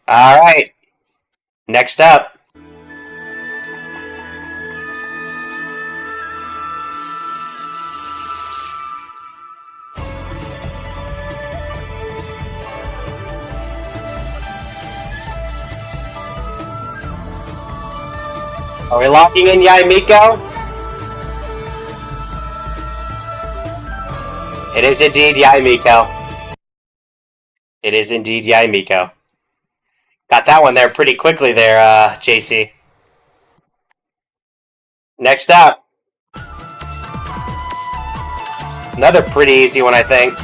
Alright. Next up. Are we locking in Yae Miko? It is indeed Yae Miko. It is indeed Yae Miko. Got that one there pretty quickly there, JC. Next up. Another pretty easy one, I think.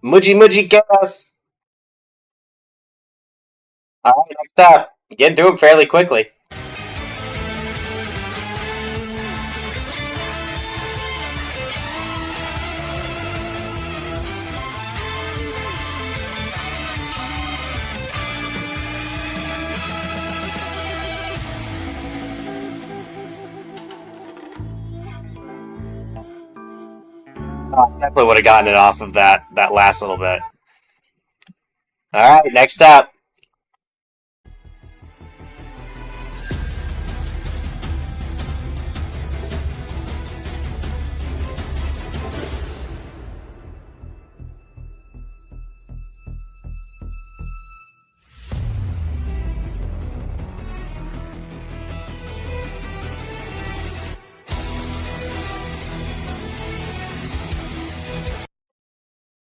Muji Chaos. Alright, next up. Getting through them fairly quickly. Definitely would have gotten it off of that last little bit. Alright, next up.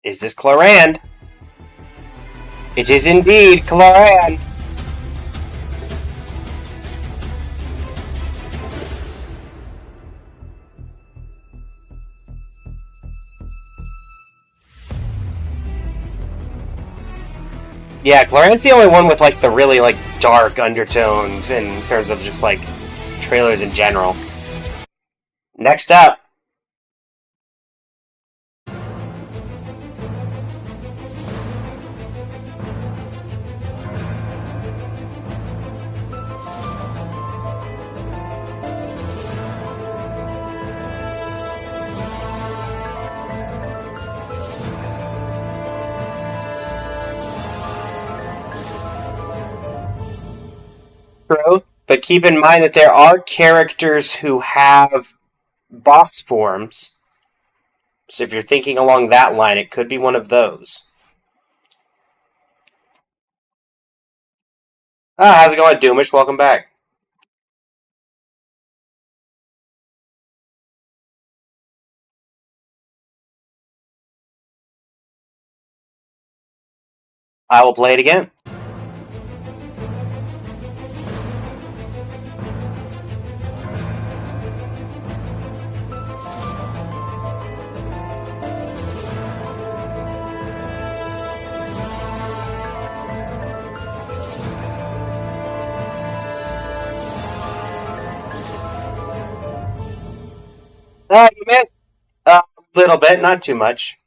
Is this Clorinde? It is indeed Clorinde. Yeah, Clorinde's the only one with like the really like dark undertones in terms of just like trailers in general. Next up. True, but keep in mind that there are characters who have boss forms. So if you're thinking along that line, it could be one of those. How's it going, Doomish? Welcome back. I will play it again. You missed a little bit, not too much.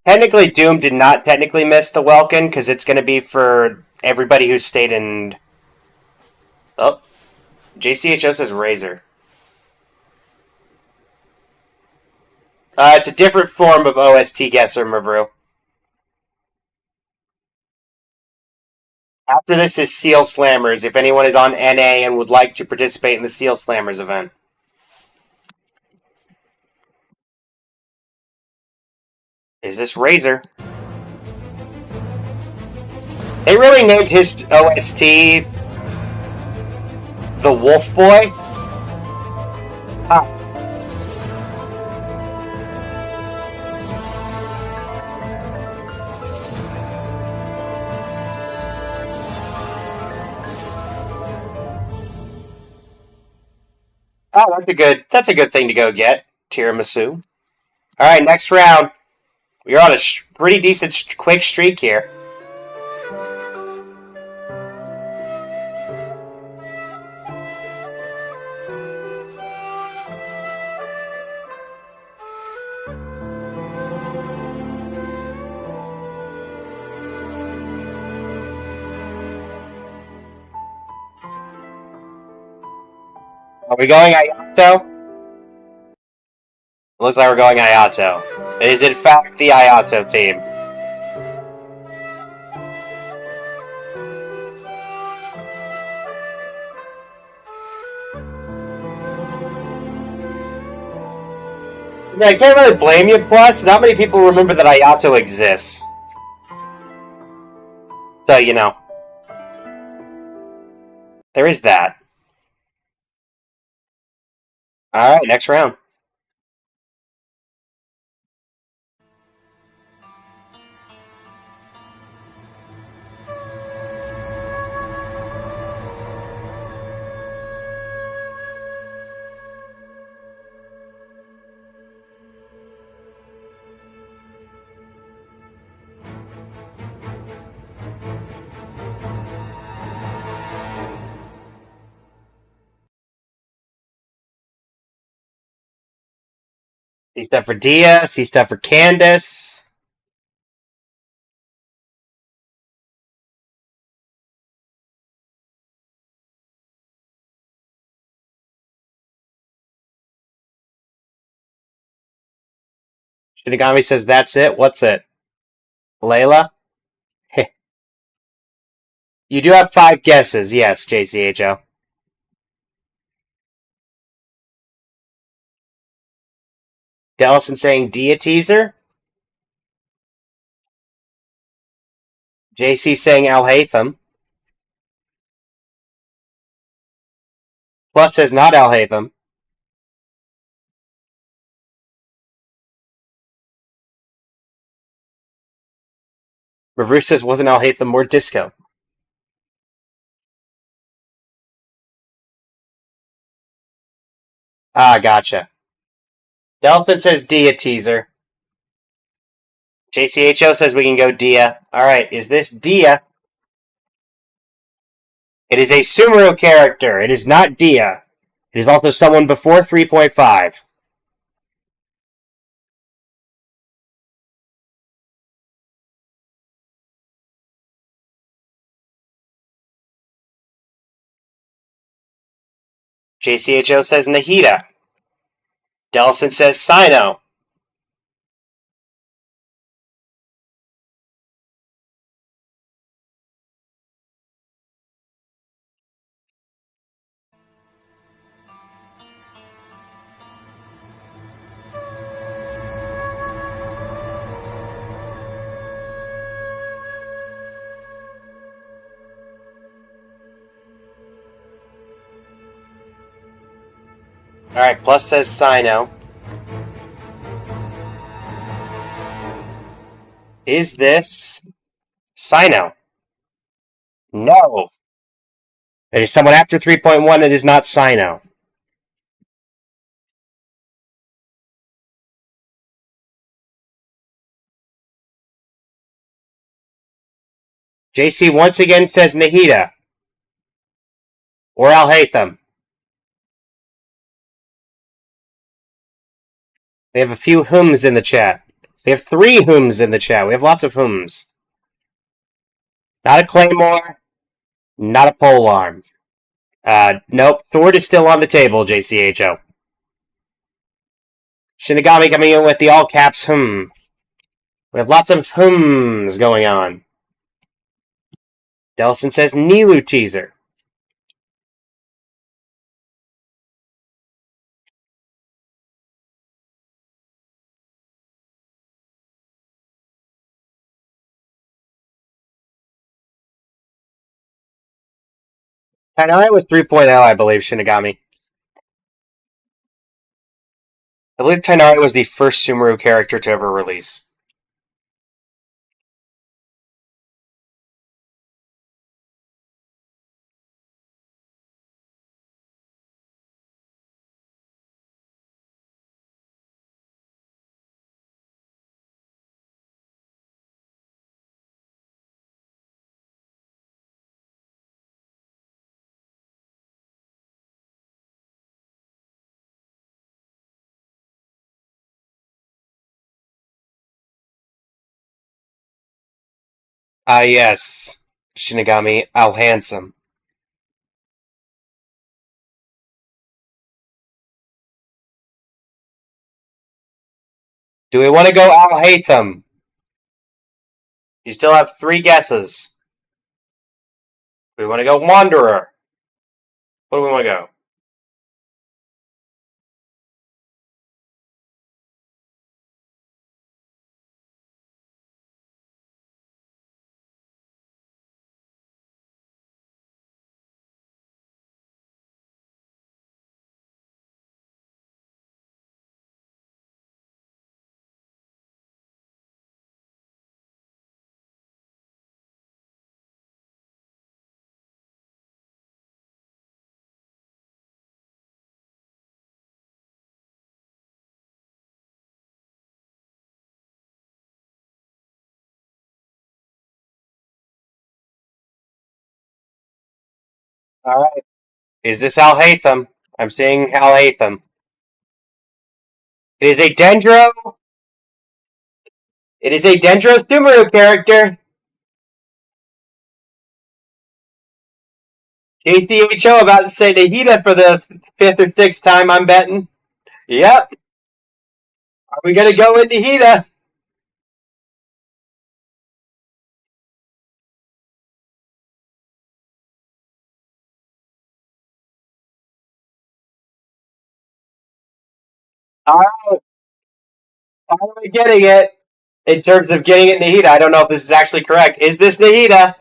Technically, Doom did not technically miss the Welkin because it's going to be for everybody who stayed in. Oh, JCHO says Razor. It's a different form of OST guesser, Mavru. After this is Seal Slammers, if anyone is on NA and would like to participate in the Seal Slammers event. Is this Razor? They really named his OST the Wolf Boy? Ah. Oh, that's a good thing to go get. Tiramisu. Alright, next round. We're on a pretty decent quick streak here. Are we going Ayato? Looks like we're going Ayato. It is in fact the Ayato theme. Yeah, I can't really blame you, plus, not many people remember that Ayato exists. So, you know. There is that. Alright, next round. C stuff for Dia, C stuff for Candace. Shinigami says that's it. What's it? Layla? You do have 5 guesses, yes, JCHO. Dellison saying Dia teaser. JC saying Al Haytham. Plus says not Al Haytham. Reverse says wasn't Al Haytham more disco. Ah, gotcha. Delphin says Dia teaser. JCHO says we can go Dia. Alright, is this Dia? It is a Sumeru character. It is not Dia. It is also someone before 3.5. JCHO says Nahida. Delson says Sino. Alright, Plus says Sino. Is this Sino? No. It is someone after 3.1. It is not Sino. JC once again says Nahida. Or Al Haytham. We have a few hums in the chat. We have 3 hums in the chat. We have lots of hums. Not a Claymore. Not a polearm. Nope. Sword is still on the table, JCHO. Shinigami coming in with the all caps hum. We have lots of hums going on. Delson says Nilu teaser. Tainari was 3.0, I believe, Shinigami. I believe Tainari was the first Sumeru character to ever release. Yes. Shinigami, Al Handsome. Do we want to go Al Haytham? You still have 3 guesses. Do we want to go Wanderer? What do we want to go? Alright. Is this Al Haytham? I'm seeing Al Haytham. It is a Dendro. It is a Dendro Sumeru character. JCHO about to say Nahida for the 5th or 6th time, I'm betting. Yep. Are we going to go with Nahida? Alright. Finally getting it. In terms of getting it Nahida, I don't know if this is actually correct. Is this Nahida?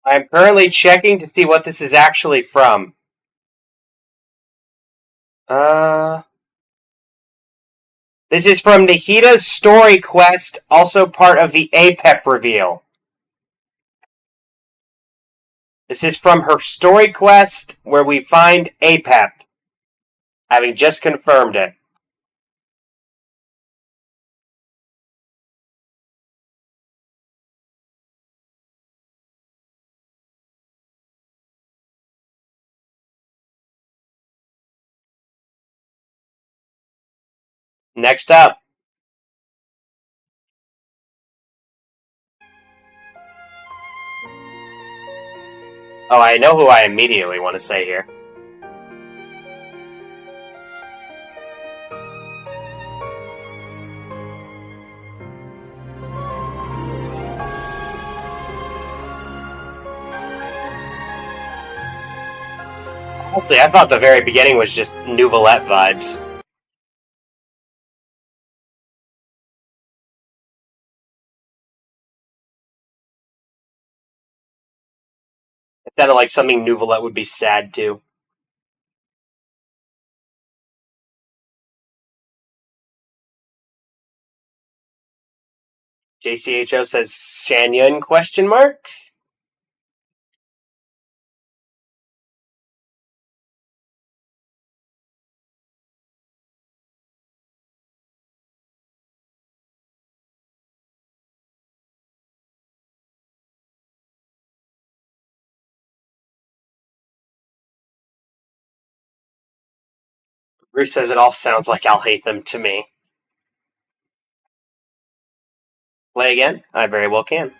I'm currently checking to see what this is actually from. This is from Nahida's story quest, also part of the APEP reveal. This is from her story quest where we find APEP, having just confirmed it. Next up. Oh, I know who I immediately want to say here. Honestly, I thought the very beginning was just Nouvellette vibes. It sounded like something Nouvellette would be sad to. JCHO says Shanyun question mark? Bruce says it all sounds like Alhaitham to me. Play again? I very well can.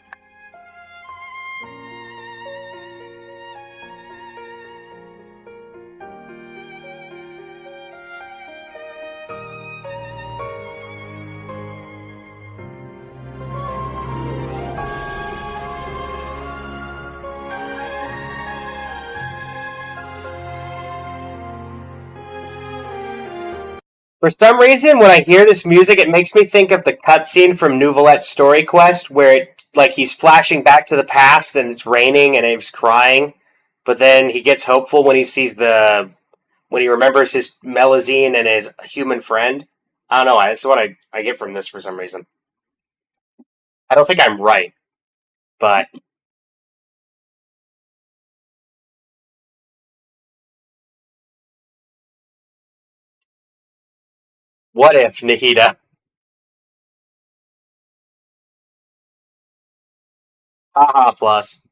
For some reason, when I hear this music, it makes me think of the cutscene from Nouvellette's Story Quest, where he's flashing back to the past and it's raining and he's crying, but then he gets hopeful when he sees when he remembers his Melusine and his human friend. I don't know. That's what I get from this for some reason. I don't think I'm right, but what if, Nahida? Haha, plus.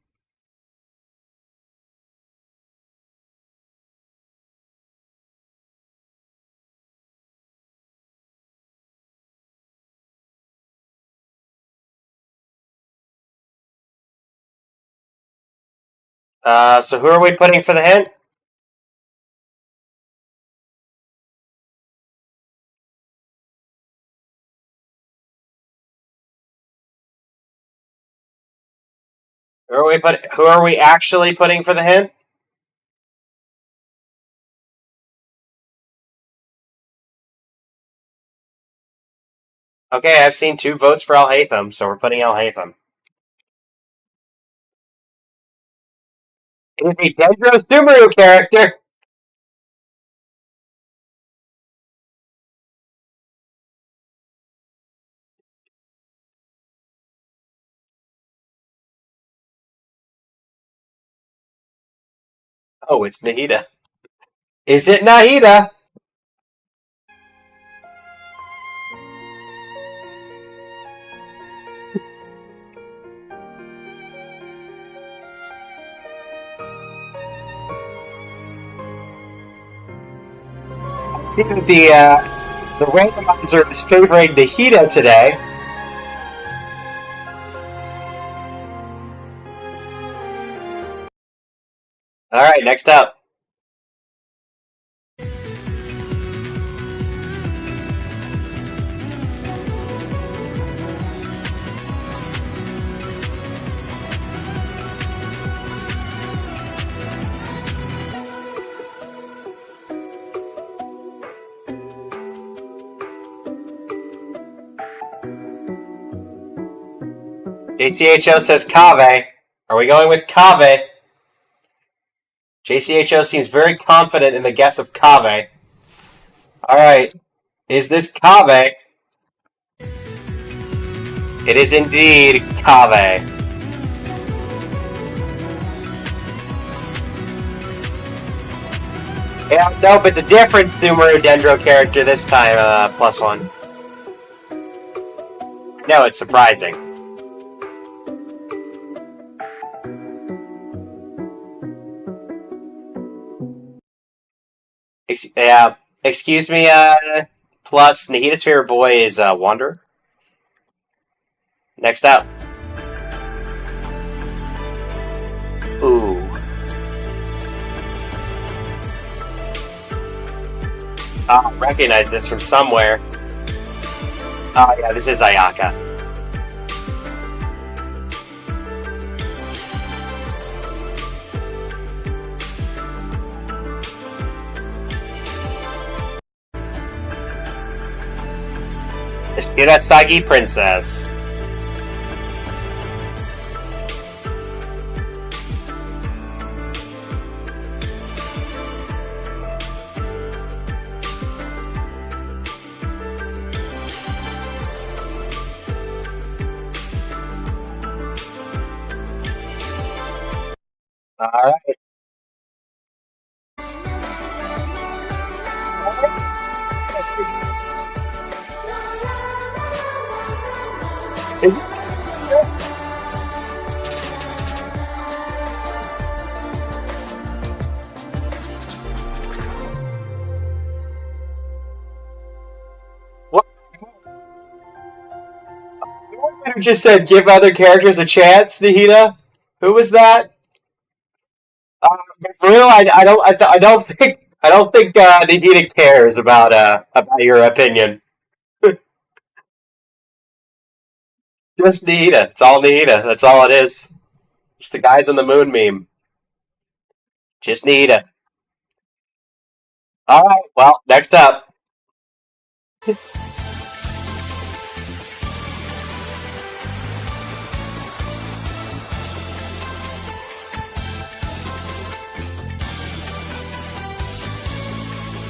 So who are we putting for the hint? Who are we actually putting for the hint? Okay, I've seen 2 votes for Alhaitham, so we're putting Alhaitham. It is a Dendro Sumeru character! Oh, it's Nahida. Is it Nahida? The randomizer is favoring Nahida today. Alright, next up. JCHO says Kaveh. Are we going with Kaveh? JCHO seems very confident in the guess of Kaveh. Alright. Is this Kaveh? It is indeed Kaveh. Yeah, nope, it's a different Sumeru Dendro character this time, +1. No, it's surprising. Excuse me, plus Nahida's favorite boy is Wanderer. Next up. Ooh. I recognize this from somewhere. Oh yeah, this is Ayaka. The Shirasagi Princess. Alright. What? You just said give other characters a chance, Nahida? Who was that? For real, I don't think Nahida cares about your opinion. Just Nahida. It's all Nahida. That's all it is. It's the guys on the moon meme. Just Nahida. All right. Well, next up.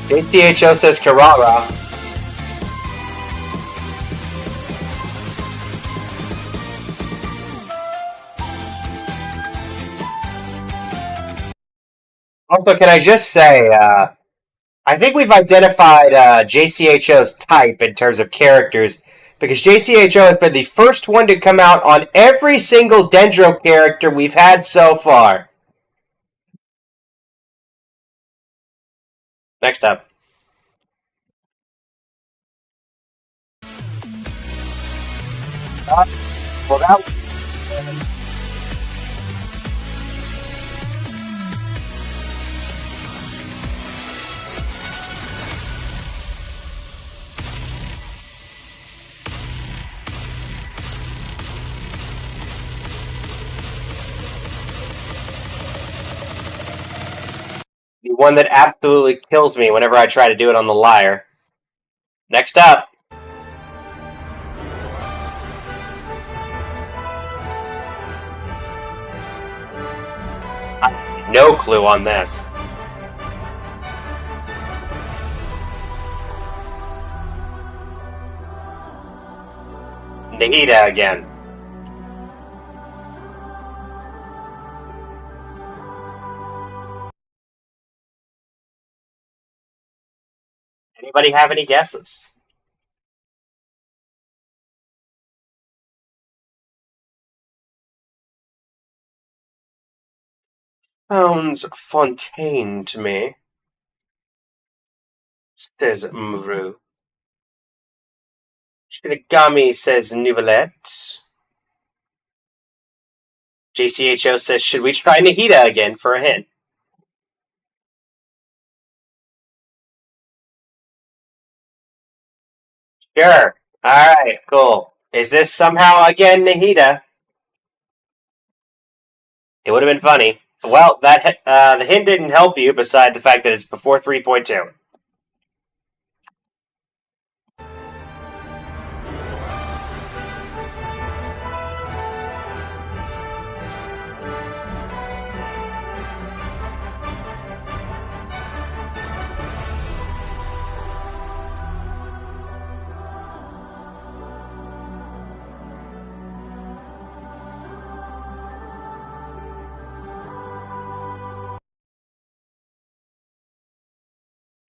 ATHO says Carrara. Also, can I just say, I think we've identified JCHO's type in terms of characters, because JCHO has been the first one to come out on every single Dendro character we've had so far. Next up. Well, that the one that absolutely kills me whenever I try to do it on the lyre. Next up. I have no clue on this. Nahida again. Anybody have any guesses? Sounds Fontaine to me, says Mvru. Shinigami says Nouvellette. JCHO says, should we try Nahida again for a hint? Sure. Alright, cool. Is this somehow again Nahida? It would have been funny. Well, the hint didn't help you, beside the fact that it's before 3.2.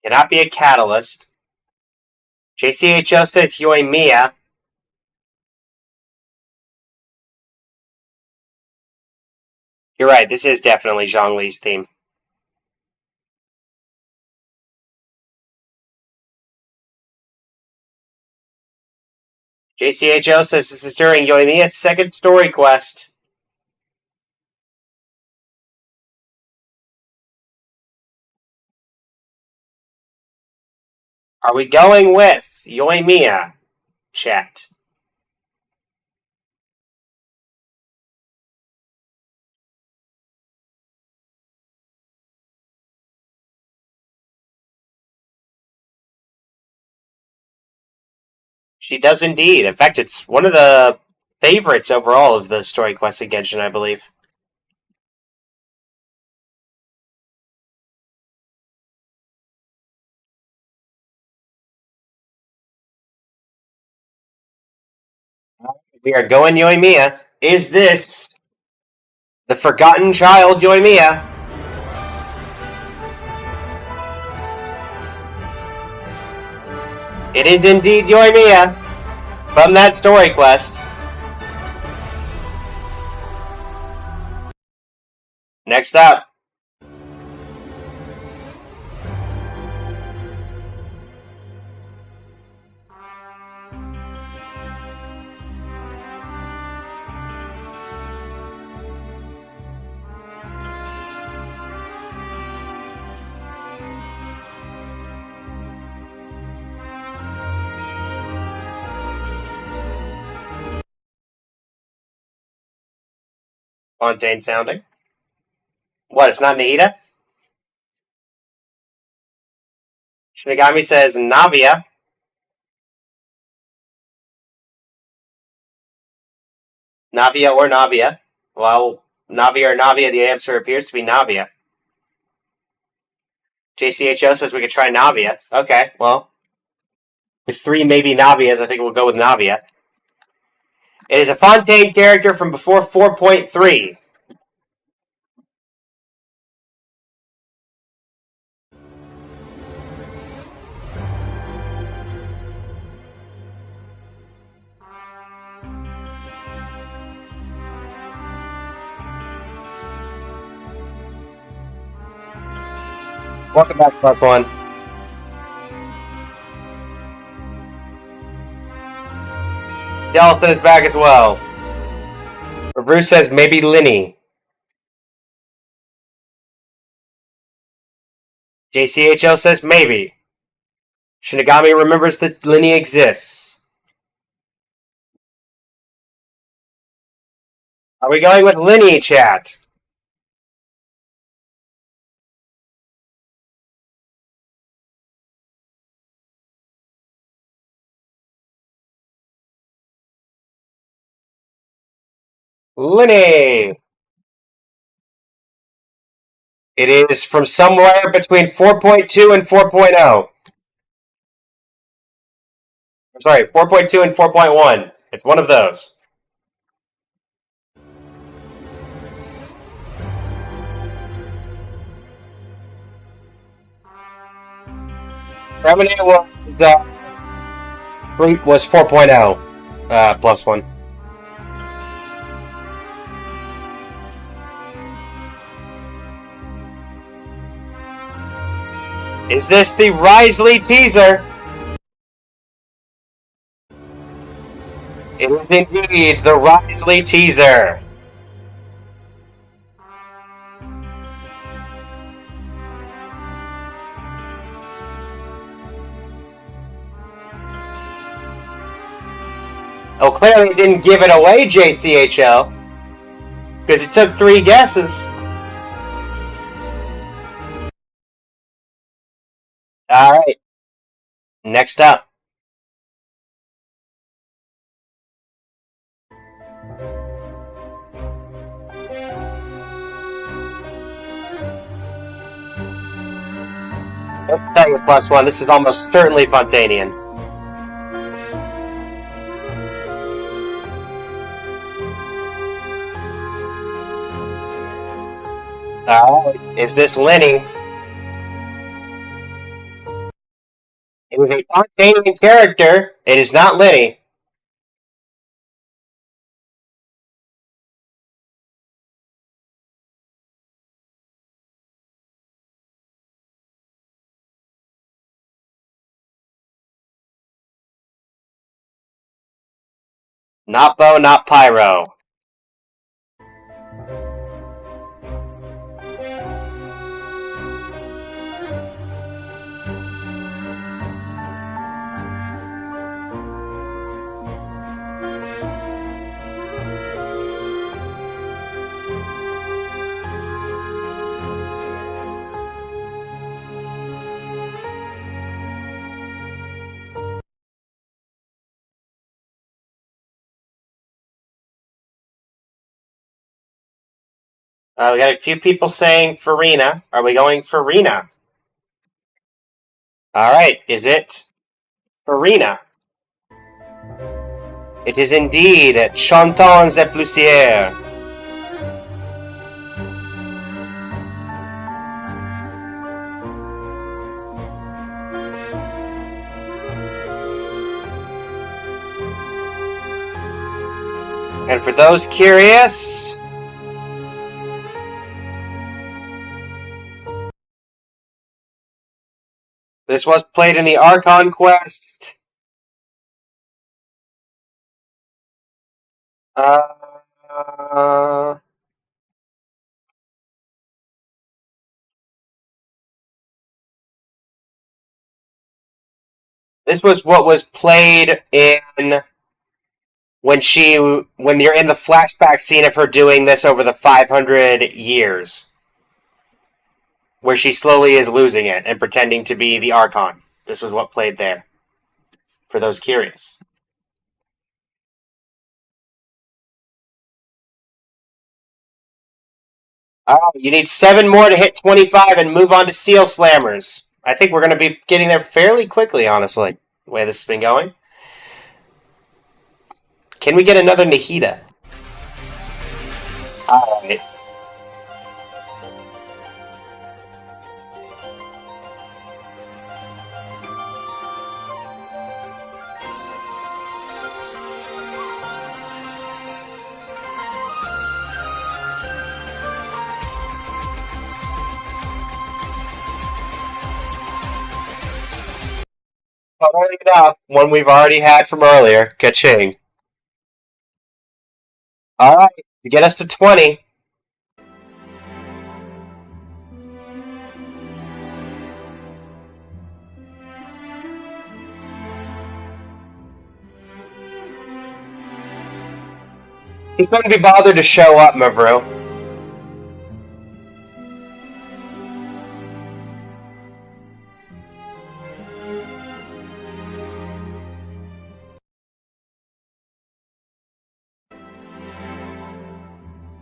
Cannot be a catalyst. JCHO says Yoimiya. You're right, this is definitely Zhongli's theme. JCHO says this is during Yoimiya's second story quest. Are we going with Yoimiya, chat? She does indeed. In fact, it's one of the favorites overall of the story quests in Genshin, I believe. We are going Yoimiya. Is this the forgotten child Yoimiya? It is indeed Yoimiya from that story quest. Next up. Fontaine sounding. What, it's not Nahida? Shinigami says Navia. Navia or Navia. Well, Navia or Navia, the answer appears to be Navia. JCHO says we could try Navia. Okay, well, with 3 maybe Navias, I think we'll go with Navia. It is a Fontaine character from before 4.3. Welcome back, +1. Dalton is back as well. Bruce says maybe Linny. JCHL says maybe. Shinigami remembers that Linny exists. Are we going with Linny, chat? Linny! It is from somewhere between 4.2 and 4.0. I'm sorry, 4.2 and 4.1. It's one of those. Remini was 4.0 +1. Is this the Risley teaser? It is indeed the Risley teaser. Oh, clearly it didn't give it away, JCHL. Because it took 3 guesses. Alright. Next up. Let's tell you, +1, this is almost certainly Fontainian. Alright, is this Linny? It is a Fontainian character. It is not Linny. Not Bo, not Pyro. We got a few people saying Farina. Are we going Farina? Alright, is it Farina? It is indeed Chantons et Plusieurs. And for those curious, this was played in the Archon Quest. This was what was played in when you're in the flashback scene of her doing this over the 500 years, where she slowly is losing it and pretending to be the Archon. This was what played there, for those curious. You need 7 more to hit 25 and move on to Seal Slammers. I think we're going to be getting there fairly quickly, honestly, the way this has been going. Can we get another Nahida? Alright. Totally enough. One we've already had from earlier. Ka-ching. Alright, to get us to 20. He couldn't be bothered to show up, Mavru.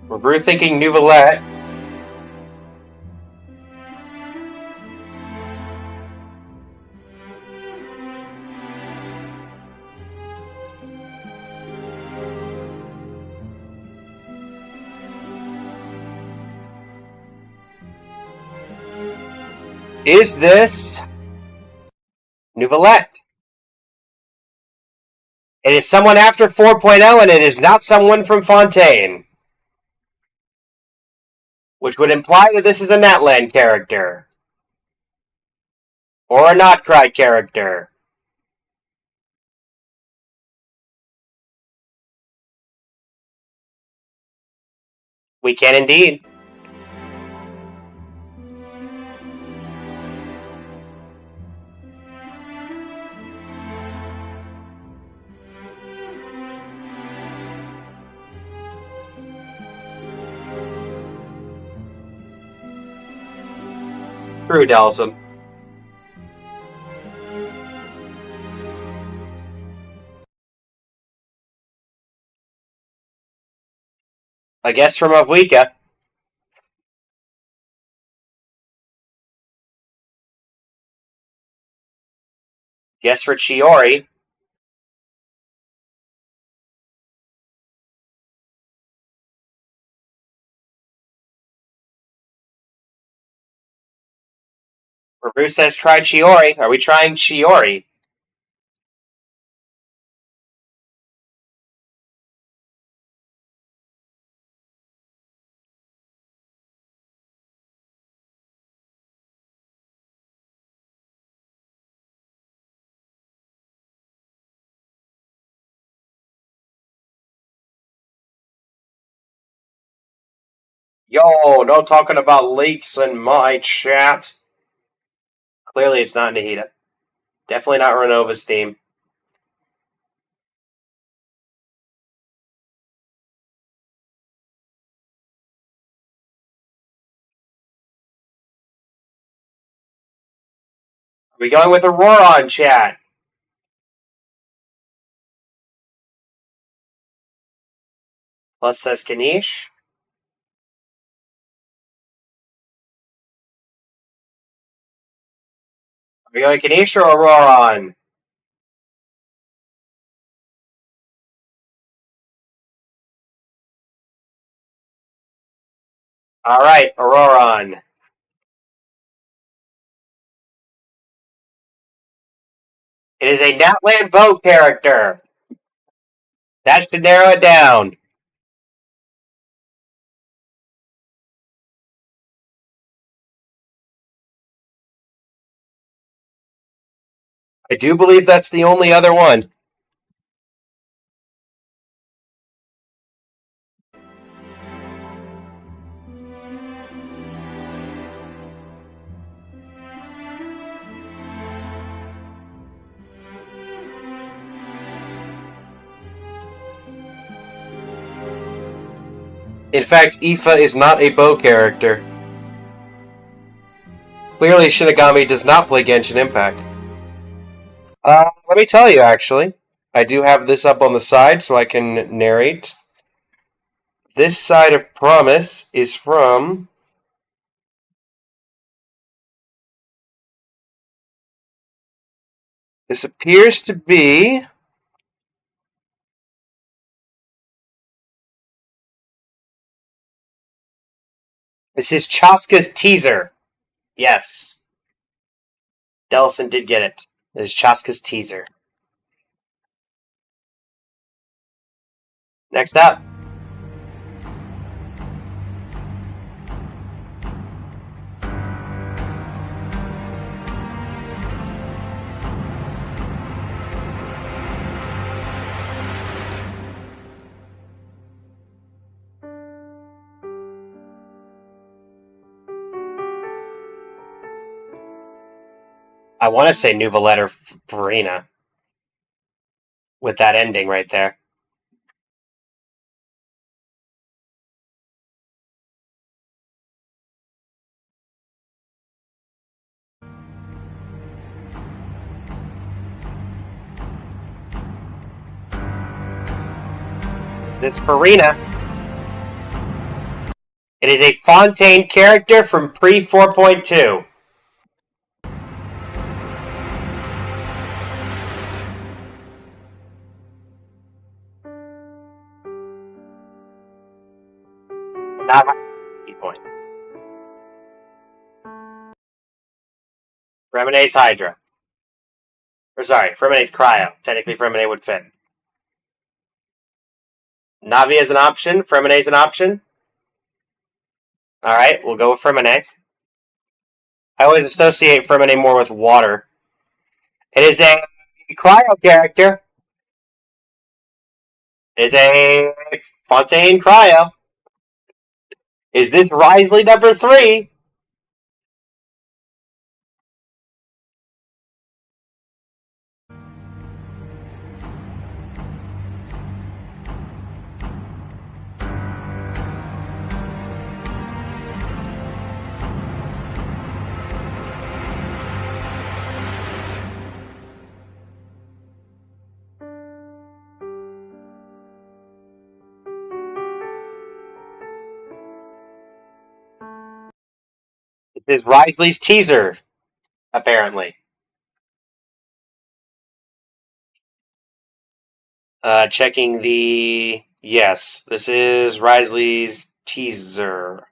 Mavru thinking Nouvellette. Is this Nouvellette? It is someone after 4.0, and it is not someone from Fontaine. Which would imply that this is a Natlan character. Or a Notcry character. We can indeed. True, Dalsum. A guess from Avwika. Guess for Chiori. Mavru says try Chiori. Are we trying Chiori? Yo, no talking about leaks in my chat. Clearly it's not Nahida. Definitely not Renova's theme. Are we going with Aurora on chat? Plus says Kanish. we going Kanisha or Auroron? Alright, Auroron. It is a Natlan Bow character. That should narrow it down. I do believe that's the only other one. In fact, Aoife is not a bow character. Clearly, Shinigami does not play Genshin Impact. Let me tell you, actually. I do have this up on the side so I can narrate. This side of Promise is from... This appears to be... This is Chaska's teaser. Yes. Delson did get it. This is Chaska's teaser. Next up. I want to say Nuva Farina. With that ending right there. This Farina. It is a Fontaine character from pre 4.2. Not key point. Fremene's Hydra. Or sorry, Fremene's Cryo. Technically, Fremene would fit. Navi is an option. Fremene's an option. Alright, we'll go with Fremene. I always associate Fremene more with water. It is a Cryo character. It is a Fontaine Cryo. Is this Wriothesley number 3? This is Wriothesley's teaser, apparently. Checking the... Yes, this is Wriothesley's teaser.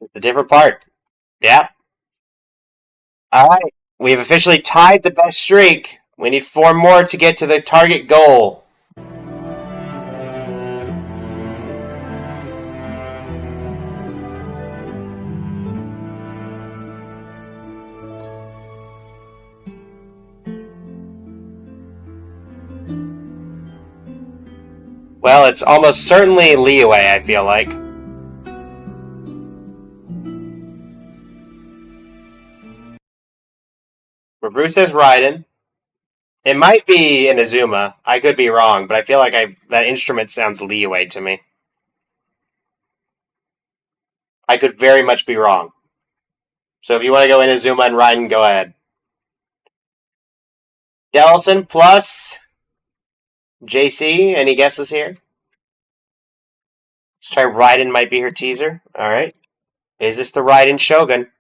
Just a different part. Yeah. Alright, we've officially tied the best streak. We need 4 more to get to the target goal. Well, it's almost certainly Liyue, I feel like. Rebru says Raiden. It might be Inazuma. I could be wrong, but I feel like that instrument sounds Liyue to me. I could very much be wrong. So if you want to go Inazuma and Raiden, go ahead. Delson plus JC, any guesses here? Let's try Raiden might be her teaser. Alright. Is this the Raiden Shogun?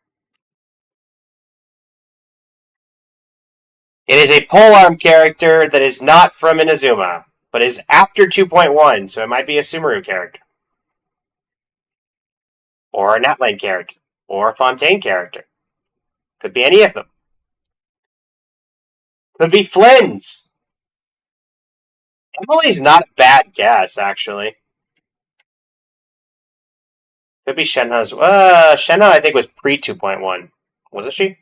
It is a polearm character that is not from Inazuma, but is after 2.1, so it might be a Sumeru character. Or a Natlan character. Or a Fontaine character. Could be any of them. Could be Flynn's. Emily's not a bad guess, actually. Could be Shenhe's. Shenhe, I think, was pre 2.1. Wasn't she?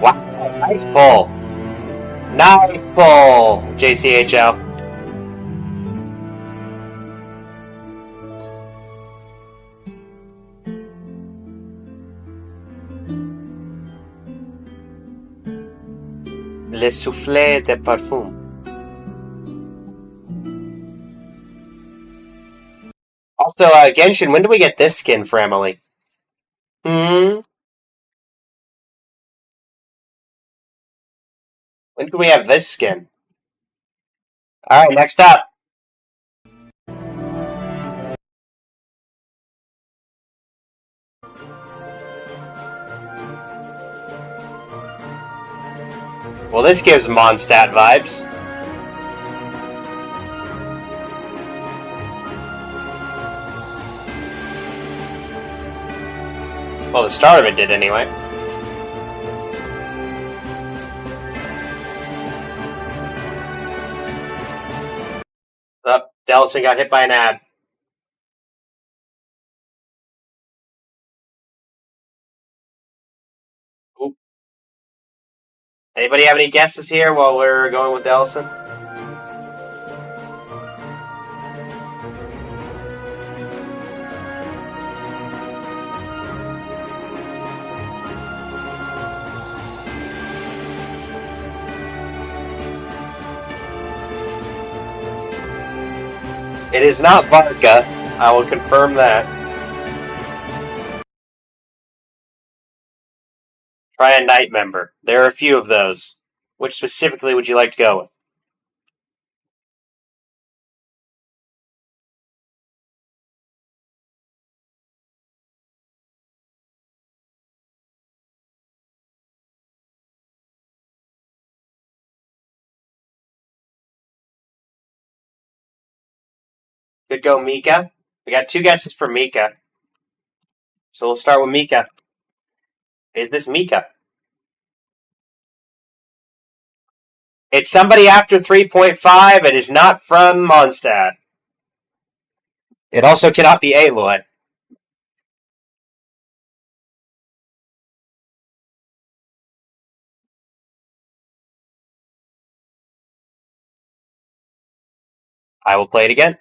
Wow, nice pull. Nice pull, JCHL. Le soufflet de parfum. Also, Genshin, when do we get this skin for Emily? When can we have this skin? Alright, next up. Well, this gives Mondstadt vibes. Well, the start of it did anyway. Oh, Delson got hit by an ad. Oop. Anybody have any guesses here while we're going with Delson? It is not Varka. I will confirm that. Try a Night Member. There are a few of those. Which specifically would you like to go with? Could go Mika. We got 2 guesses for Mika. So we'll start with Mika. Is this Mika? It's somebody after 3.5. It is not from Mondstadt. It also cannot be Aloy. I will play it again.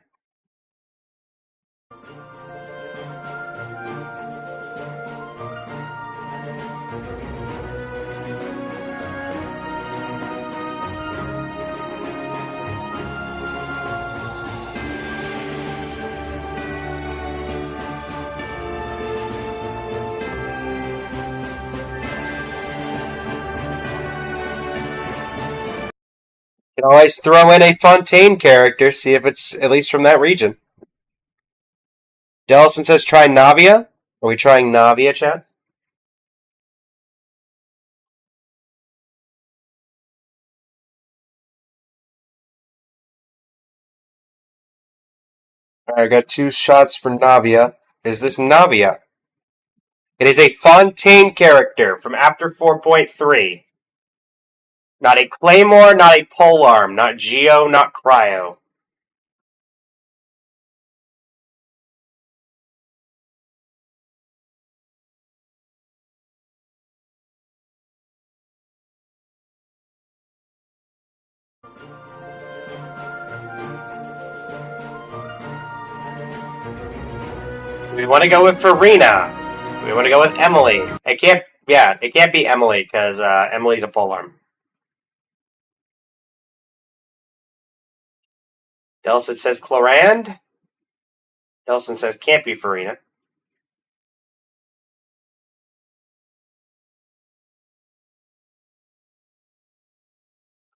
You can always throw in a Fontaine character, see if it's at least from that region. Delson says try Navia. Are we trying Navia, chat? Alright, I got 2 shots for Navia. Is this Navia? It is a Fontaine character from after 4.3. Not a Claymore, not a Polearm, not Geo, not Cryo. We want to go with Farina. We want to go with Emily. It can't be Emily, because Emily's a polearm. Delson says Clorand. Delson says can't be Farina.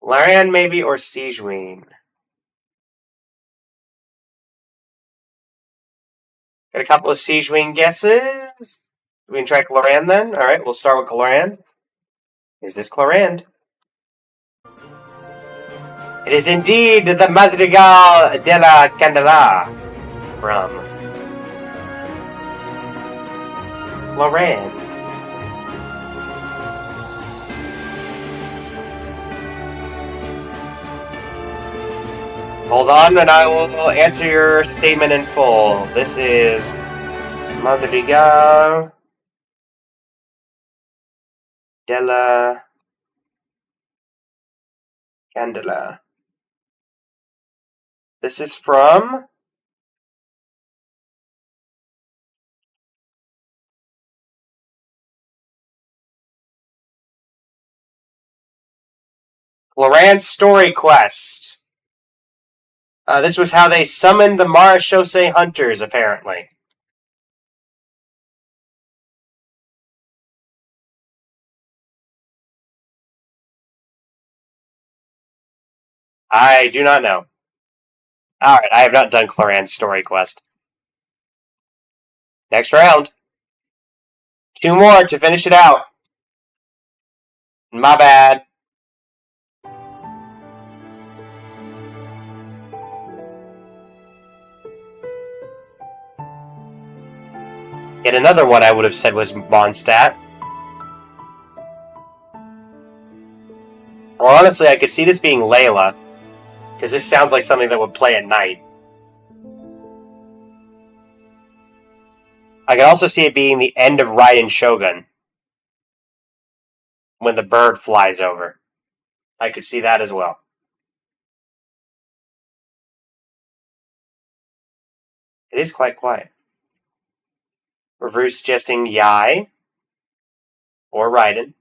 Larian maybe, or Siegeween. Got a couple of Siege Wing guesses. We can try Clorand then. Alright, we'll start with Clorand. Is this Clorand? It is indeed the Madrigal de la Candela from Clorand. Hold on, and I will answer your statement in full. This is Madrigal de la Candela. This is from Clorand's Story Quest. This was how they summoned the Marechaussee Hunters, apparently. I do not know. Alright, I have not done Clorand's Story Quest. Next round. 2 more to finish it out. My bad. Yet another one I would have said was Mondstadt. Well, honestly, I could see this being Layla, because this sounds like something that would play at night. I can also see it being the end of Raiden Shogun, when the bird flies over. I could see that as well. It is quite quiet. Review suggesting Yai or Raiden.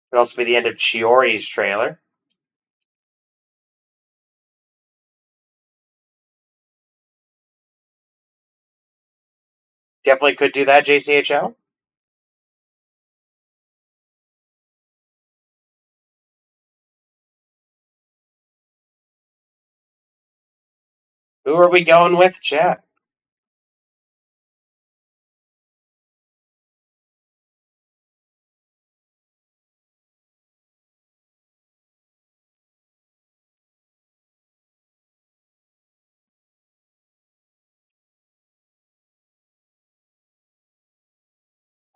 Could also be the end of Chiori's trailer. Definitely could do that, JCHL. Who are we going with, chat?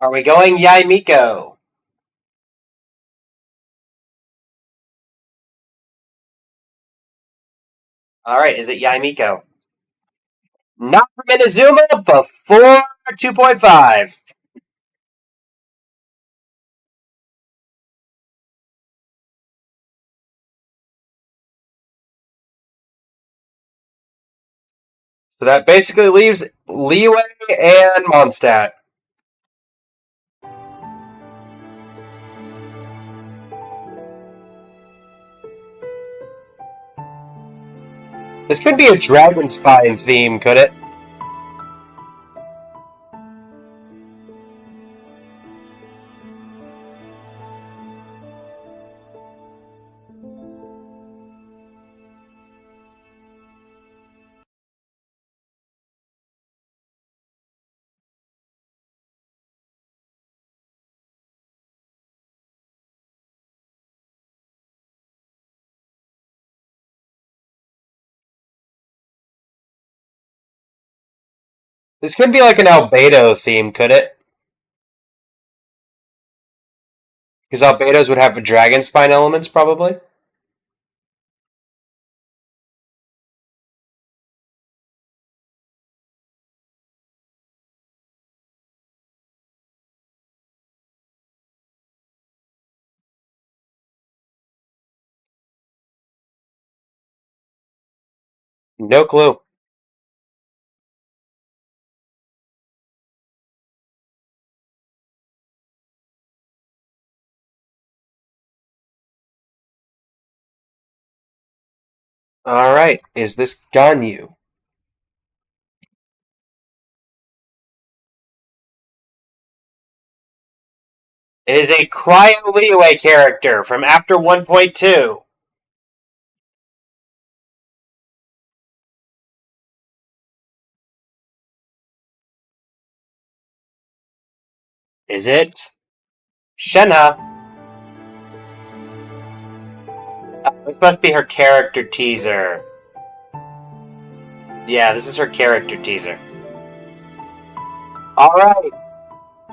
Are we going Yai Miko? Alright, is it Yai Miko? Not from Inazuma before 2.5. So that basically leaves Liyue and Mondstadt. This could be a Dragon Spine theme, could it? This could be like an Albedo theme, could it? Because Albedos would have Dragon Spine elements, probably. No clue. Alright, is this Ganyu? It is a Cryo Liyue character from After 1.2. Is it Shenhe? This must be her character teaser. Yeah, this is her character teaser. Alright.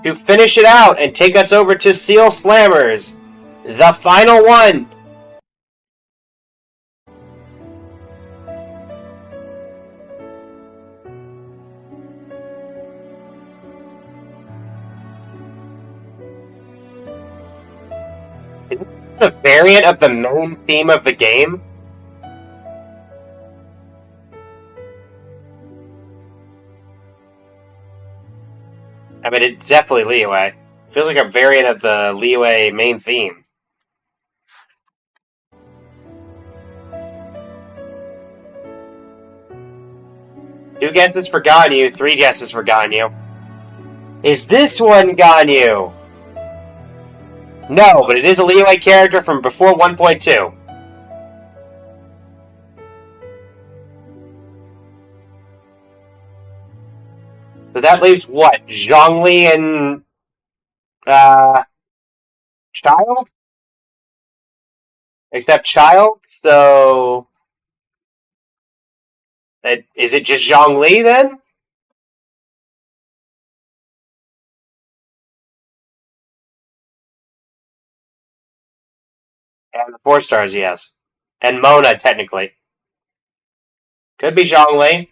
To finish it out and take us over to Seal Slammers, the final one. Is this a variant of the main theme of the game? I mean, it's definitely Liyue. Feels like a variant of the Liyue main theme. Two guesses for Ganyu, three guesses for Ganyu. Is this one Ganyu? No, but it is a Liyue character from before 1.2. So that leaves what? Zhongli and Child? Except Child, so is it just Zhongli then? And the 4 stars, yes. And Mona, technically. Could be Zhongli.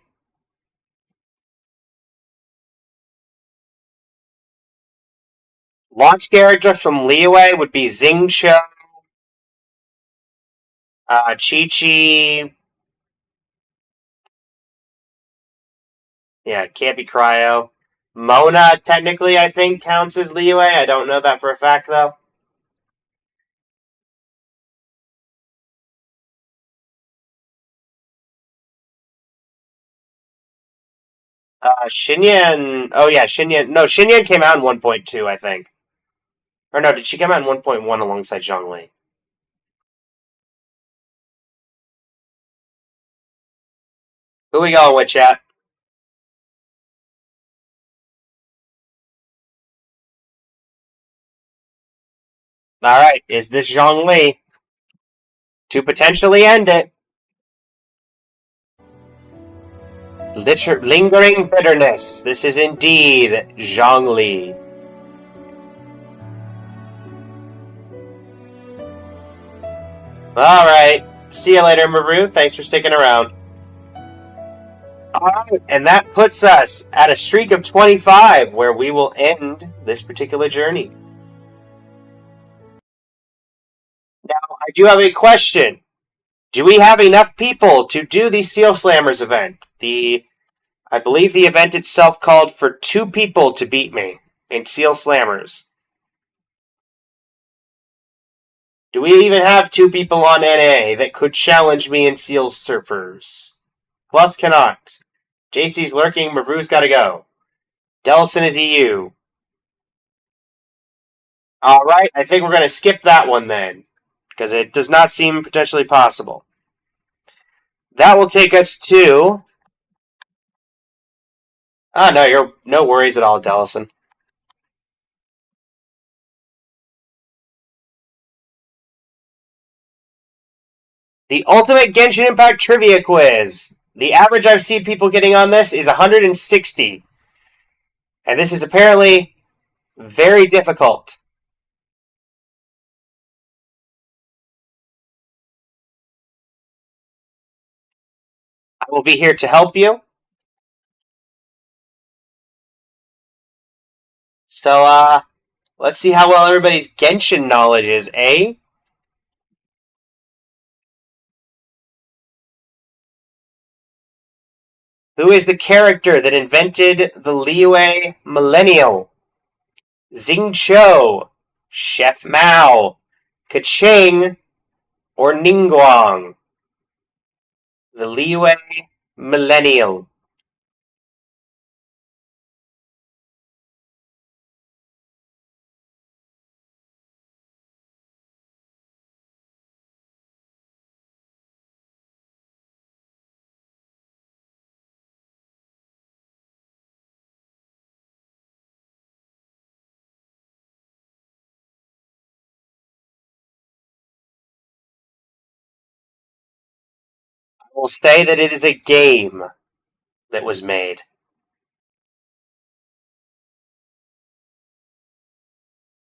Launch character from Liyue would be Xingqiu, Chi-Chi. Yeah, can't be Cryo. Mona, technically, I think, counts as Liyue. I don't know that for a fact, though. Xinyan. Oh, yeah, Xinyan. No, Xinyan came out in 1.2, I think. Or no, did she come out in 1.1 alongside Zhongli? Who we going with, chat? Alright, is this Zhongli? To potentially end it. Lingering bitterness. This is indeed Zhongli. Alright. See you later, Maru. Thanks for sticking around. Alright, and that puts us at a streak of 25, where we will end this particular journey. Now, I do have a question. Do we have enough people to do the Seal Slammers event? I believe the event itself called for 2 people to beat me in Seal Slammers. Do we even have 2 people on NA that could challenge me in Seal Surfers? Plus cannot. JC's lurking, Maru's gotta go. Delson is EU. Alright, I think we're gonna skip that one then, because it does not seem potentially possible. That will take us to... no, no worries at all, Delson. The Ultimate Genshin Impact Trivia Quiz. The average I've seen people getting on this is 160. And this is apparently very difficult. I will be here to help you. So, let's see how well everybody's Genshin knowledge is, eh? Who is the character that invented the Liyue Millennial? Xingqiu, Chef Mao, Keqing, or Ningguang? The Liyue Millennial. I will say that it is a game that was made.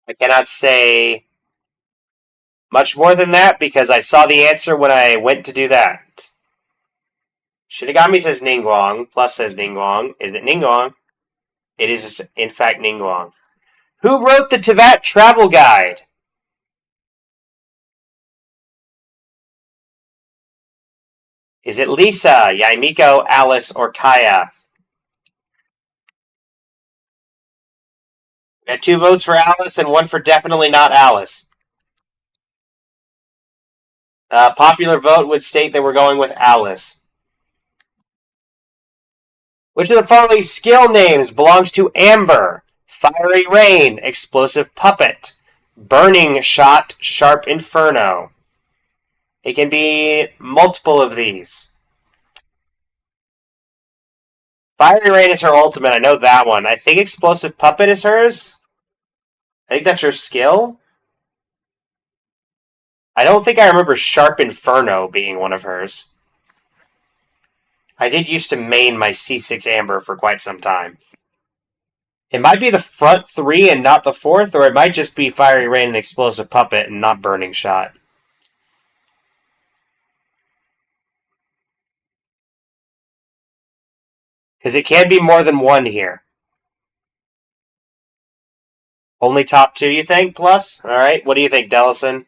I cannot say much more than that because I saw the answer when I went to do that. Shinigami says Ningguang, Plus says Ningguang. Is it Ningguang? It is, in fact, Ningguang. Who wrote the Teyvat Travel Guide? Is it Lisa, Yaimiko, Alice, or Kaya? We got 2 votes for Alice and 1 for definitely not Alice. Popular vote would state that we're going with Alice. Which of the following skill names belongs to Amber? Fiery Rain, Explosive Puppet, Burning Shot, Sharp Inferno. It can be multiple of these. Fiery Rain is her ultimate, I know that one. I think Explosive Puppet is hers. I think that's her skill. I don't think I remember Sharp Inferno being one of hers. I did used to main my C6 Amber for quite some time. It might be the front 3 and not the 4th, or it might just be Fiery Rain and Explosive Puppet and not Burning Shot. Because it can be more than one here. Only top 2, you think, Plus? Alright, what do you think, Dellison?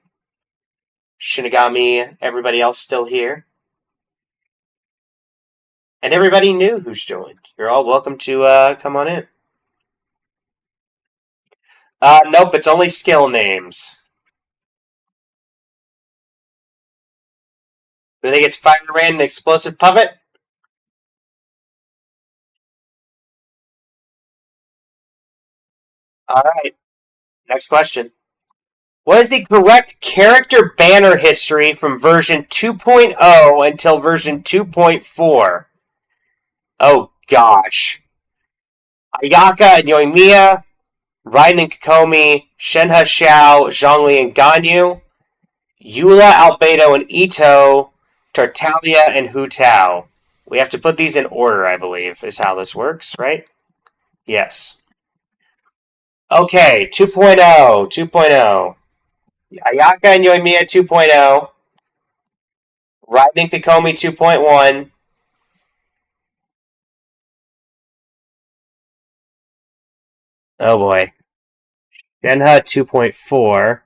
Shinigami, everybody else still here? And everybody new who's joined. You're all welcome to come on in. Nope, it's only skill names. Do you think it's Fire Rain and Explosive Puppet? Alright, next question. What is the correct character banner history from version 2.0 until version 2.4? Oh gosh. Ayaka and Yoimiya, Raiden and Kokomi, Shenhe Xiao, Zhongli and Ganyu, Eula, Albedo and Ito, Tartaglia and Hu Tao. We have to put these in order, I believe, is how this works, right? Yes. Okay, 2.0, 2.0. Ayaka and Yoimiya 2.0. Raiden and Kokomi 2.1. Oh boy. Shenhe 2.4.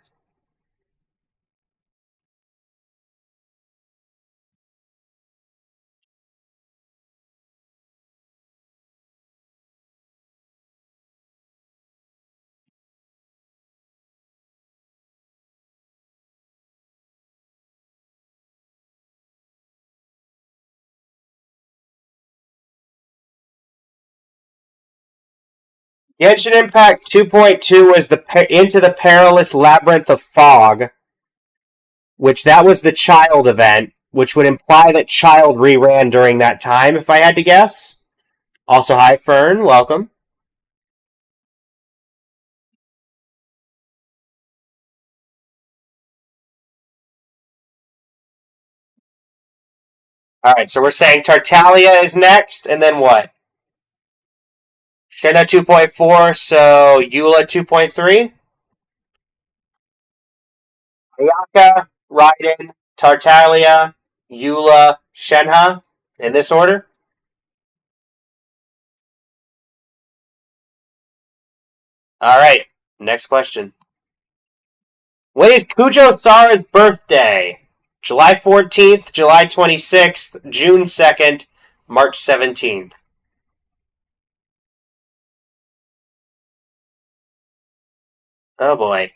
Genshin Impact 2.2 was Into the Perilous Labyrinth of Fog, which that was the Child event, which would imply that Child reran during that time, if I had to guess. Also, hi Fern, welcome. Alright, so we're saying Tartaglia is next, and then what? Shenhe 2.4, so Eula 2.3? Ayaka, Raiden, Tartaglia, Eula, Shenhe, in this order? Alright, next question. When is Kujo Sara's birthday? July 14th, July 26th, June 2nd, March 17th. Oh boy.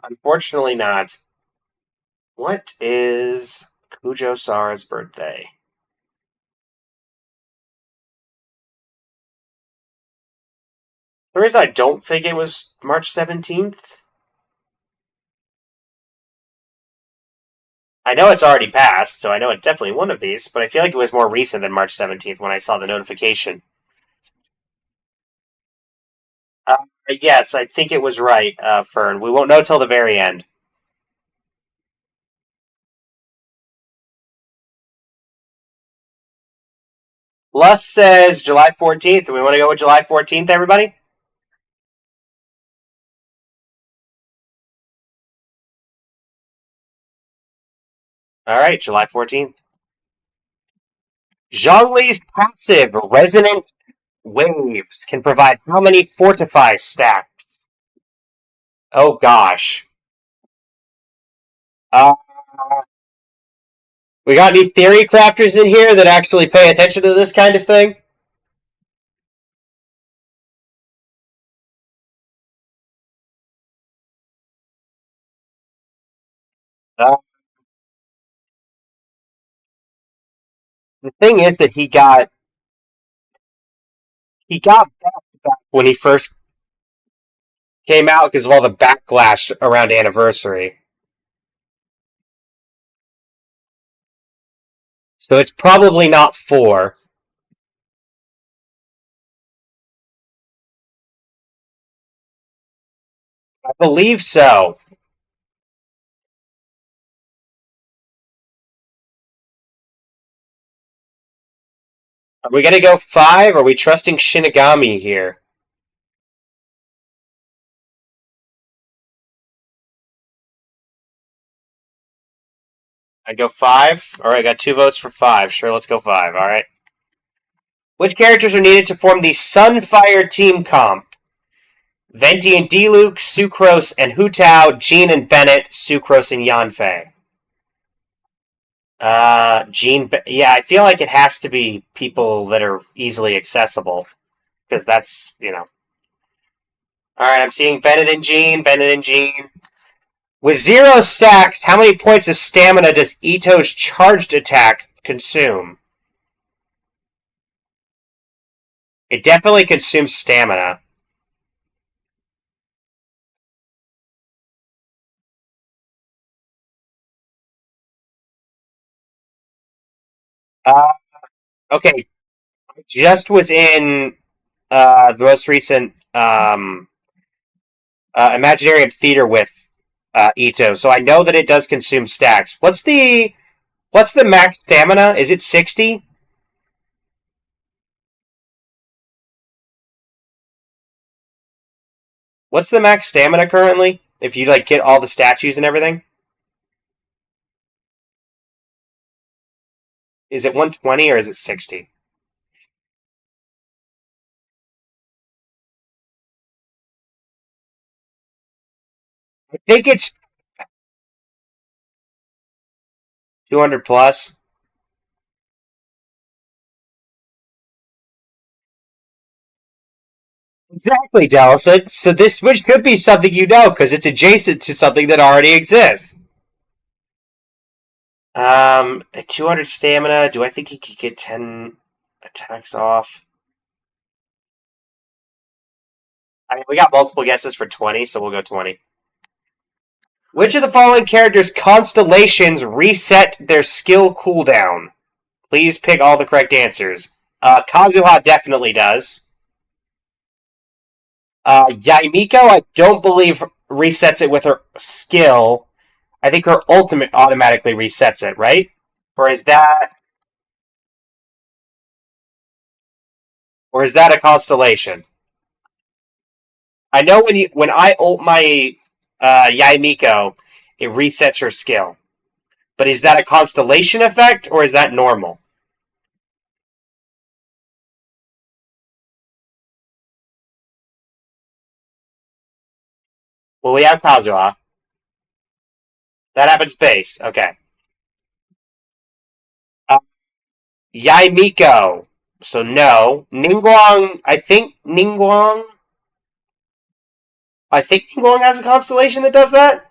Unfortunately not. What is Kujo Sara's birthday? The reason I don't think it was March 17th. I know it's already passed, so I know it's definitely one of these, but I feel like it was more recent than March 17th when I saw the notification. Yes, I think it was right, Fern. We won't know till the very end. Lus says July 14th. We want to go with July 14th, everybody? All right, July 14th. Zhongli's passive resonant waves can provide how many fortify stacks? Oh gosh. We got any theory crafters in here that actually pay attention to this kind of thing? The thing is that he got back when he first came out because of all the backlash around Anniversary. So it's probably not 4. I believe so. Are we going to go 5? Or are we trusting Shinigami here? I go 5? Alright, I got 2 votes for 5. Sure, let's go 5, alright. Which characters are needed to form the Sunfire Team Comp? Venti and Diluc, Sucrose and Hu Tao, Jean and Bennett, Sucrose and Yanfei. Yeah, I feel like it has to be people that are easily accessible. Because that's, Alright, I'm seeing Bennett and Jean. With 0 stacks, how many points of stamina does Ito's charged attack consume? It definitely consumes stamina. Okay. I just was in the most recent Imaginarium Theater with Ito, so I know that it does consume stacks. What's the max stamina? Is it 60? What's the max stamina currently? If you get all the statues and everything? Is it 120 or is it 60? I think it's 200 plus. Exactly, Dallas. So this switch could be something because it's adjacent to something that already exists. At 200 stamina, do I think he could get 10 attacks off? I mean, we got multiple guesses for 20, so we'll go 20. Which of the following characters' constellations reset their skill cooldown? Please pick all the correct answers. Kazuha definitely does. Yaimiko, I don't believe resets it with her skill. I think her ultimate automatically resets it, right? Or is that a constellation? I know when I ult my Yaimiko, it resets her skill. But is that a constellation effect or is that normal? Well, we have Kazuha. That happens base. Okay. Yaimiko. So no. Ningguang. I think Ningguang. I think Ningguang has a constellation that does that?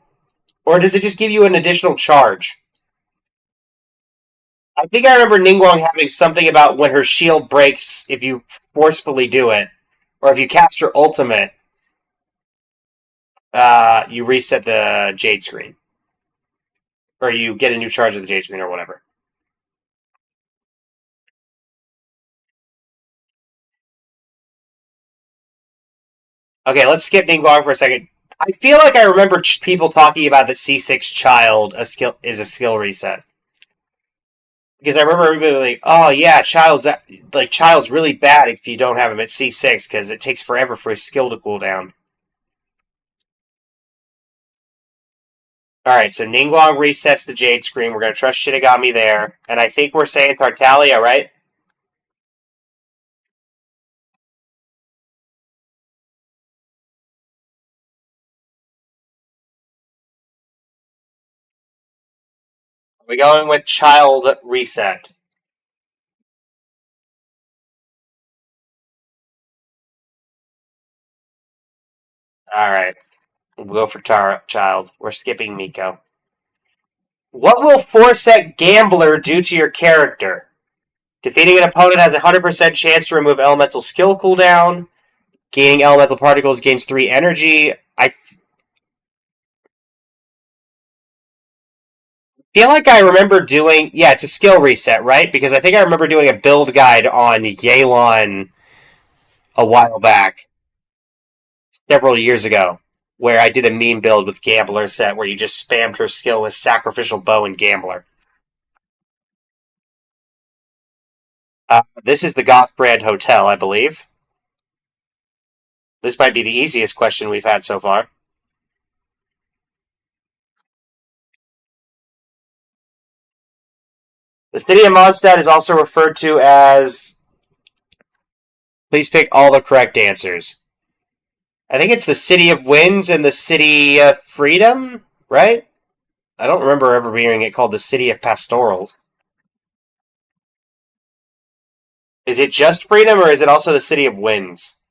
Or does it just give you an additional charge? I think I remember Ningguang having something about when her shield breaks if you forcefully do it, or if you cast your ultimate, you reset the Jade screen. Or you get a new charge of the Jade screen or whatever. Okay, let's skip Ningguang for a second. I feel like I remember people talking about the C6 child is a skill reset. Because I remember everybody like, oh yeah, child's really bad if you don't have him at C6 because it takes forever for his skill to cool down. Alright, so Ningguang resets the Jade screen. We're going to trust Shinigami there. And I think we're saying Tartaglia, right? Are we going with child reset? Alright. We'll go for child. We're skipping Miko. What will Forset Gambler do to your character? Defeating an opponent has a 100% chance to remove elemental skill cooldown. Gaining elemental particles gains 3 energy. I feel like I remember doing... Yeah, it's a skill reset, right? Because I think I remember doing a build guide on Yelan a while back. Several years ago. Where I did a meme build with Gambler set where you just spammed her skill with Sacrificial Bow and Gambler. This is the Gothbrand Hotel, I believe. This might be the easiest question we've had so far. The city of Mondstadt is also referred to as... Please pick all the correct answers. I think it's the City of Winds and the City of Freedom, right? I don't remember ever hearing it called the City of Pastorals. Is it just Freedom, or is it also the City of Winds?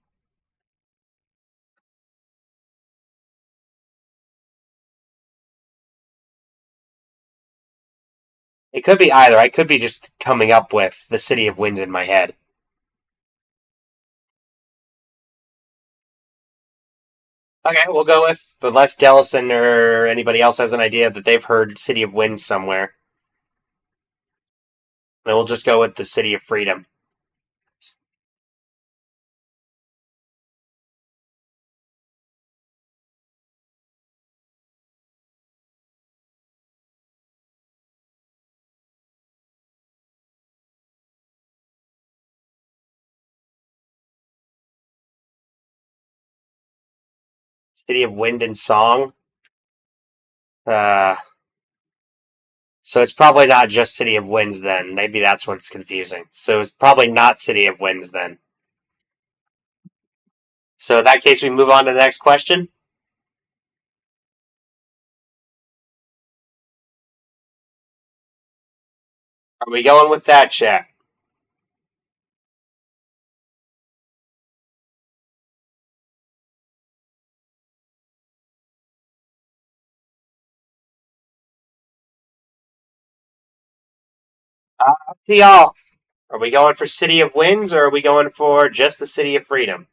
It could be either. I could be just coming up with the City of Winds in my head. Okay, we'll go with, unless Delison or anybody else has an idea that they've heard City of Winds somewhere. Then we'll just go with the City of Freedom. City of Wind and Song. So it's probably not just City of Winds then. Maybe that's what's confusing. So it's probably not City of Winds then. So in that case, we move on to the next question. Are we going with that, chat? Up to y'all. Are we going for City of Winds, or are we going for just the City of Freedom?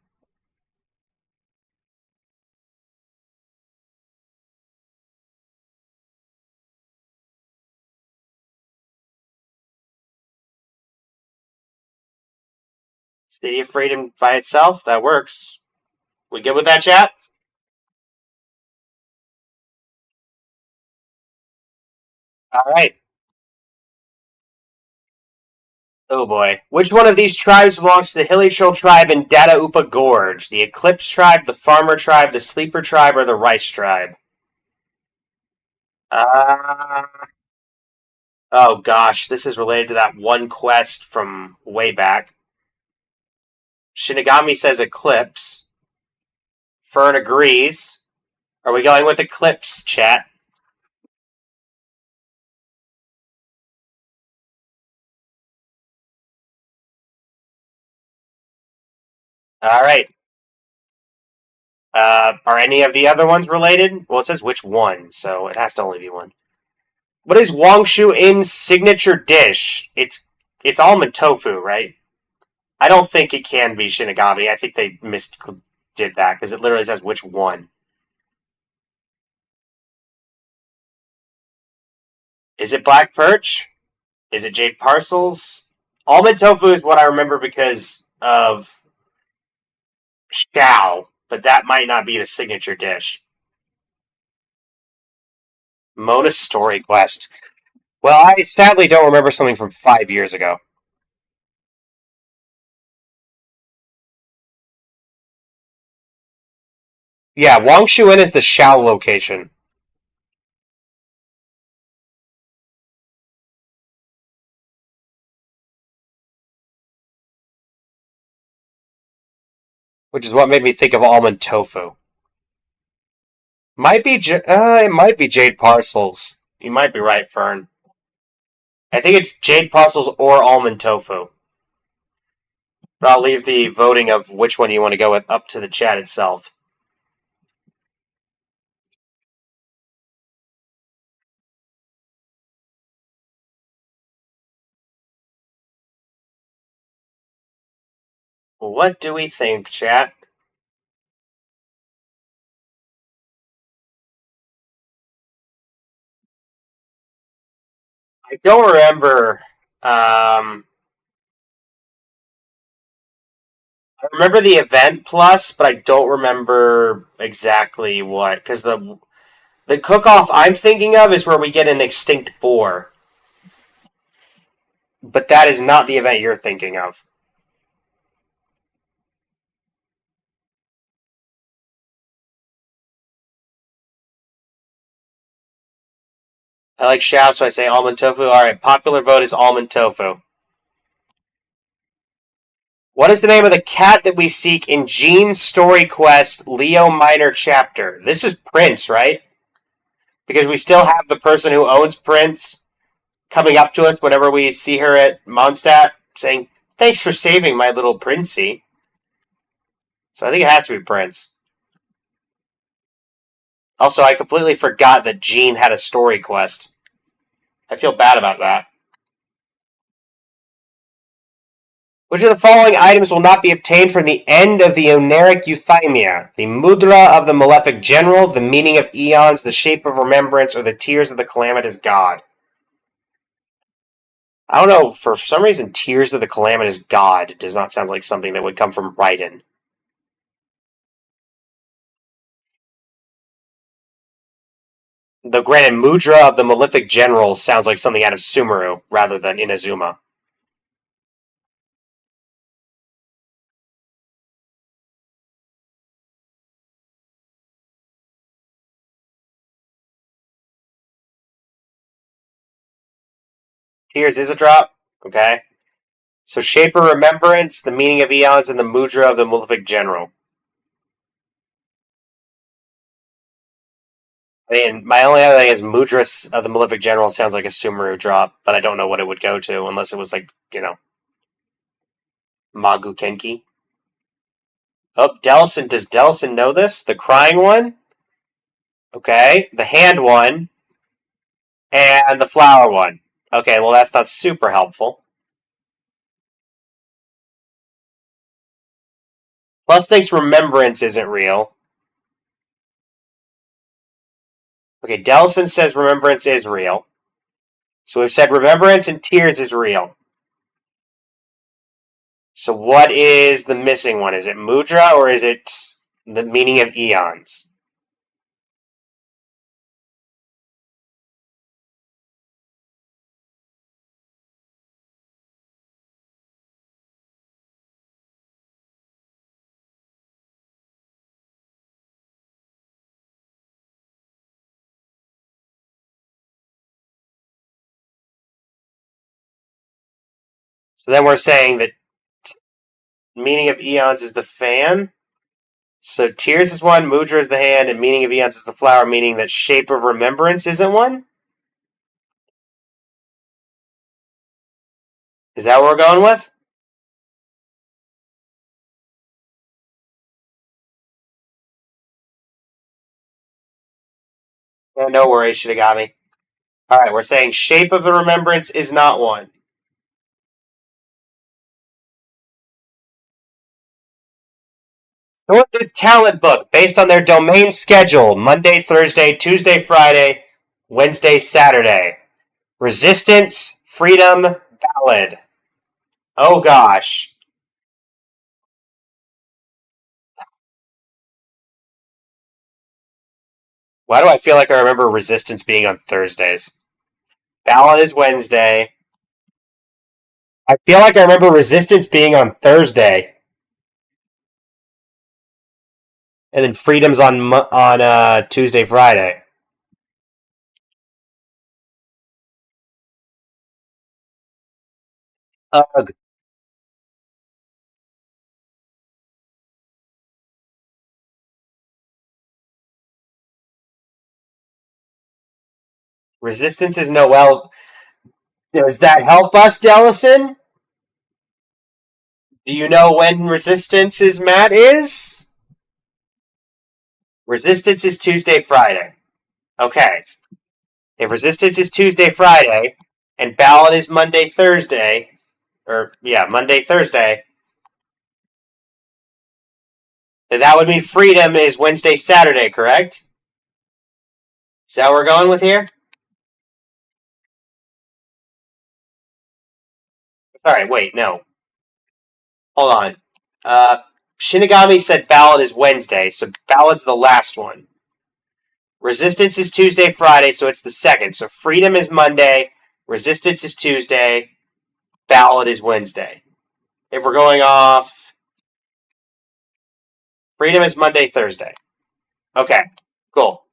City of Freedom by itself? That works. We good with that, chat? Alright. Oh boy. Which one of these tribes belongs to the Hilichurl tribe in Dadaupa Gorge? The Eclipse tribe, the Farmer tribe, the Sleeper tribe, or the Rice tribe? Oh gosh, this is related to that one quest from way back. Shinigami says Eclipse. Fern agrees. Are we going with Eclipse, chat? Alright. Are any of the other ones related? Well, it says which one, so it has to only be one. What is Wang Shu In's signature dish? It's almond tofu, right? I don't think it can be Shinigami. I think they did that because it literally says which one. Is it Black Perch? Is it Jade Parcels? Almond tofu is what I remember because of Xiao, but that might not be the signature dish. Mona's Story Quest. Well, I sadly don't remember something from 5 years ago. Yeah, Wang Shu In is the Xiao location. Which is what made me think of almond tofu. It might be Jade Parcels. You might be right, Fern. I think it's Jade Parcels or almond tofu. But I'll leave the voting of which one you want to go with up to the chat itself. What do we think, chat? I don't remember. I remember the event plus, but I don't remember exactly what. Because the cook-off I'm thinking of is where we get an extinct boar. But that is not the event you're thinking of. I like Xiao, so I say almond tofu. Alright, popular vote is almond tofu. What is the name of the cat that we seek in Gene's story quest Leo Minor chapter? This was Prince, right? Because we still have the person who owns Prince coming up to us whenever we see her at Mondstadt saying, "Thanks for saving my little Princey." So I think it has to be Prince. Also, I completely forgot that Gene had a story quest. I feel bad about that. Which of the following items will not be obtained from the end of the Oneric Euthymia? The Mudra of the Malefic General, the Meaning of Eons, the Shape of Remembrance, or the Tears of the Calamitous God? I don't know, for some reason, Tears of the Calamitous God does not sound like something that would come from Raiden. The granted Mudra of the Malefic General sounds like something out of Sumeru rather than Inazuma. Tears is a drop. Okay. So Shape of Remembrance, the Meaning of Eons, and the Mudra of the Malefic General. I mean, my only other thing is Mudra of the Malefic General sounds like a Sumeru drop, but I don't know what it would go to unless it was like, Magu Kenki. Oh, Delson. Does Delson know this? The crying one? Okay. The hand one. And the flower one. Okay, well, that's not super helpful. Plus thinks Remembrance isn't real. Okay, Delson says Remembrance is real. So we've said Remembrance and Tears is real. So what is the missing one? Is it Mudra or is it the Meaning of Eons? So then we're saying that Meaning of Eons is the fan. So Tears is one, Mudra is the hand, and Meaning of Eons is the flower, meaning that Shape of Remembrance isn't one? Is that what we're going with? Yeah, no worries, Shinigami. Alright, we're saying Shape of the Remembrance is not one. North's talent book based on their domain schedule: Monday, Thursday, Tuesday, Friday, Wednesday, Saturday. Resistance, Freedom, Ballad. Oh gosh. Why do I feel like I remember Resistance being on Thursdays? Ballad is Wednesday. I feel like I remember Resistance being on Thursday. And then Freedom's on Tuesday, Friday. Ugh. Resistance is Noel's. Does that help us, Dellison? Do you know when Resistance's Matt is? Resistance is Tuesday, Friday. Okay. If Resistance is Tuesday, Friday, and Ballad is Monday, Thursday, Monday, Thursday, then that would mean Freedom is Wednesday, Saturday, correct? Is that what we're going with here? Alright, wait, no. Hold on. Shinigami said Ballad is Wednesday, so Ballad's the last one. Resistance is Tuesday, Friday, so it's the second. So Freedom is Monday, Resistance is Tuesday, Ballad is Wednesday. If we're going off, Freedom is Monday, Thursday. Okay, cool.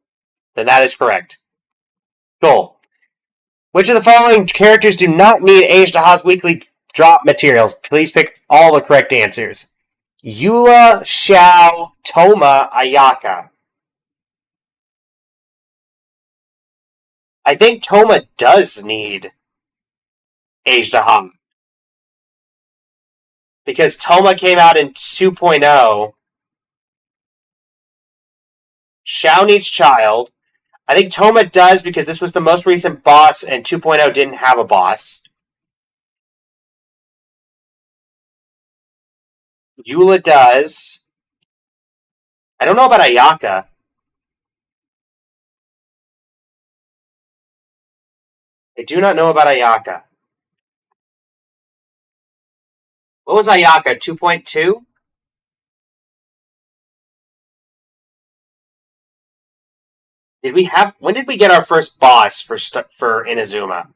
Then that is correct. Cool. Which of the following characters do not need Agedaha's weekly drop materials? Please pick all the correct answers. Eula, Xiao, Toma, Ayaka. I think Toma does need Agedaha. Because Toma came out in 2.0. Xiao needs Child. I think Toma does because this was the most recent boss and 2.0 didn't have a boss. Eula does. I don't know about Ayaka. I do not know about Ayaka. What was Ayaka? 2.2? When did we get our first boss for Inazuma?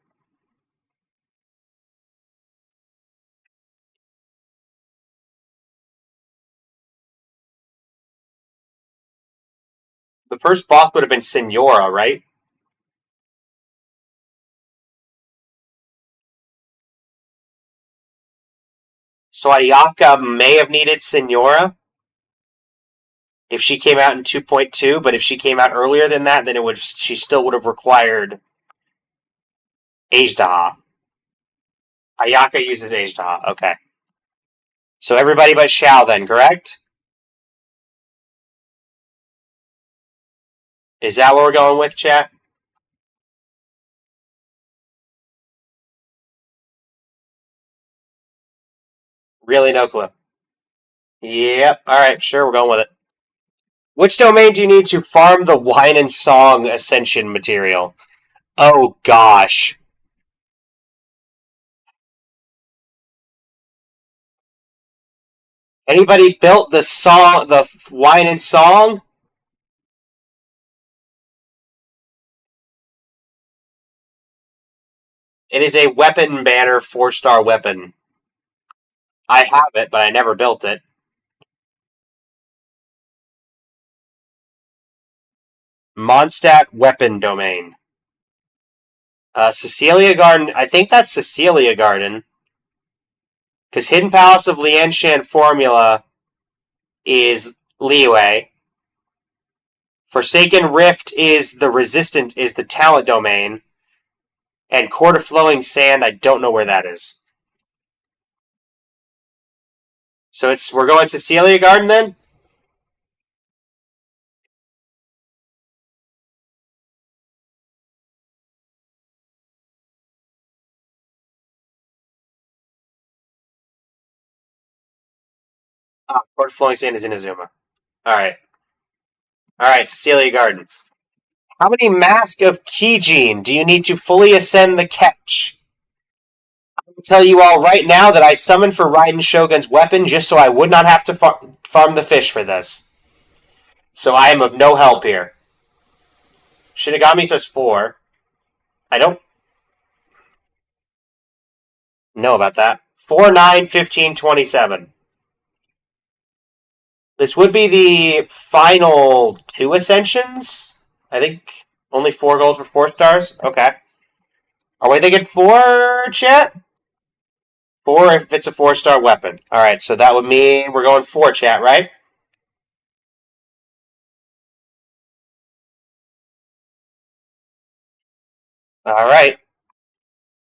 The first boss would have been Senora, right? So Ayaka may have needed Senora if she came out in 2.2, but if she came out earlier than that, then she still would have required Agedaha. Ayaka uses Agedaha. Okay. So everybody but Xiao then, correct? Is that what we're going with, chat? Really no clue. Yep. Alright, sure, we're going with it. Which domain do you need to farm the Wine and Song Ascension material? Oh gosh. Anybody built the Wine and Song? It is a weapon banner 4-star weapon. I have it, but I never built it. Mondstadt weapon domain. Cecilia Garden. I think that's Cecilia Garden. Because Hidden Palace of Lianshan formula is Liyue. Forsaken Rift is the talent domain. And Court of Flowing Sand, I don't know where that is. So we're going Cecilia Garden then? Port Flowing Sand is Inazuma. Alright. Alright, Cecilia Garden. How many Mask of Kijin do you need to fully ascend the catch? I will tell you all right now that I summoned for Raiden Shogun's weapon just so I would not have to farm the fish for this. So I am of no help here. Shinigami says 4. I don't know about that. 4, 9, 15, 27. This would be the final 2 ascensions. I think only 4 gold for 4 stars. Okay. Are we thinking 4, chat? 4 if it's a 4-star weapon. Alright, so that would mean we're going 4, chat, right? Alright.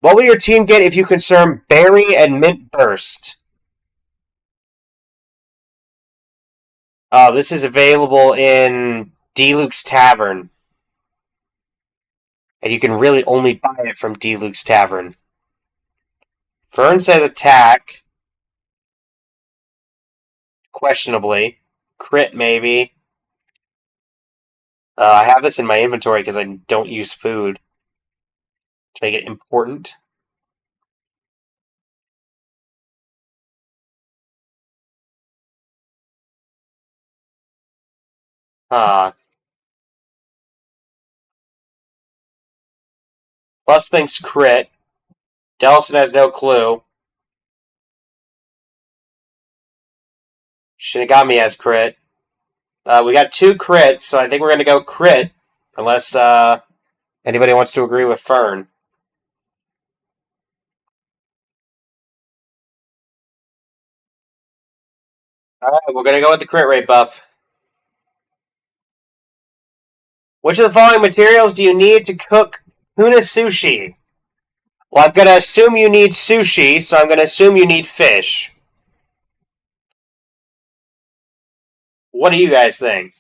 What will your team get if you consume Berry and Mint Burst? Oh, this is available in D-Luke's Tavern. And you can really only buy it from D-Luke's Tavern. Fern says attack. Questionably. Crit, maybe. I have this in my inventory because I don't use food to make it important. Plus thinks crit. Delson has no clue. Shinigami has crit. We got 2 crits, so I think we're going to go crit. Unless anybody wants to agree with Fern. Alright, we're going to go with the crit rate buff. Which of the following materials do you need to cook tuna sushi? Well, I'm going to assume you need sushi, so I'm going to assume you need fish. What do you guys think?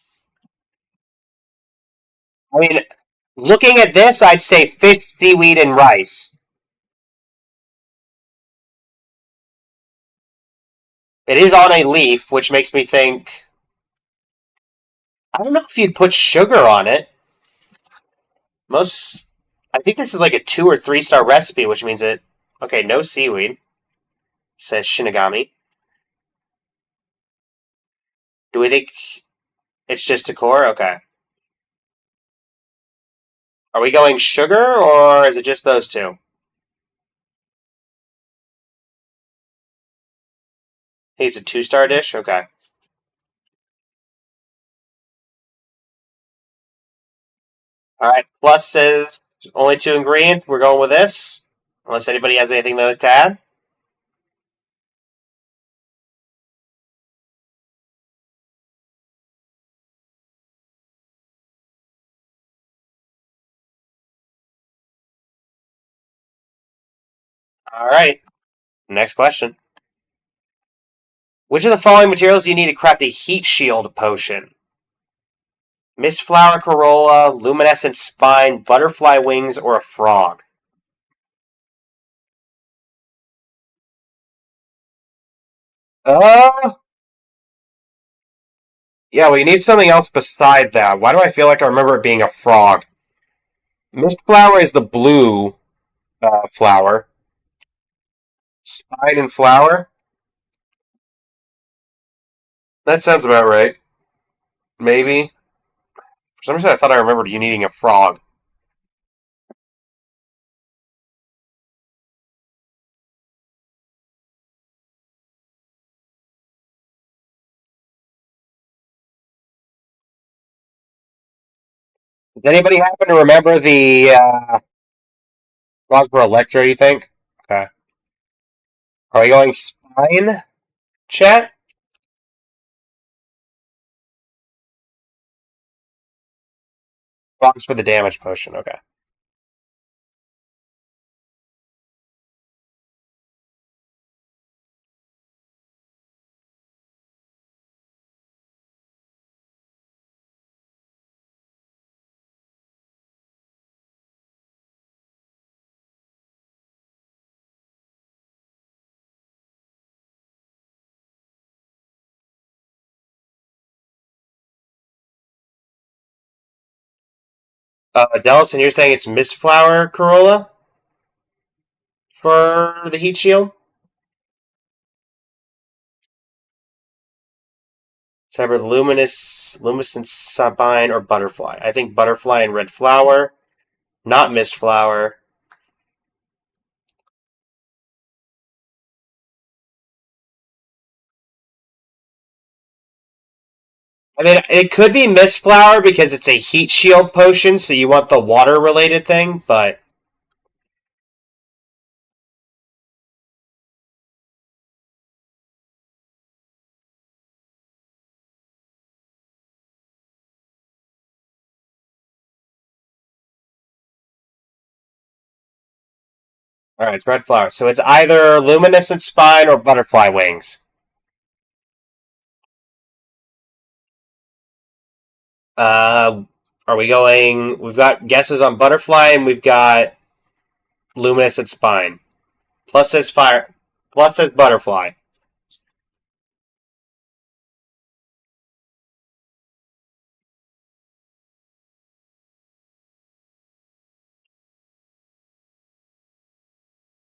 I mean, looking at this, I'd say fish, seaweed, and rice. It is on a leaf, which makes me think... I don't know if you'd put sugar on it. I think this is like a 2 or 3-star recipe, which means it... Okay, no seaweed, says Shinigami. Do we think it's just a core? Okay. Are we going sugar, or is it just those 2? I think it's a 2-star dish? Okay. Alright, plus says only 2 ingredients. We're going with this. Unless anybody has anything to add. Alright. Next question. Which of the following materials do you need to craft a heat shield potion? Mistflower corolla, luminescent spine, butterfly wings, or a frog? Yeah, we need something else beside that. Why do I feel like I remember it being a frog? Mistflower is the blue flower. Spine and flower? That sounds about right. Maybe. For some reason, I thought I remembered you needing a frog. Does anybody happen to remember the frog for Electro, you think? Okay. Are we going spine, chat? Frogs for the damage potion, okay. Dellison, you're saying it's Mistflower Corolla for the heat shield? So either Luminescent Sabine, or Butterfly. I think Butterfly and Red Flower, not Mistflower. I mean, it could be Mistflower because it's a heat shield potion, so you want the water-related thing, but... Alright, it's Red Flower. So it's either Luminescent Spine or Butterfly Wings. Are we going... We've got guesses on Butterfly, and we've got Luminescent Spine. Plus says Fire... Plus says Butterfly.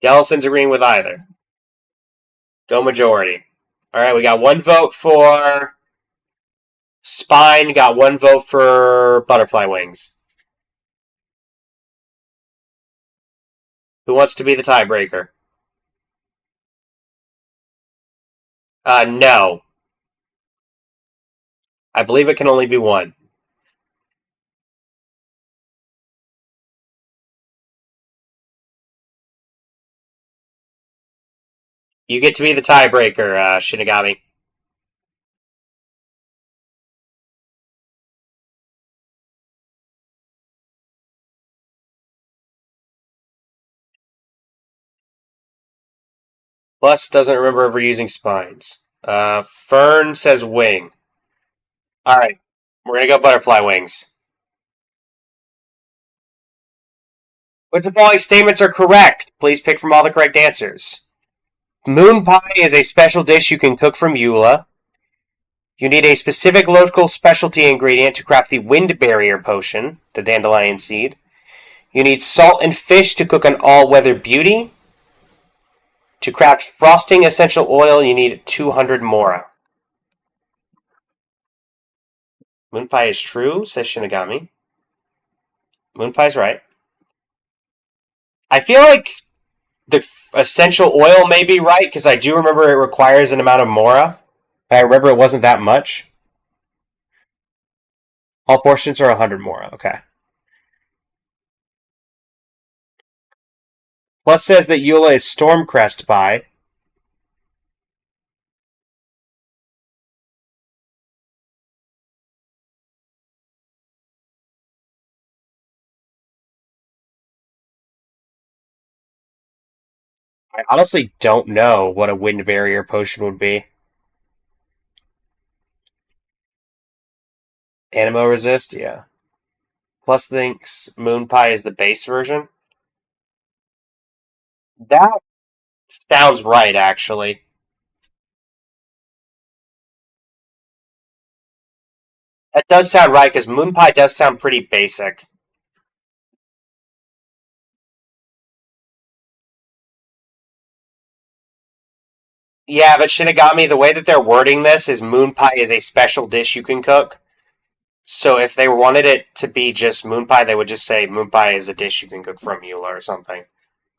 Dellison's agreeing with either. Go majority. Alright, we got one vote for Spine, got one vote for Butterfly Wings. Who wants to be the tiebreaker? No. I believe it can only be one. You get to be the tiebreaker, Shinigami. Plus doesn't remember ever using spines. Fern says wing. Alright, we're gonna go Butterfly Wings. Which of the following statements are correct? Please pick from all the correct answers. Moon pie is a special dish you can cook from Eula. You need a specific local specialty ingredient to craft the Wind Barrier Potion, the Dandelion Seed. You need salt and fish to cook an all-weather beauty. To craft frosting essential oil, you need 200 Mora. Moon pie is true, says Shinigami. Moon pie's right. I feel like the essential oil may be right, because I do remember it requires an amount of Mora. I remember it wasn't that much. All portions are 100 Mora, okay. Plus says that Eula is Stormcrest pie. I honestly don't know what a Wind Barrier Potion would be. Animo Resist, yeah. Plus thinks Moon Pie is the base version. That sounds right, actually. That does sound right, because Moon Pie does sound pretty basic. Yeah, but Shinigami, the way that they're wording this is Moon Pie is a special dish you can cook. So if they wanted it to be just Moon Pie, they would just say Moon Pie is a dish you can cook from Eula or something.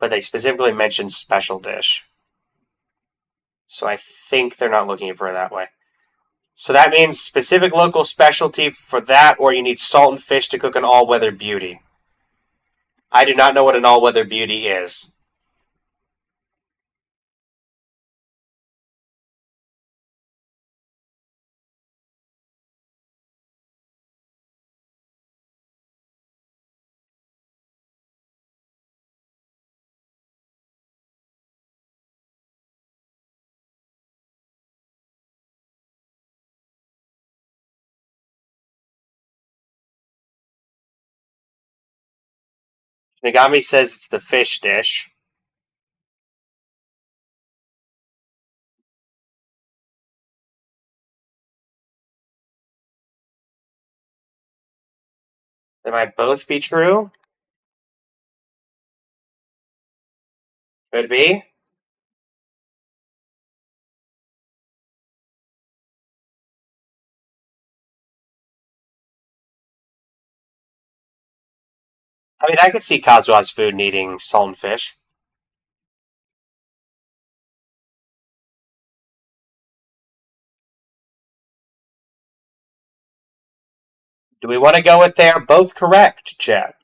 But they specifically mentioned special dish. So I think they're not looking for it that way. So that means specific local specialty for that, or you need salt and fish to cook an all-weather beauty. I do not know what an all-weather beauty is. Nagami says it's the fish dish. They might both be true. Could be. I mean, I could see Kazuha's food needing salt and fish. Do we want to go with they're both correct, chat?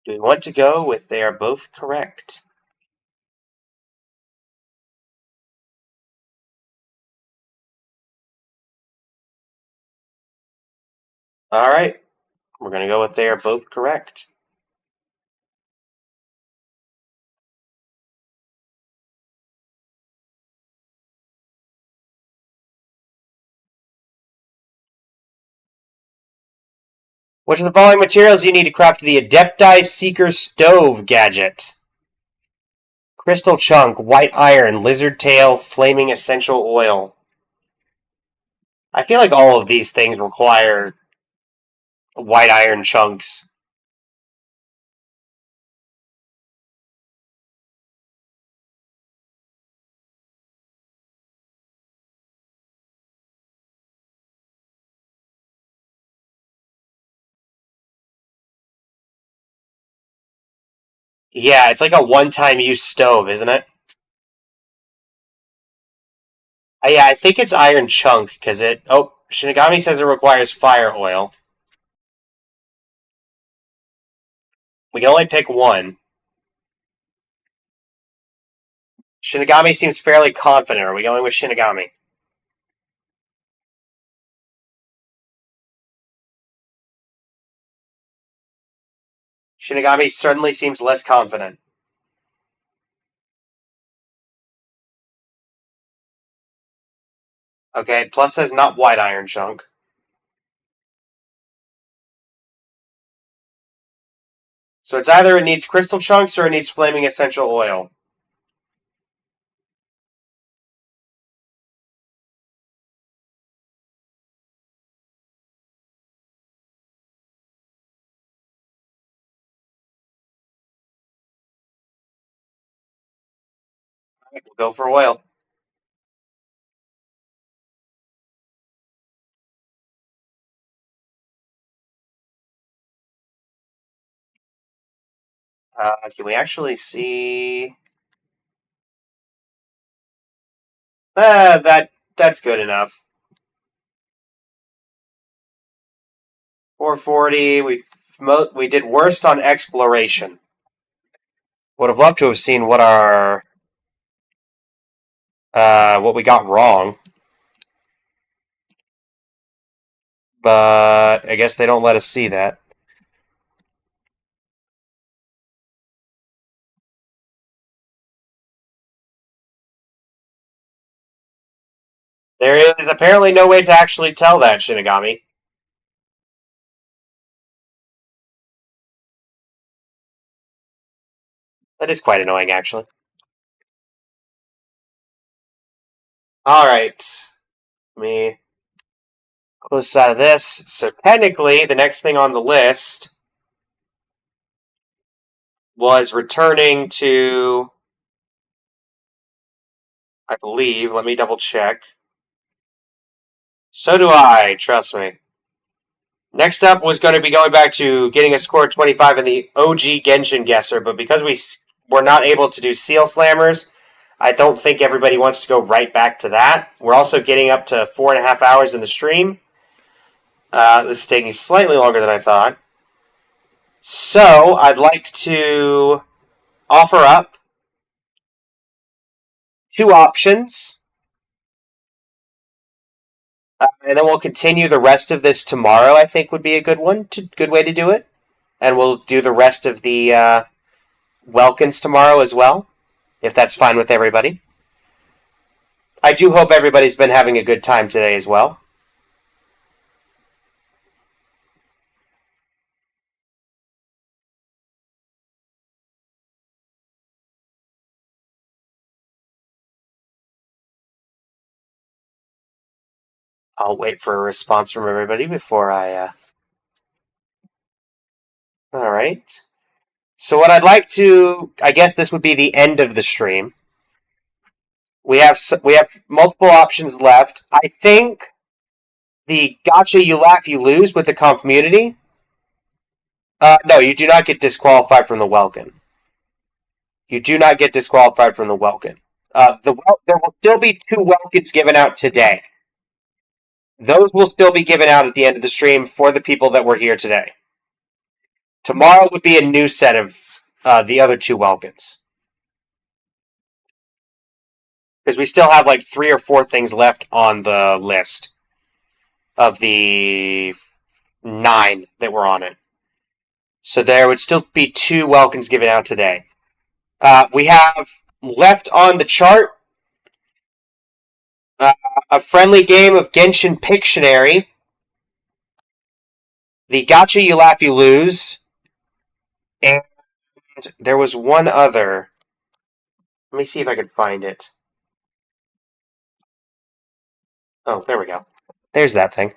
Do we want to go with they are both correct? All right. We're going to go with they are both correct. Which of the following materials you need to craft the Adepti Seeker Stove gadget? Crystal chunk, white iron, lizard tail, flaming essential oil. I feel like all of these things require white iron chunks. Yeah, it's like a one-time use stove, isn't it? Yeah, I think it's iron chunk, because it... Oh, Shinigami says it requires fire oil. We can only pick one. Shinigami seems fairly confident. Are we going with Shinigami? Shinigami certainly seems less confident. Okay, plus says not white iron chunk. So it's either it needs crystal chunks or it needs flaming essential oil. We'll go for oil. Can we actually see... that's good enough. 440. We did worst on exploration. Would have loved to have seen what our what we got wrong, but I guess they don't let us see that. There is apparently no way to actually tell that, Shinigami. That is quite annoying, actually. Alright. Let me close this out of this. So technically, the next thing on the list was returning to... I believe. Let me double check. So do I, trust me. Next up was going to be going back to getting a score of 25 in the OG Genshin Guesser, but because we were not able to do Seal Slammers, I don't think everybody wants to go right back to that. We're also getting up to 4.5 hours in the stream. This is taking slightly longer than I thought. So, I'd like to offer up 2 options. And then we'll continue the rest of this tomorrow, I think would be a good way to do it. And we'll do the rest of the Welkins tomorrow as well, if that's fine with everybody. I do hope everybody's been having a good time today as well. I'll wait for a response from everybody before I. All right. So what I'd like to, I guess this would be the end of the stream. We have multiple options left. I think the gotcha, you laugh, you lose with the community. No, you do not get disqualified from the Welkin. You do not get disqualified from the Welkin. There will still be 2 Welkins given out today. Those will still be given out at the end of the stream for the people that were here today. Tomorrow would be a new set of the other 2 Welkins. Because we still have like 3 or 4 things left on the list of the 9 that were on it. So there would still be 2 Welkins given out today. We have left on the chart a friendly game of Genshin Pictionary, the Gotcha, You Laugh, You Lose, and there was one other. Let me see if I can find it. Oh, there we go. There's that thing.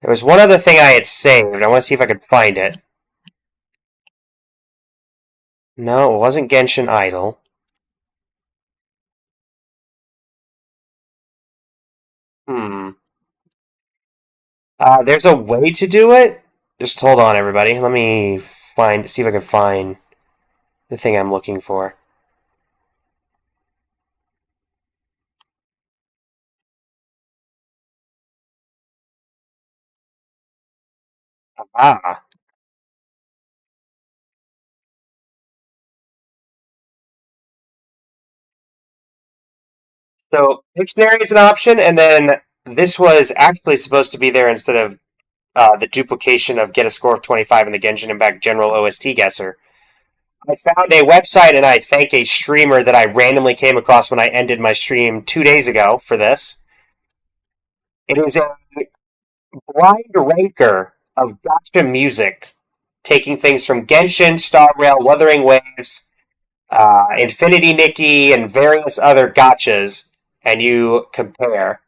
There was one other thing I had saved. I want to see if I could find it. No, it wasn't Genshin Idol. There's a way to do it? Just hold on, everybody. Let me see if I can find the thing I'm looking for. Ah. So, Pictionary is an option, and then this was actually supposed to be there instead of the duplication of Get a Score of 25 in the Genshin Impact General OST Guesser. I found a website, and I thank a streamer that I randomly came across when I ended my stream 2 days ago for this. It is a blind ranker of gacha music, taking things from Genshin, Star Rail, Wuthering Waves, Infinity Nikki, and various other gachas, and you compare.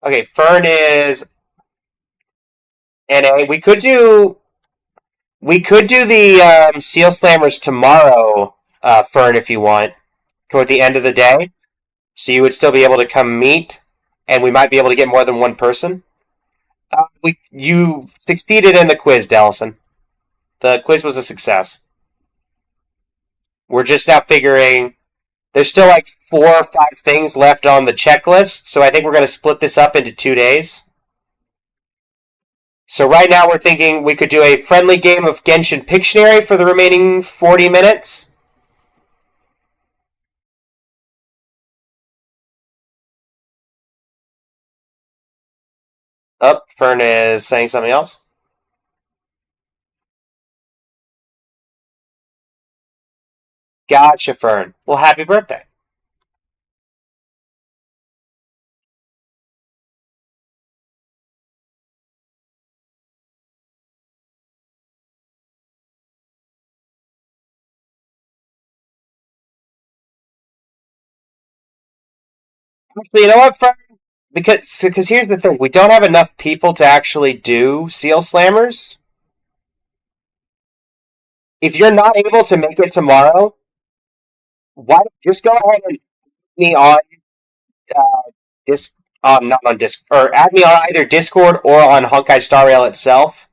Okay, Fern is NA. We could do the Seal Slammers tomorrow, Fern, if you want, toward the end of the day. So you would still be able to come meet, and we might be able to get more than one person. You succeeded in the quiz, Dallison. The quiz was a success. We're just now figuring. There's still like 4 or 5 things left on the checklist, so I think we're going to split this up into 2 days. So right now we're thinking we could do a friendly game of Genshin Pictionary for the remaining 40 minutes. Oh, Fern is saying something else. Gotcha, Fern. Well, happy birthday. Actually, you know what, Fern? Because here's the thing. We don't have enough people to actually do Seal Slammers. If you're not able to make it tomorrow, why don't just go ahead and add me on not on Disc, or add me on either Discord or on Honkai Star Rail itself,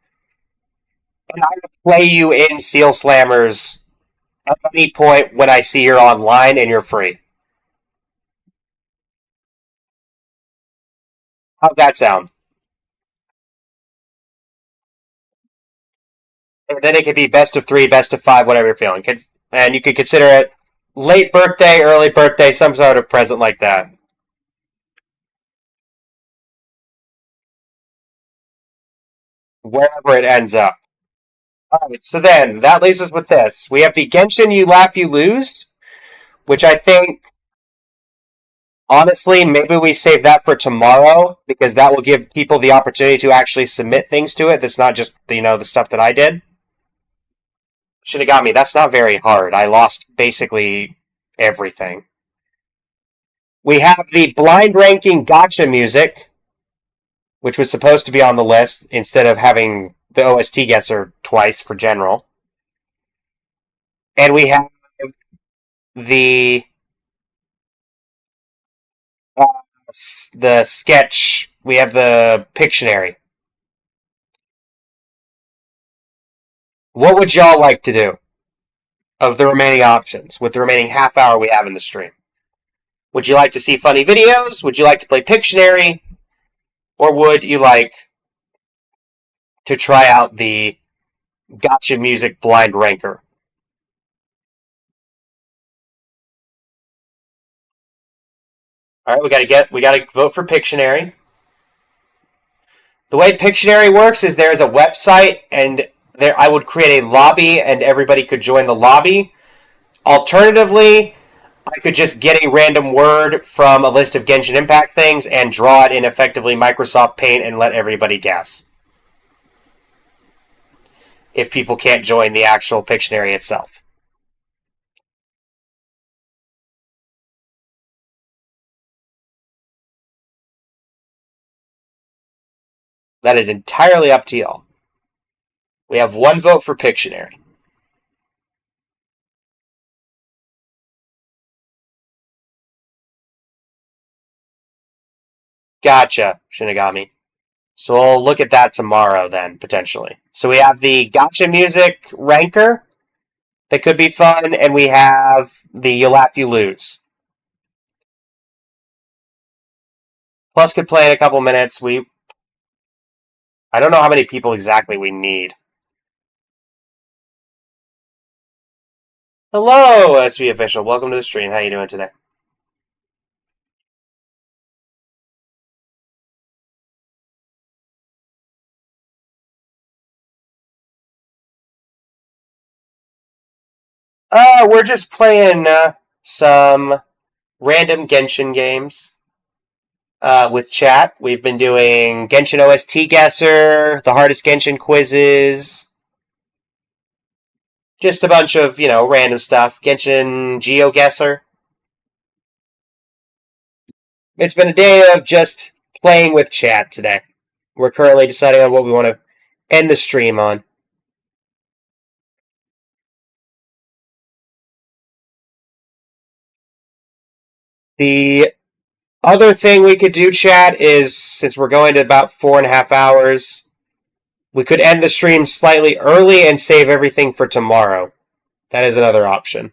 and I will play you in Seal Slammers at any point when I see you're online and you're free. How's that sound? And then it could be best of 3, best of 5, whatever you're feeling. And you could consider it late birthday, early birthday, some sort of present like that. Wherever it ends up. Alright, so then that leaves us with this. We have the Genshin You Laugh You Lose, which I think, honestly, maybe we save that for tomorrow because that will give people the opportunity to actually submit things to it. That's not just the stuff that I did. Shinigami, that's not very hard. I lost basically everything. We have the blind ranking gotcha music, which was supposed to be on the list instead of having the OST guesser twice for general. And we have the uh, the sketch. We have the Pictionary. What would y'all like to do of the remaining options with the remaining half hour we have in the stream? Would you like to see funny videos? Would you like to play Pictionary? Or would you like to try out the gotcha music blind ranker? All right, we gotta vote for Pictionary. The way Pictionary works is there is a website, and there I would create a lobby, and everybody could join the lobby. Alternatively, I could just get a random word from a list of Genshin Impact things and draw it in effectively Microsoft Paint and let everybody guess. If people can't join the actual Pictionary itself. That is entirely up to y'all. We have one vote for Pictionary. Gotcha, Shinigami. So we'll look at that tomorrow then, potentially. So we have the gotcha music ranker that could be fun, and we have the You Laugh You Lose. Plus could play in a couple minutes. I don't know how many people exactly we need. Hello, SV Official. Welcome to the stream. How you doing today? We're just playing some random Genshin games with chat. We've been doing Genshin OST Guesser, the hardest Genshin quizzes, just a bunch of, random stuff. Genshin GeoGuessr. It's been a day of just playing with chat today. We're currently deciding on what we want to end the stream on. The other thing we could do, chat, is since we're going to about 4.5 hours, we could end the stream slightly early and save everything for tomorrow. That is another option.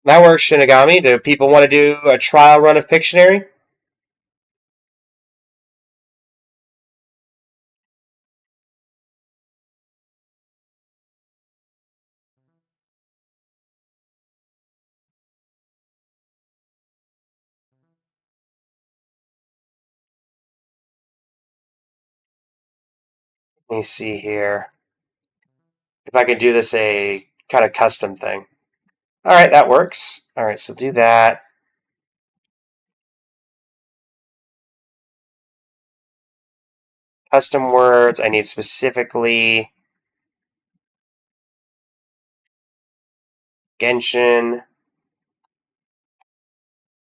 That works, Shinigami. Do people want to do a trial run of Pictionary? Let me see here. If I could do this a kind of custom thing. Alright, that works. Alright, so do that. Custom words, I need specifically Genshin.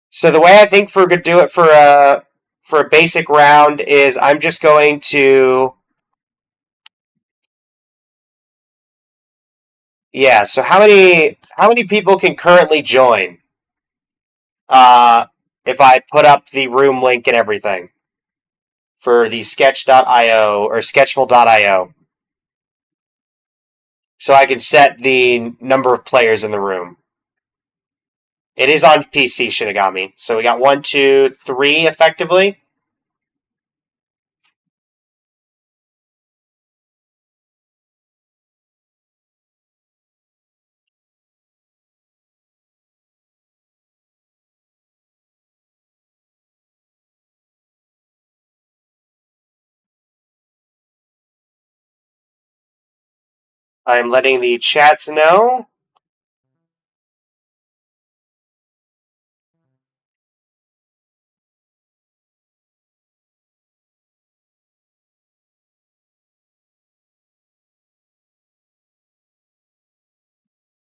So the way I think we're gonna do it for a basic round is I'm just going to so how many people can currently join? If I put up the room link and everything for the sketch.io or sketchful.io. So I can set the number of players in the room. It is on PC, Shinigami. So we got 1, 2, 3 effectively. I'm letting the chats know.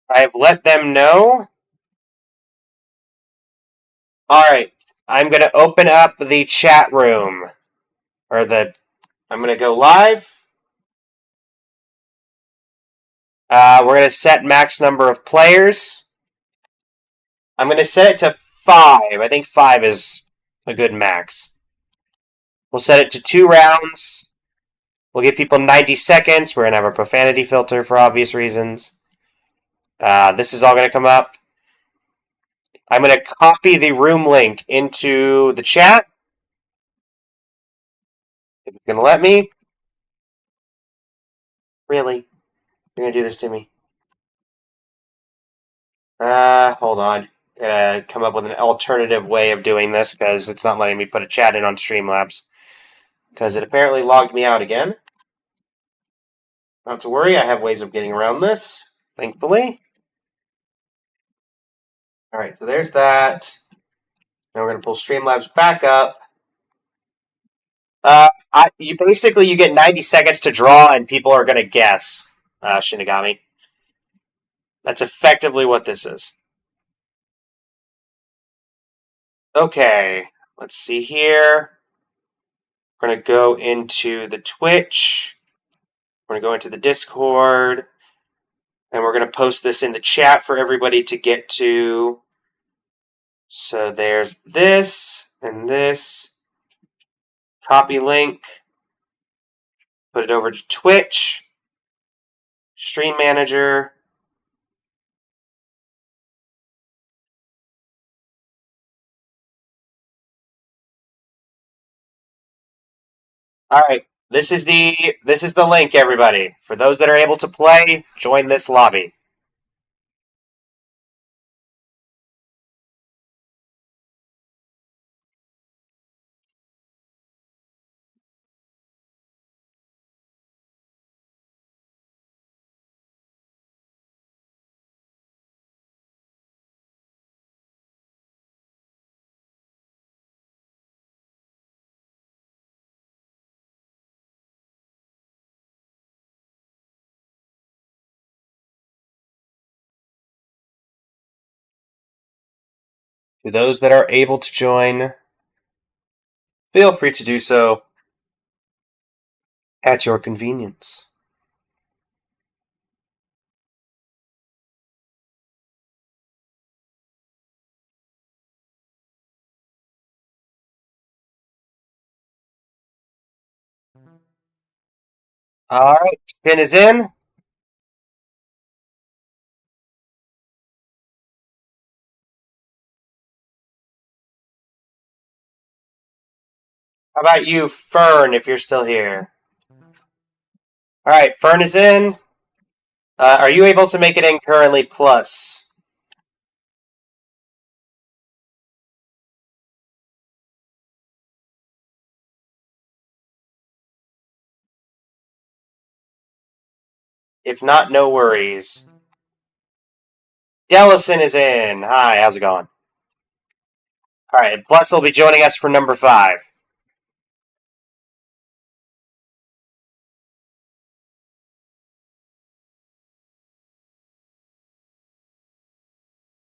I've let them know. Alright, I'm going to open up the chat room. I'm going to go live. We're going to set max number of players. I'm going to set it to 5. I think 5 is a good max. We'll set it to 2 rounds. We'll give people 90 seconds. We're going to have a profanity filter for obvious reasons. This is all going to come up. I'm going to copy the room link into the chat. If it's going to let me. Really? You're going to do this to me? Hold on. Gotta come up with an alternative way of doing this because it's not letting me put a chat in on Streamlabs. Because it apparently logged me out again. Not to worry, I have ways of getting around this, thankfully. Alright, so there's that. Now we're going to pull Streamlabs back up. You get 90 seconds to draw and people are going to guess, Shinigami. That's effectively what this is. Okay, let's see here. We're going to go into the Twitch. We're going to go into the Discord. And we're going to post this in the chat for everybody to get to. So there's this and this. Copy link. Put it over to Twitch. Stream Manager. Alright, this is the link, everybody. For those that are able to play, join this lobby. To those that are able to join, feel free to do so at your convenience. Alright, Shin is in. How about you, Fern, if you're still here? Alright, Fern is in. Are you able to make it in currently plus? If not, no worries. Dellison is in. Hi, how's it going? Alright, Plus will be joining us for number 5.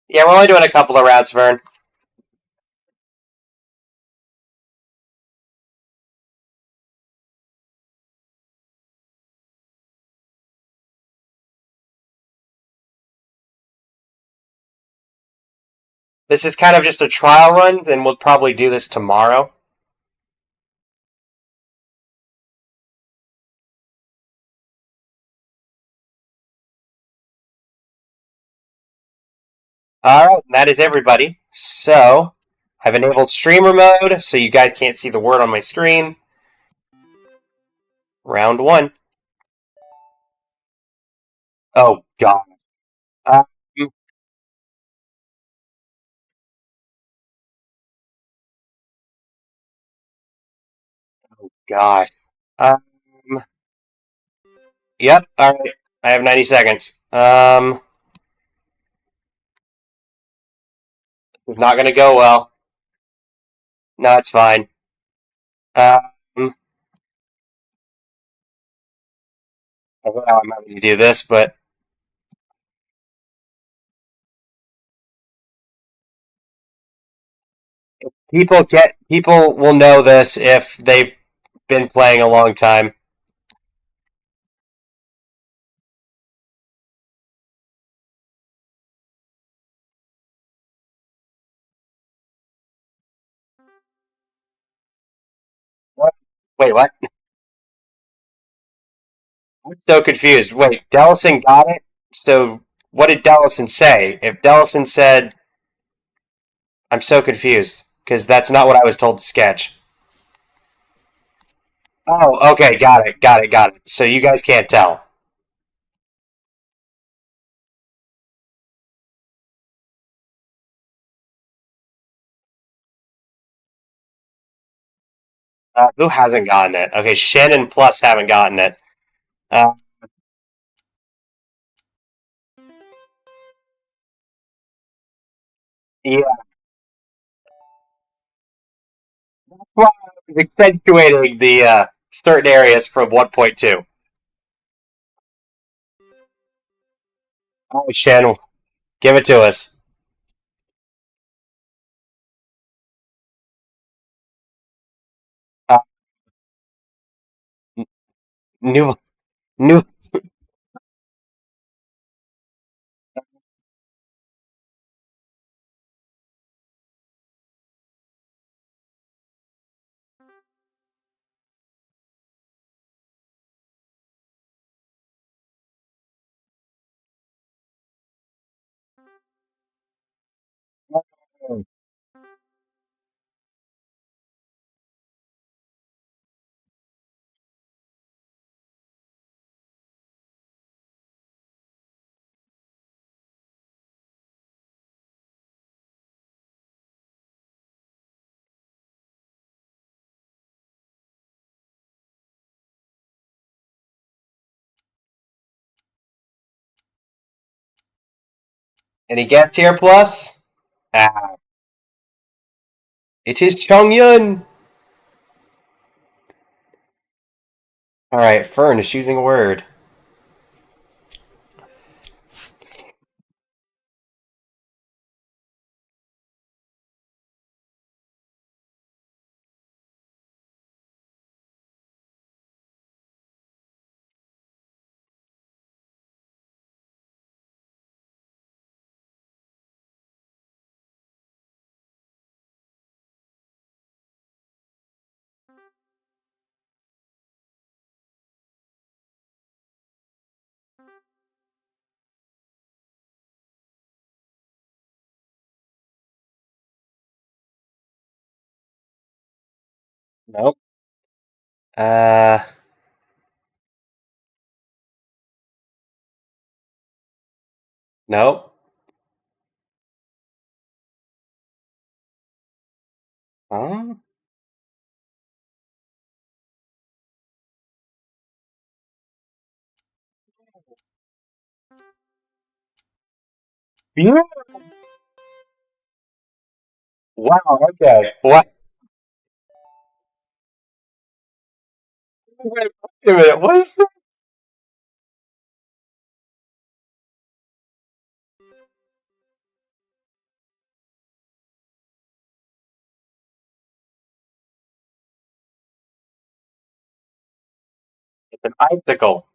Yeah, we're only doing a couple of rounds, Vern. This is kind of just a trial run, then we'll probably do this tomorrow. Alright, that is everybody. So, I've enabled streamer mode, so you guys can't see the word on my screen. Round 1. Oh, God. Oh, gosh. Yep, alright. I have 90 seconds. It's not going to go well. No, it's fine. Well, I'm not going to do this, but people will know this if they've been playing a long time. What? Wait, what? I'm so confused. Wait, Dellison got it? So what did Dellison say? If Dellison said, I'm so confused because that's not what I was told to sketch. Oh, okay, got it. So you guys can't tell. Who hasn't gotten it? Okay, Shen and Plus haven't gotten it. Uh, yeah, that's why I was accentuating the certain areas from 1.2. Oh, Shen, give it to us. Uh, new, new. Any guests here, Plus? Ah, it is Chong Yun. All right, Fern is choosing a word. Nope. Uh, nope. Huh? Yeah. Wow. Okay. What? Wait a minute. What is that? It's an icicle.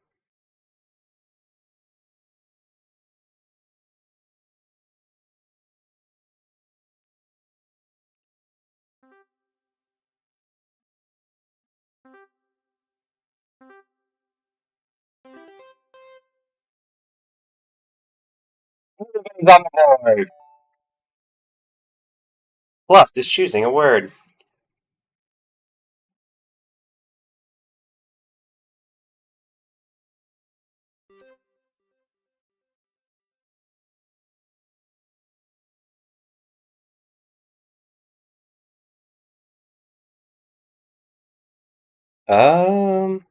Everybody's on the board. Plus is choosing a word. Um.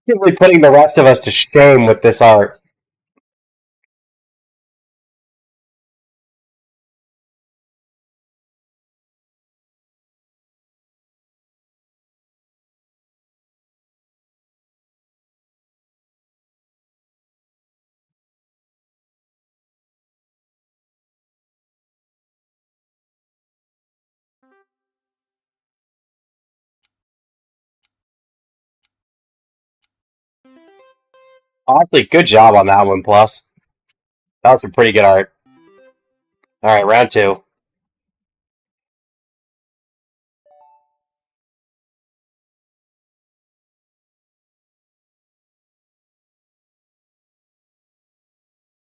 Really putting the rest of us to shame with this art. Honestly, good job on that one, Plus. That was some pretty good art. Alright, round two.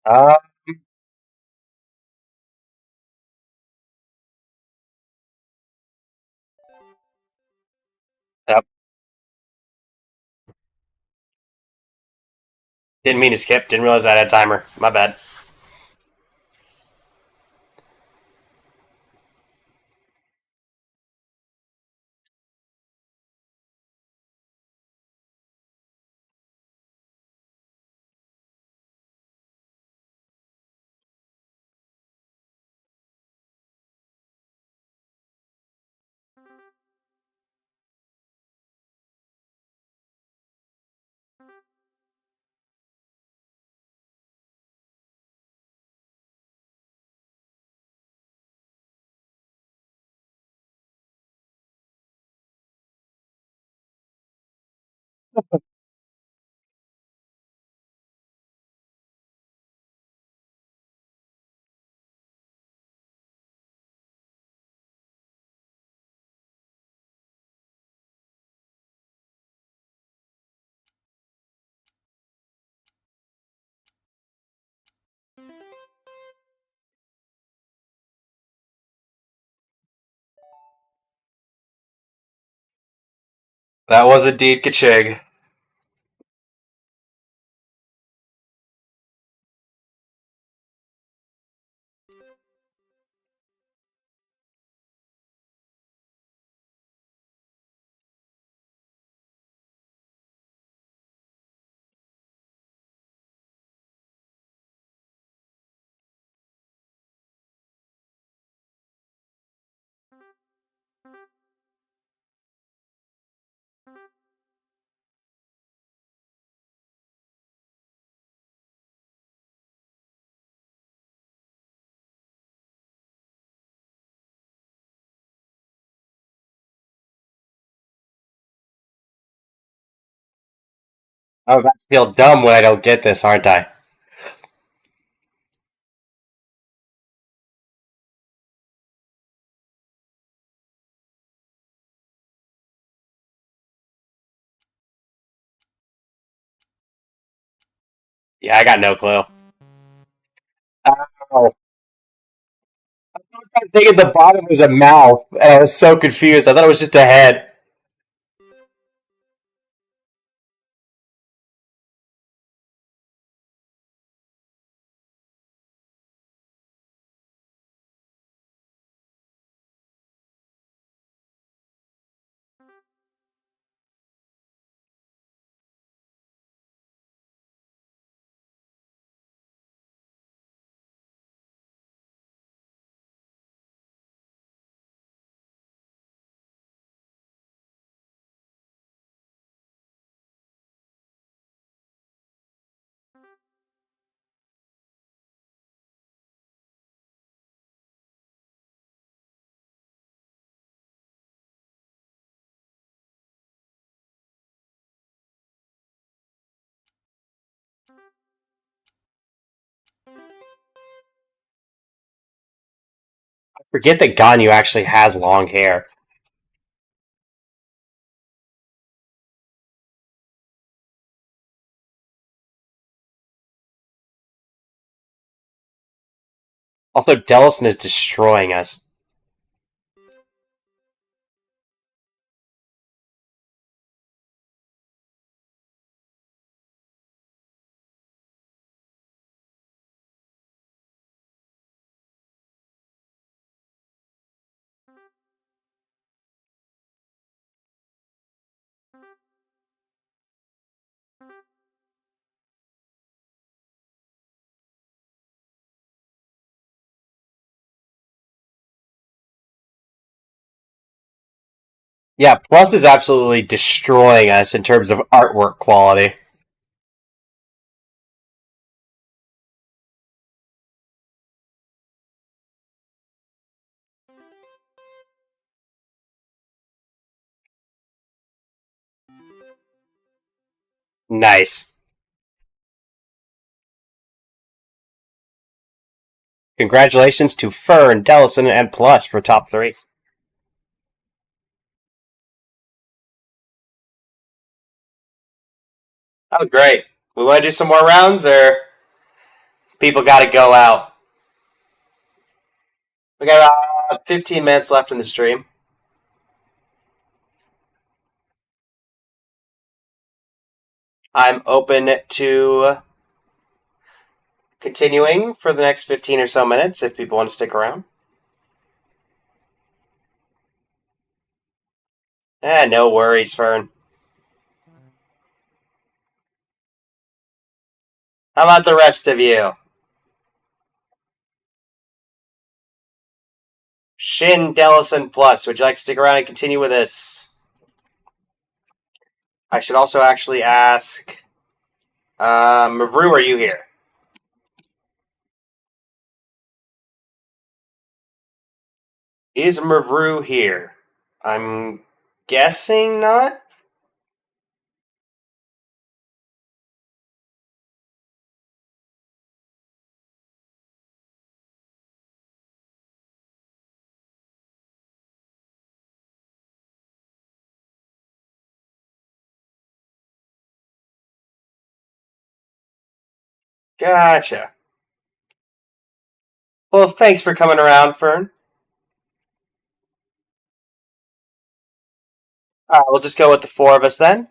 Uh, yep. Didn't mean to skip. Didn't realize I had a timer. My bad. That was indeed Kachig. I'm about to feel dumb when I don't get this, aren't I? Yeah, I got no clue. Oh, I was thinking the bottom was a mouth, and I was so confused. I thought it was just a head. I forget that Ganyu actually has long hair. Although Delison is destroying us. Yeah, Plus is absolutely destroying us in terms of artwork quality. Nice. Congratulations to Fern, Dellison, and Plus for top 3. Oh, great. We want to do some more rounds, or people got to go out? We got about 15 minutes left in the stream. I'm open to continuing for the next 15 or so minutes if people want to stick around. No worries, Fern. How about the rest of you? Shin, Dellison, Plus, would you like to stick around and continue with this? I should also actually ask, Mavru, are you here? Is Mavru here? I'm guessing not. Gotcha. Well, thanks for coming around, Fern. Alright, we'll just go with the 4 of us then.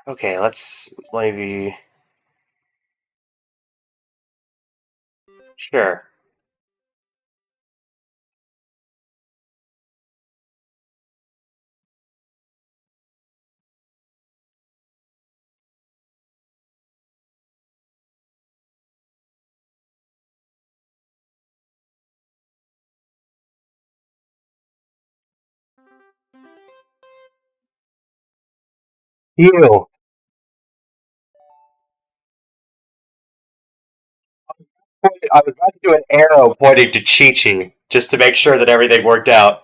Okay, let's maybe... Sure. You. I was about to do an arrow pointing to Chi-Chi, just to make sure that everything worked out.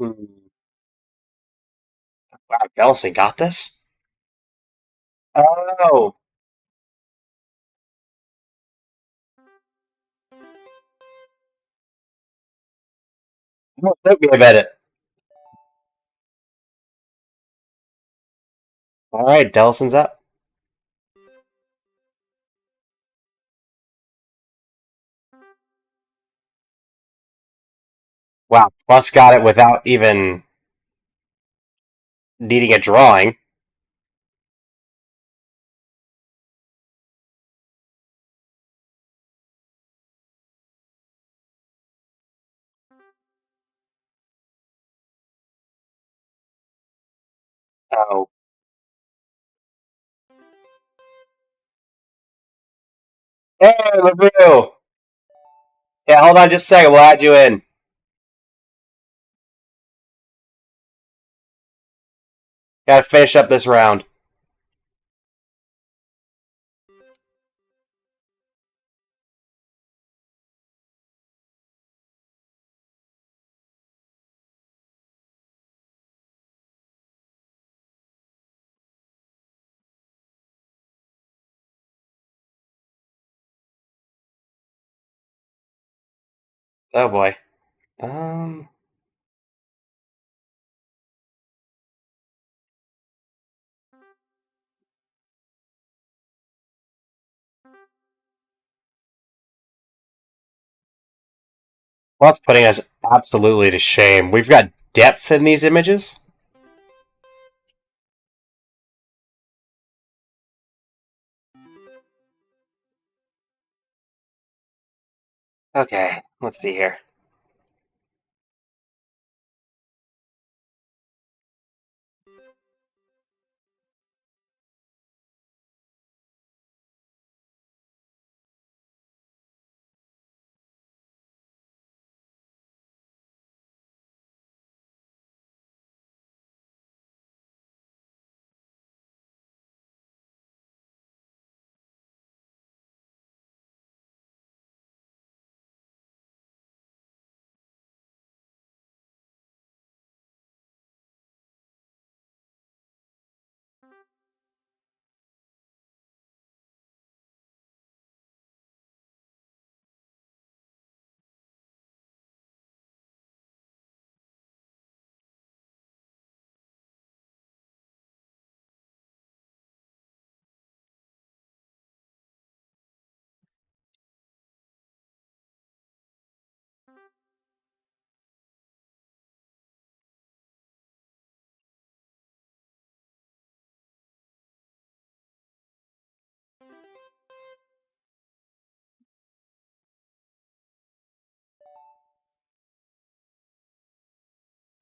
Hmm. Wow, Dellison got this? Oh. Well, took me a minute. Alright, Dellison's up. Wow, Plus got it without even needing a drawing. Oh. Hey, Mavru! Yeah, hold on just a second, we'll add you in. Gotta finish up this round. Oh boy. Well, that's putting us absolutely to shame. We've got depth in these images. Okay, let's see here.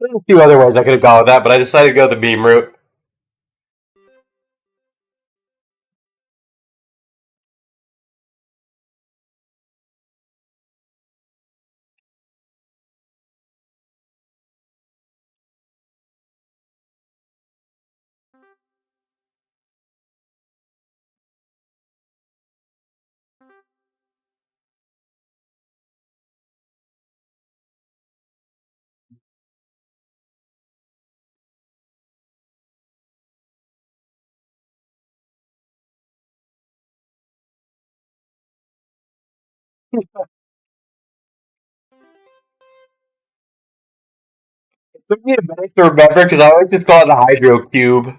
There's a few other ways I could have gone with that, but I decided to go the meme route. It took me a minute to remember because I always just call it the Hydro Cube.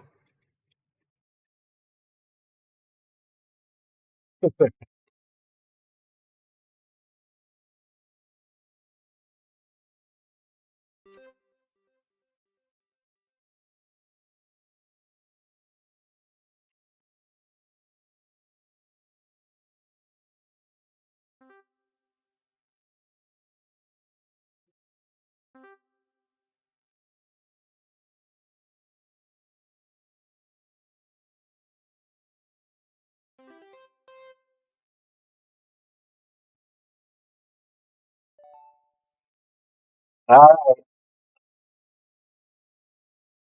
Alright,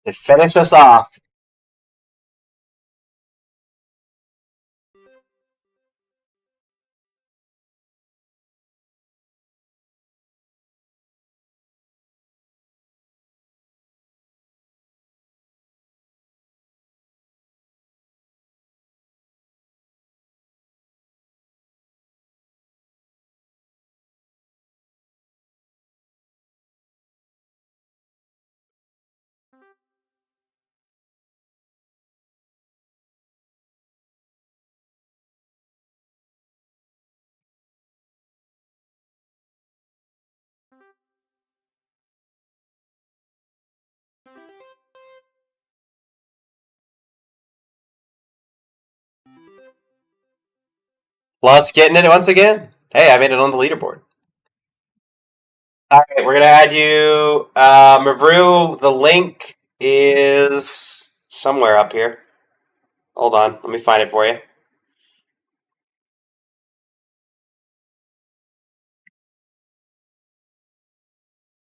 to finish us off. Let's get in it once again. Hey, I made it on the leaderboard. All right, we're gonna add you, Mavru. The link is somewhere up here. Hold on, let me find it for you.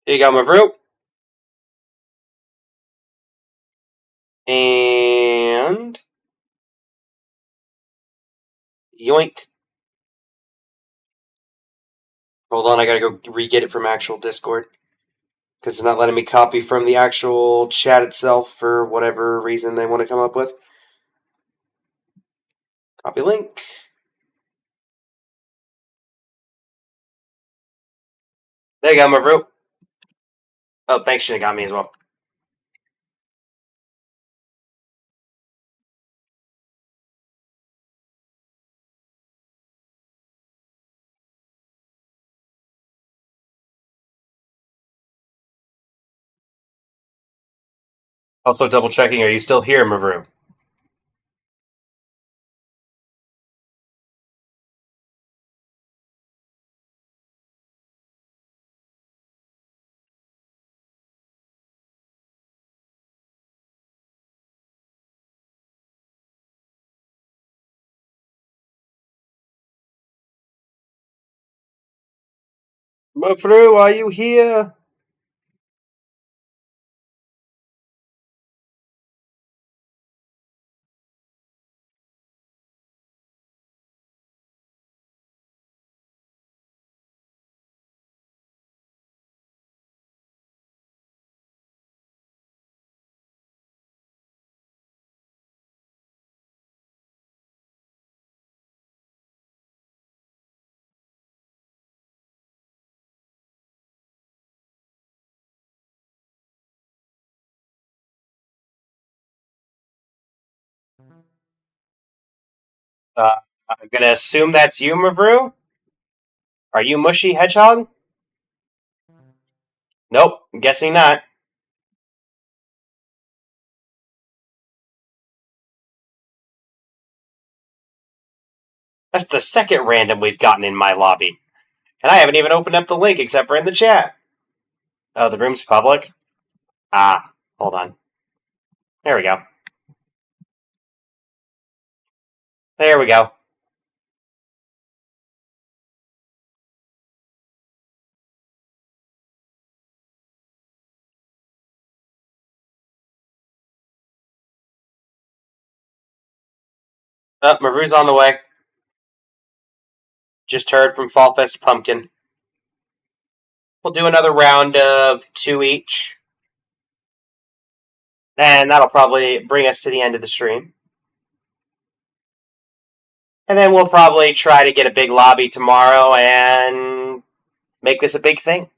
Here you go, Mavru. And yoink. Hold on, I gotta go re-get it from actual Discord because it's not letting me copy from the actual chat itself for whatever reason they want to come up with. Copy link. There you go, Mavru. Oh, thanks, Shinigami, as well. Also, double checking, are you still here, Mavru? Mavru, are you here? I'm gonna assume that's you, Mavru? Are you Mushy Hedgehog? Nope, I'm guessing not. That's the second random we've gotten in my lobby. And I haven't even opened up the link except for in the chat. Oh, the room's public? Ah, hold on. There we go. There we go. Oh, Mavru's on the way. Just heard from Fallfest Pumpkin. We'll do another round of 2 each. And that'll probably bring us to the end of the stream. And then we'll probably try to get a big lobby tomorrow and make this a big thing.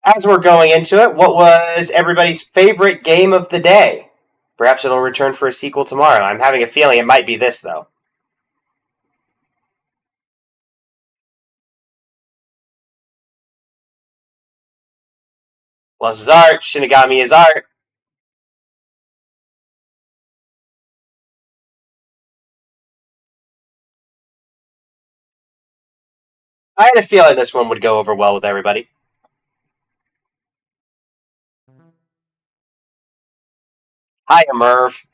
As we're going into it, what was everybody's favorite game of the day? Perhaps it'll return for a sequel tomorrow. I'm having a feeling it might be this, though. Plus is art. Shinigami is art. I had a feeling this one would go over well with everybody. Hiya, Merv.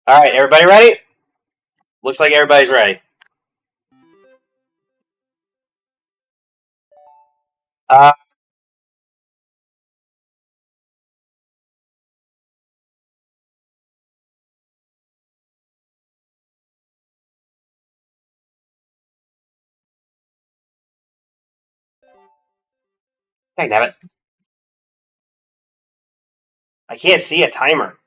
Alright, everybody ready? Looks like everybody's ready. Hey, nabbit. I can't see a timer.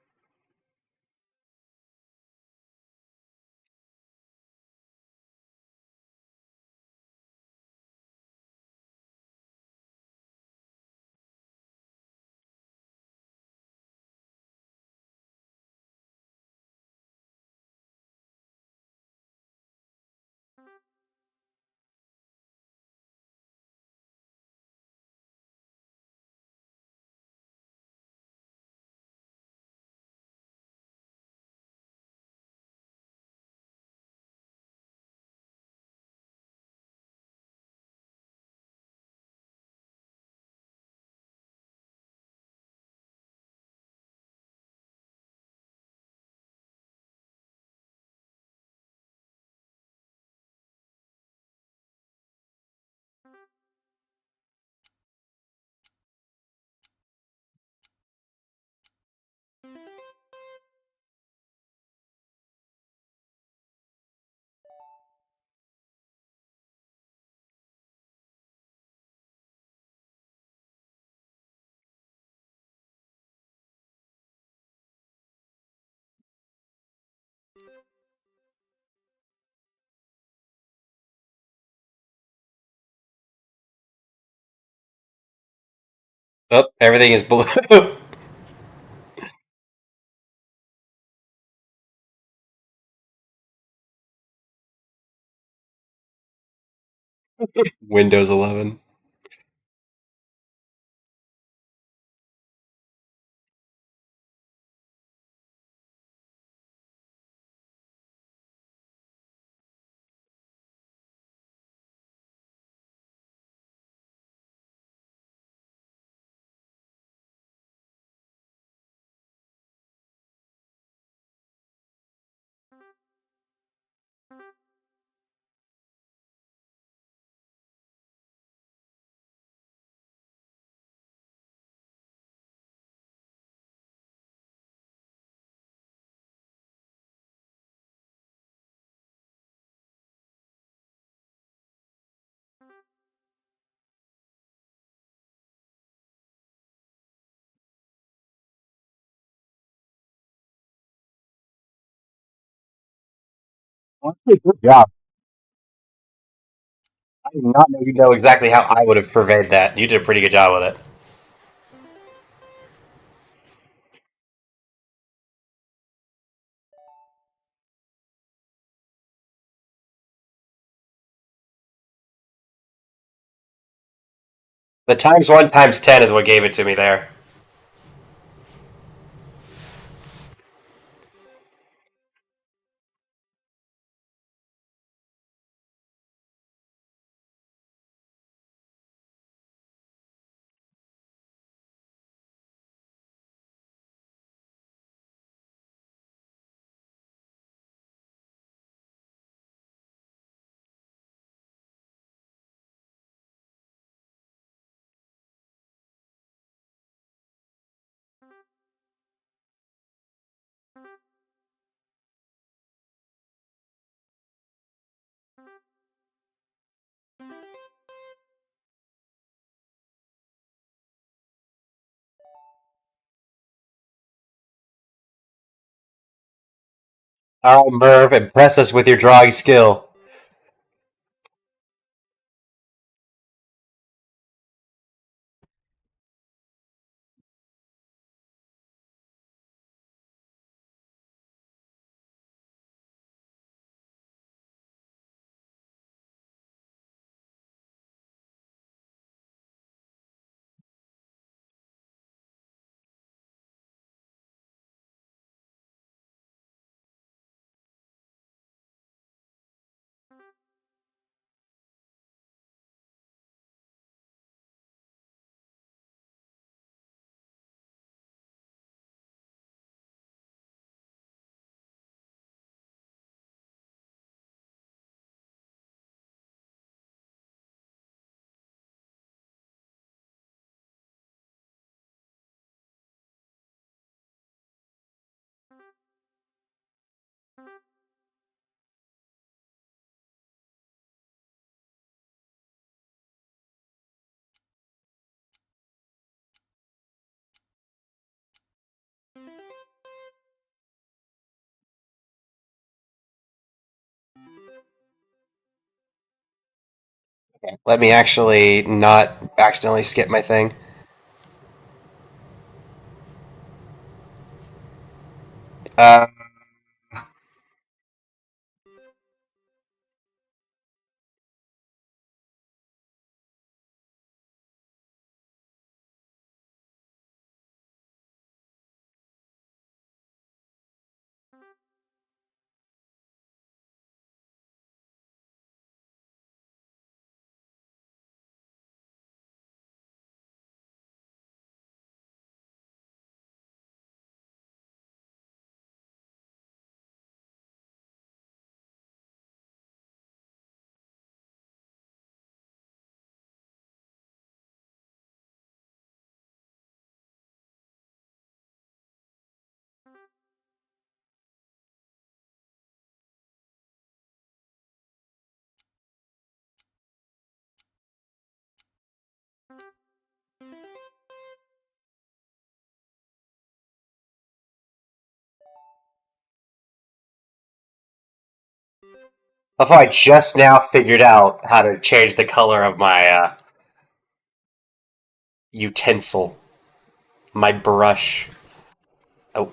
Oh, everything is blue. Windows 11. Honestly, good job. I did not know you know exactly how I would have purveyed that. You did a pretty good job with it. The times 1 times 10 is what gave it to me there. All right, Merv, impress us with your drawing skill. Okay, let me actually not accidentally skip my thing. Uh, although I just now figured out how to change the color of my utensil, my brush. Oh,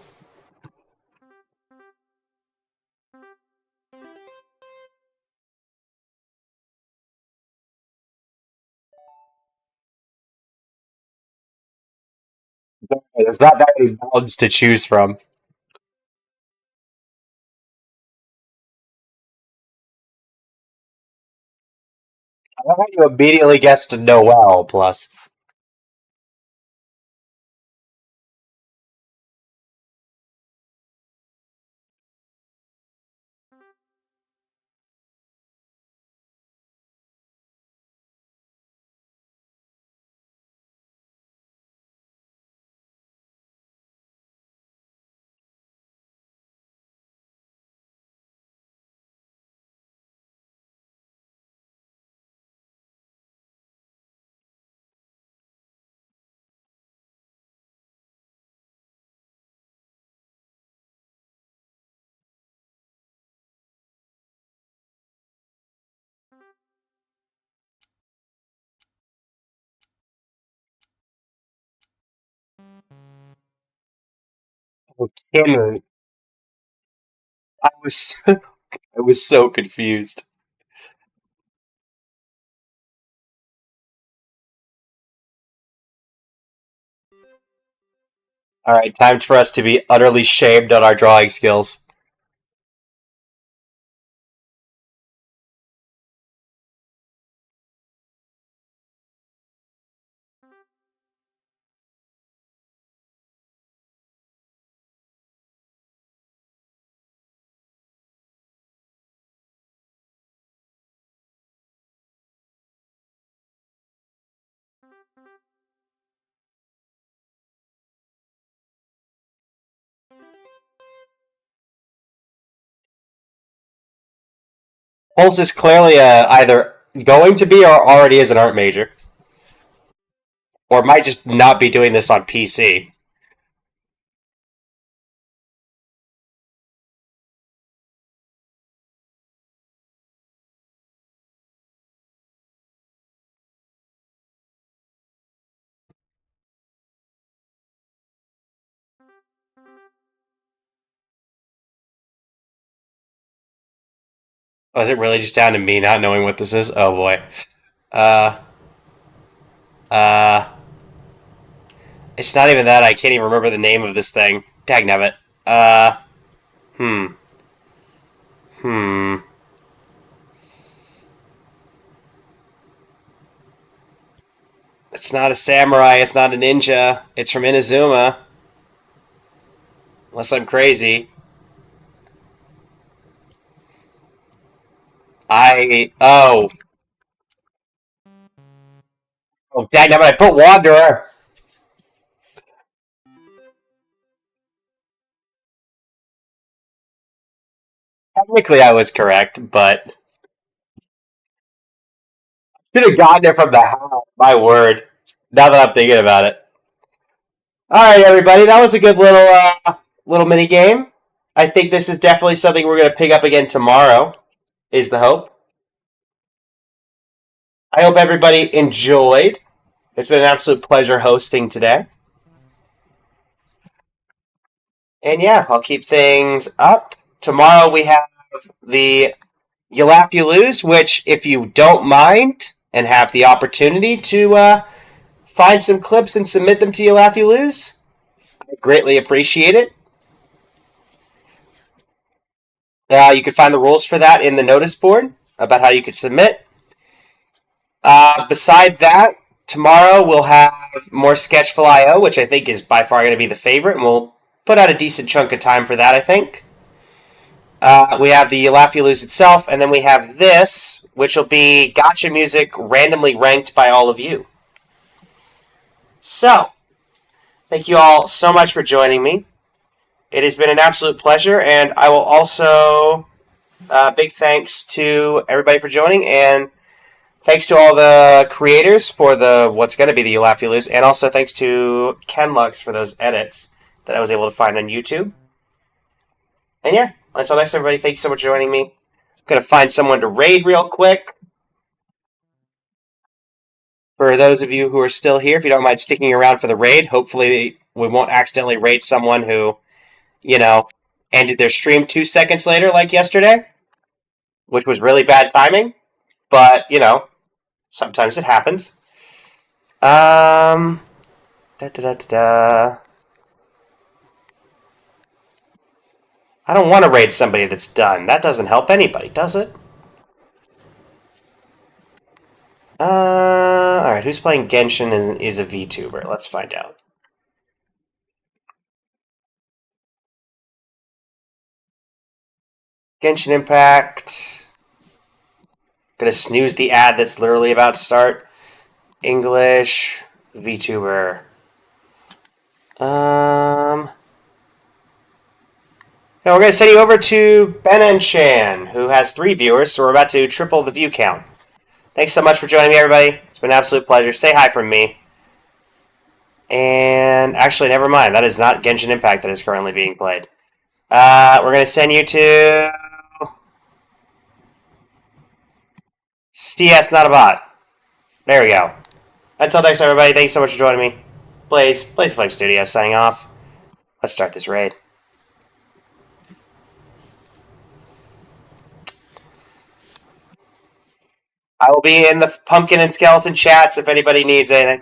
there's not that many bugs to choose from. I love how you immediately guessed Noel. Plus, Oh, Cameron. I was I was so confused. All right, time for us to be utterly shamed on our drawing skills. Pulse is clearly either going to be or already is an art major. Or might just not be doing this on PC. Oh, is it really just down to me not knowing what this is? Oh boy. Uh, uh, it's not even that. I can't even remember the name of this thing. Dagnabbit. Hmm. Hmm. It's not a samurai. It's not a ninja. It's from Inazuma. Unless I'm crazy. Oh. Oh, dagnabbit, I put Wanderer. Technically, I was correct, but should have gotten it from the house. My word. Now that I'm thinking about it. All right, everybody, that was a good little mini game. I think this is definitely something we're going to pick up again tomorrow. Is the hope. I hope everybody enjoyed. It's been an absolute pleasure hosting today. And yeah, I'll keep things up. Tomorrow we have the You Laugh, You Lose, which, if you don't mind and have the opportunity to find some clips and submit them to You Laugh, You Lose, I greatly appreciate it. You can find the rules for that in the notice board about how you could submit. Beside that, tomorrow we'll have more Sketchful I.O., which I think is by far going to be the favorite, and we'll put out a decent chunk of time for that, I think. We have the You Laugh, You Lose itself, and then we have this, which will be Gacha music randomly ranked by all of you. So, thank you all so much for joining me. It has been an absolute pleasure, and I will also big thanks to everybody for joining, and thanks to all the creators for what's going to be the You Laugh, You Lose, and also thanks to Kenlux for those edits that I was able to find on YouTube. And yeah, until next, everybody, thank you so much for joining me. I'm going to find someone to raid real quick. For those of you who are still here, if you don't mind sticking around for the raid, hopefully we won't accidentally raid someone who, ended their stream 2 seconds later like yesterday, which was really bad timing, but, sometimes it happens. I don't want to raid somebody that's done. That doesn't help anybody, does it? Alright, who's playing Genshin and is a VTuber? Let's find out. Genshin Impact. Gonna snooze the ad that's literally about to start. English VTuber. Now we're gonna send you over to Benanchan, who has 3 viewers, so we're about to triple the view count. Thanks so much for joining me, everybody. It's been an absolute pleasure. Say hi from me. And actually, never mind. That is not Genshin Impact that is currently being played. We're going to send you to CS Not a Bot. There we go. Until next time, everybody, thanks so much for joining me. Blaze Flame Studio signing off. Let's start this raid. I will be in the pumpkin and skeleton chats if anybody needs anything.